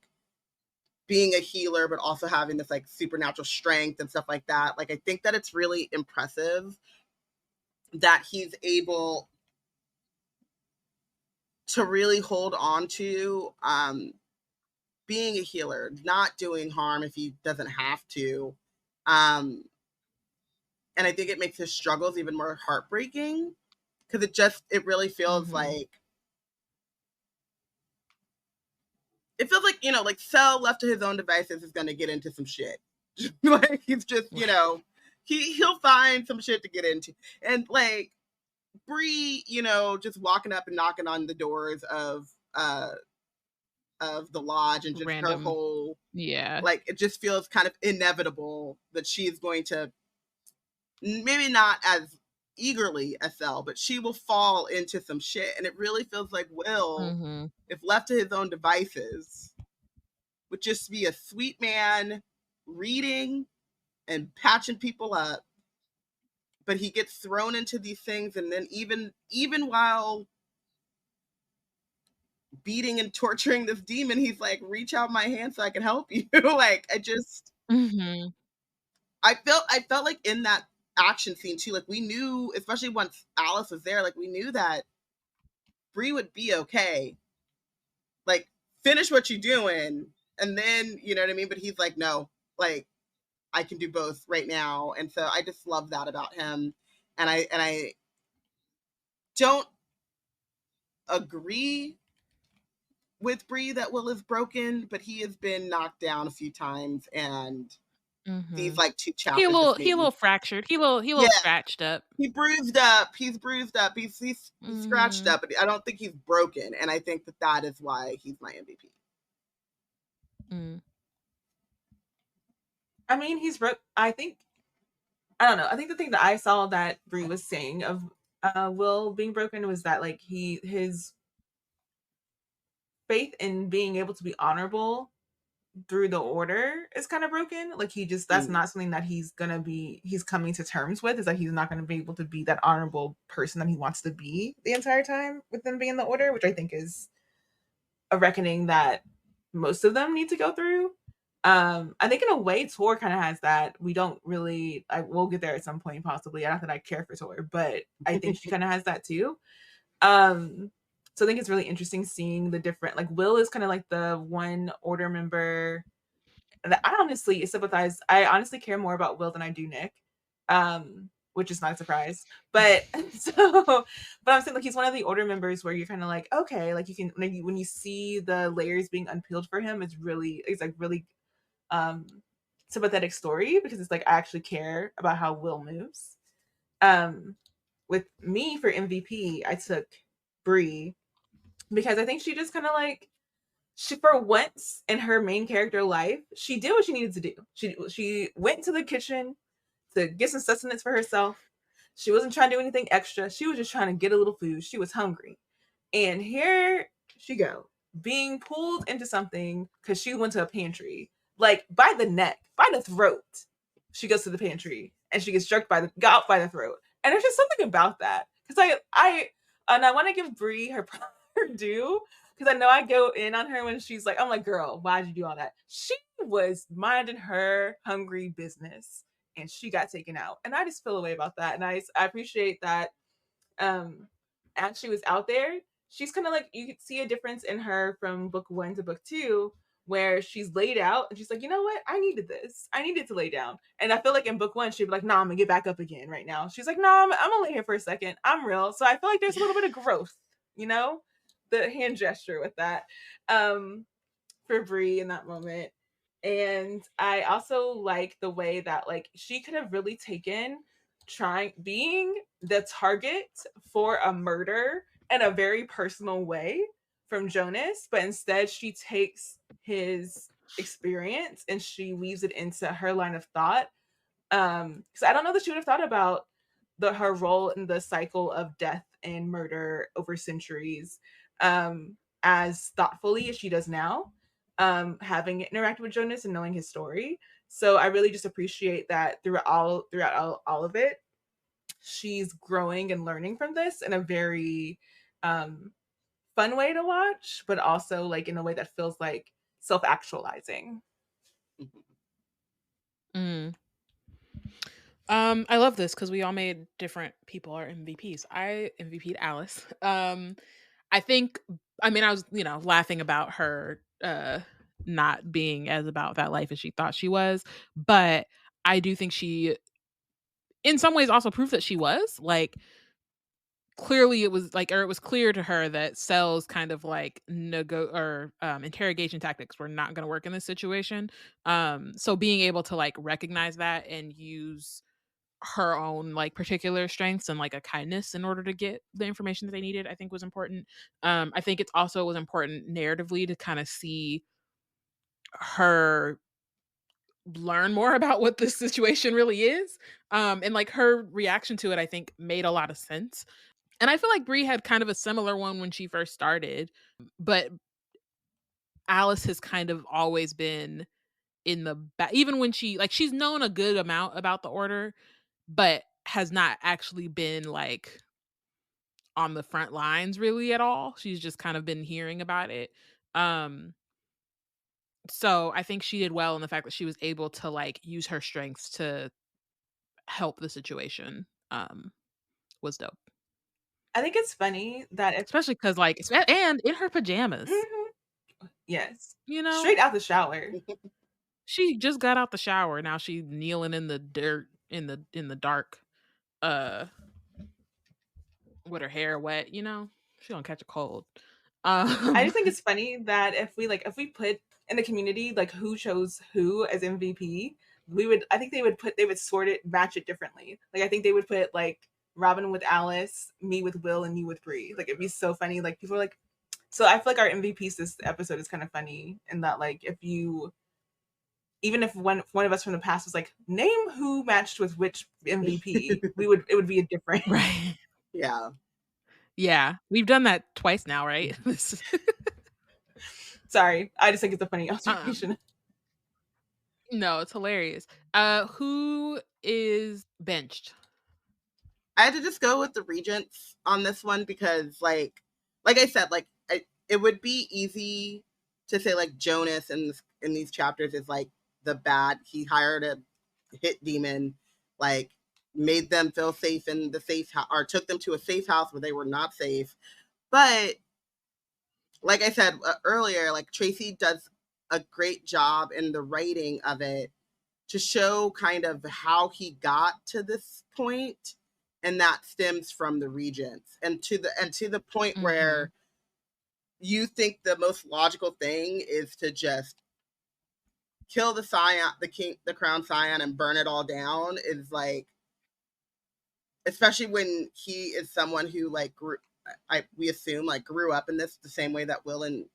being a healer but also having this like supernatural strength and stuff like that. Like I think that it's really impressive that he's able to really hold on to being a healer, not doing harm if he doesn't have to. And I think it makes his struggles even more heartbreaking because it really feels like, it feels like, like Cell left to his own devices is going to get into some shit. Like he's just, he'll find some shit to get into. And like Bree, just walking up and knocking on the doors of the lodge and just her whole, like it just feels kind of inevitable that she's going to, maybe not as eagerly as Cell, but she will fall into some shit. And it really feels like Will, if left to his own devices, would just be a sweet man reading and patching people up. But he gets thrown into these things, and then even while beating and torturing this demon, he's like, reach out my hand so I can help you. Like I just I felt like in that action scene too, like we knew, especially once Alice was there, like we knew that Bree would be okay. Like finish what you're doing, and then you know what I mean. But he's like, no, like I can do both right now, and so I just love that about him. And I don't agree with Bree that Will is broken, but he has been knocked down a few times, and these like 2 chapters. He a little fractured. He a little scratched up. He's bruised up. He's scratched up, but I don't think he's broken. And I think that is why he's my MVP. I mean, he's broke. I don't know. I think the thing that I saw that Bree was saying of Will being broken was that like his faith in being able to be honorable through the order is kind of broken. Like that's not something that he's coming to terms with, is that he's not going to be able to be that honorable person that he wants to be the entire time with them being in the order, which I think is a reckoning that most of them need to go through. I think in a way Tor kind of has that. We don't really, we'll get there at some point possibly. Not that I care for Tor, but I think she kind of has that too. So I think it's really interesting seeing the different, like Will is kind of like the one order member that I honestly sympathize. I honestly care more about Will than I do Nick, which is not a surprise. But I'm saying like he's one of the order members where you're kind of like, okay, like you can, when you see the layers being unpeeled for him, it's like really sympathetic story, because it's like I actually care about how Will moves. With me for MVP, I took Bree, because I think she just kind of like, she for once in her main character life, she did what she needed to do. She went to the kitchen to get some sustenance for herself. She wasn't trying to do anything extra. She was just trying to get a little food. She was hungry. And here she go, being pulled into something because she went to a pantry, like by the neck, by the throat. She goes to the pantry and she gets got out by the throat. And there's just something about that. Because I want to give Bree her due, because I know I go in on her when she's like, I'm like, girl, why'd you do all that? She was minding her hungry business and she got taken out. And I just feel a way about that. And I appreciate that as she was out there, she's kind of like, you could see a difference in her from book 1 to book 2, where she's laid out and she's like, you know what? I needed this. I needed to lay down. And I feel like in book 1, she'd be like, nah, I'm gonna get back up again right now. She's like, no, I'm only here for a second. I'm real. So I feel like there's a little bit of growth, you know, the hand gesture with that for Bree in that moment. And I also like the way that like she could have really taken being the target for a murder in a very personal way from Jonas, but instead she takes his experience and she weaves it into her line of thought. Because I don't know that she would have thought about her role in the cycle of death and murder over centuries as thoughtfully as she does now, having interacted with Jonas and knowing his story. So I really just appreciate that throughout all of it, she's growing and learning from this in a very fun way to watch, but also like in a way that feels like self-actualizing. I love this because we all made different people our MVPs. I MVP'd Alice. I think, I mean, I was, laughing about her not being as about that life as she thought she was, but I do think she, in some ways, also proved that she was. Like, clearly it was clear to her that Cell's kind of like interrogation tactics were not going to work in this situation. So being able to like recognize that and use her own like particular strengths and like a kindness in order to get the information that they needed, I think was important. I think it also was important narratively to kind of see her learn more about what this situation really is. And like her reaction to it, I think made a lot of sense. And I feel like Bree had kind of a similar one when she first started, but Alice has kind of always been in the back, even when she's known a good amount about the order, but has not actually been like on the front lines really at all. She's just kind of been hearing about it. So I think she did well in the fact that she was able to like use her strengths to help the situation. Was dope. I think it's funny that especially because like, and in her pajamas. Mm-hmm. Yes. Straight out the shower. She just got out the shower. Now she's kneeling in the dirt in the dark, with her hair wet, she don't catch a cold. I just think it's funny that if we put in the community like who chose who as MVP, I think they would sort it, match it differently. Like I think they would put like Robyn with Alice, me with Will, and you with Bree. Like it'd be so funny. Like people are like, so I feel like our MVPs this episode is kind of funny in that like even if one of us from the past was like, name who matched with which MVP, it would be a different. Right. Yeah. Yeah. We've done that twice now, right? Sorry. I just think it's a funny observation. No, it's hilarious. Who is benched? I had to just go with the regents on this one because like I said, like it would be easy to say like Jonas in these chapters is like the bad. He hired a hit demon, like made them feel safe in the safe house, or took them to a safe house where they were not safe. But like I said earlier, like Tracy does a great job in the writing of it to show kind of how he got to this point, and that stems from the regents, and to the point where you think the most logical thing is to just kill the scion, the crown scion, and burn it all down, is like, especially when he is someone who like we assume like grew up in this the same way that Will and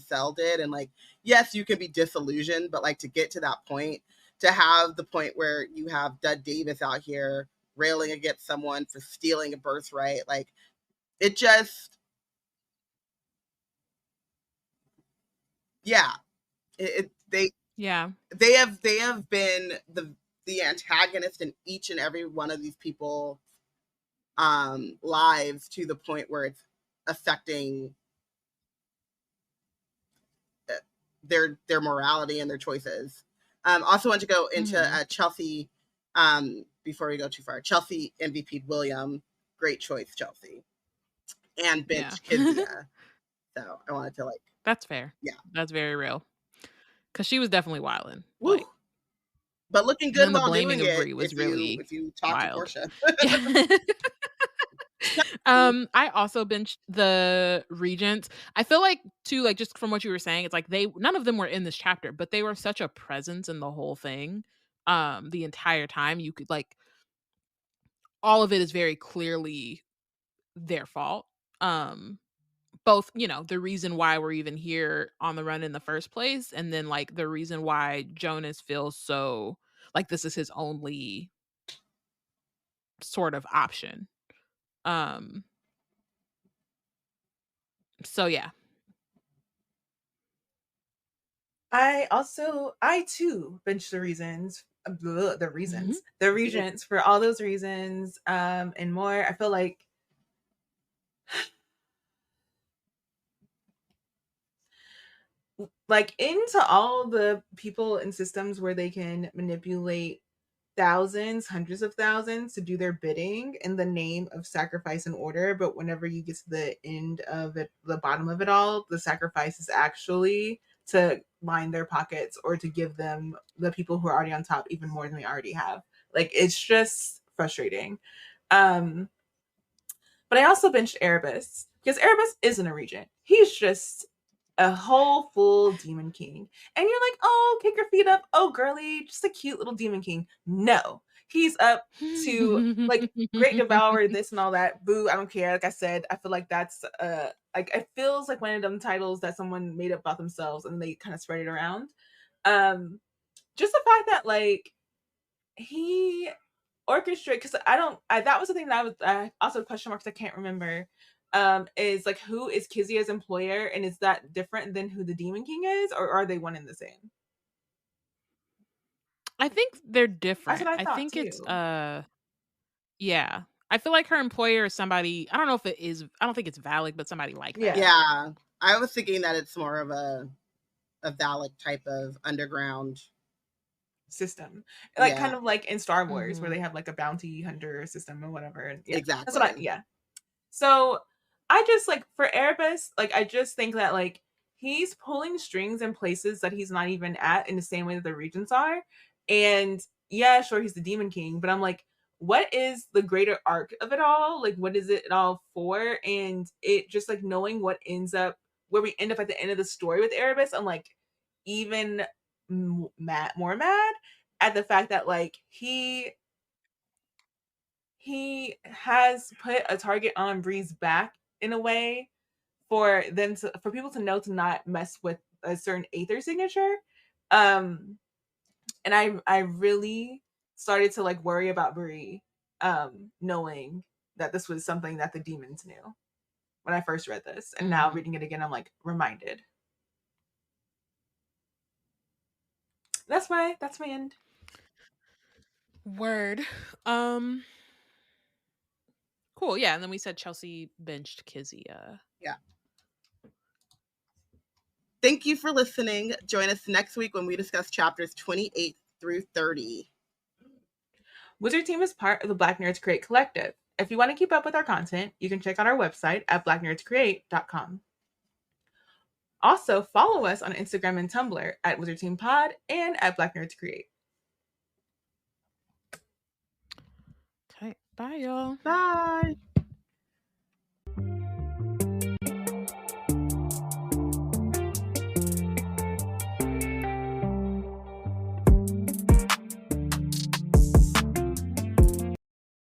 Cell did, and like yes, you can be disillusioned, but like to get to that point, to have the point where you have Dud Davis out here railing against someone for stealing a birthright, like it just, yeah, they have been the antagonist in each and every one of these people lives, to the point where it's affecting their morality and their choices. Also want to go into Chelsea before we go too far. Chelsea MVP'd William. Great choice, Chelsea. And bench Kizia. So I wanted to like... That's fair. Yeah. That's very real. Because she was definitely wilding. Like, but looking good while doing of Bree it, was really if you talk wild. to Porshèa. Yeah. I also benched the regents. I feel like too, like just from what you were saying, it's like none of them were in this chapter, but they were such a presence in the whole thing. The entire time, you could like, all of it is very clearly their fault. Both, you know, the reason why we're even here on the run in the first place, and then like the reason why Jonas feels so like this is his only sort of option. So yeah. I too benched the regents for all those reasons, and more. I feel like into all the people and systems where they can manipulate thousands, hundreds of thousands to do their bidding in the name of sacrifice and order, but whenever you get to the end of it, the bottom of it all, the sacrifice is actually to line their pockets or to give them, the people who are already on top, even more than they already have. Like, it's just frustrating. But I also benched Erebus, because Erebus isn't a regent. He's just a whole full demon king. And you're like, oh, kick your feet up. Oh, girly, just a cute little demon king. No, he's up to like great devourer, this and all that. Boo, I don't care. Like I said, I feel like that's like, it feels like one of them titles that someone made up about themselves and they kind of spread it around. Just the fact that like he orchestrate, because that was the thing that I also question marks I can't remember. Is like, who is Kizia's employer, and is that different than who the Demon King is, or are they one and the same? I think they're different. That's what I thought think too. It's yeah. I feel like her employer is somebody, I don't know if it is, I don't think it's Valak, but somebody like that. Yeah. I was thinking that it's more of a Valak type of underground system, like kind of like in Star Wars, where they have like a bounty hunter system or whatever. And exactly. That's what So I just like, for Erebus, like I just think that like he's pulling strings in places that he's not even at, in the same way that the regents are. And yeah, sure, he's the Demon King, but I'm like, what is the greater arc of it all? Like, what is it all for? And it just like knowing what ends up, where we end up at the end of the story with Erebus, I'm like even more mad. at the fact that like he has put a target on Bree's back in a way for people to know to not mess with a certain Aether signature. And I really started to like worry about Bree, knowing that this was something that the demons knew when I first read this. And now reading it again, I'm like reminded. That's my end. Word. Cool. Yeah, and then we said Chelsea benched Kizia. Yeah. Thank you for listening. Join us next week when we discuss chapters 28 through 30. Wizard Team is part of the Black Nerds Create Collective. If you want to keep up with our content, you can check out our website at blacknerdscreate.com. Also, follow us on Instagram and Tumblr at Wizard Team Pod and at Black Nerds Create. Okay. Bye, y'all. Bye.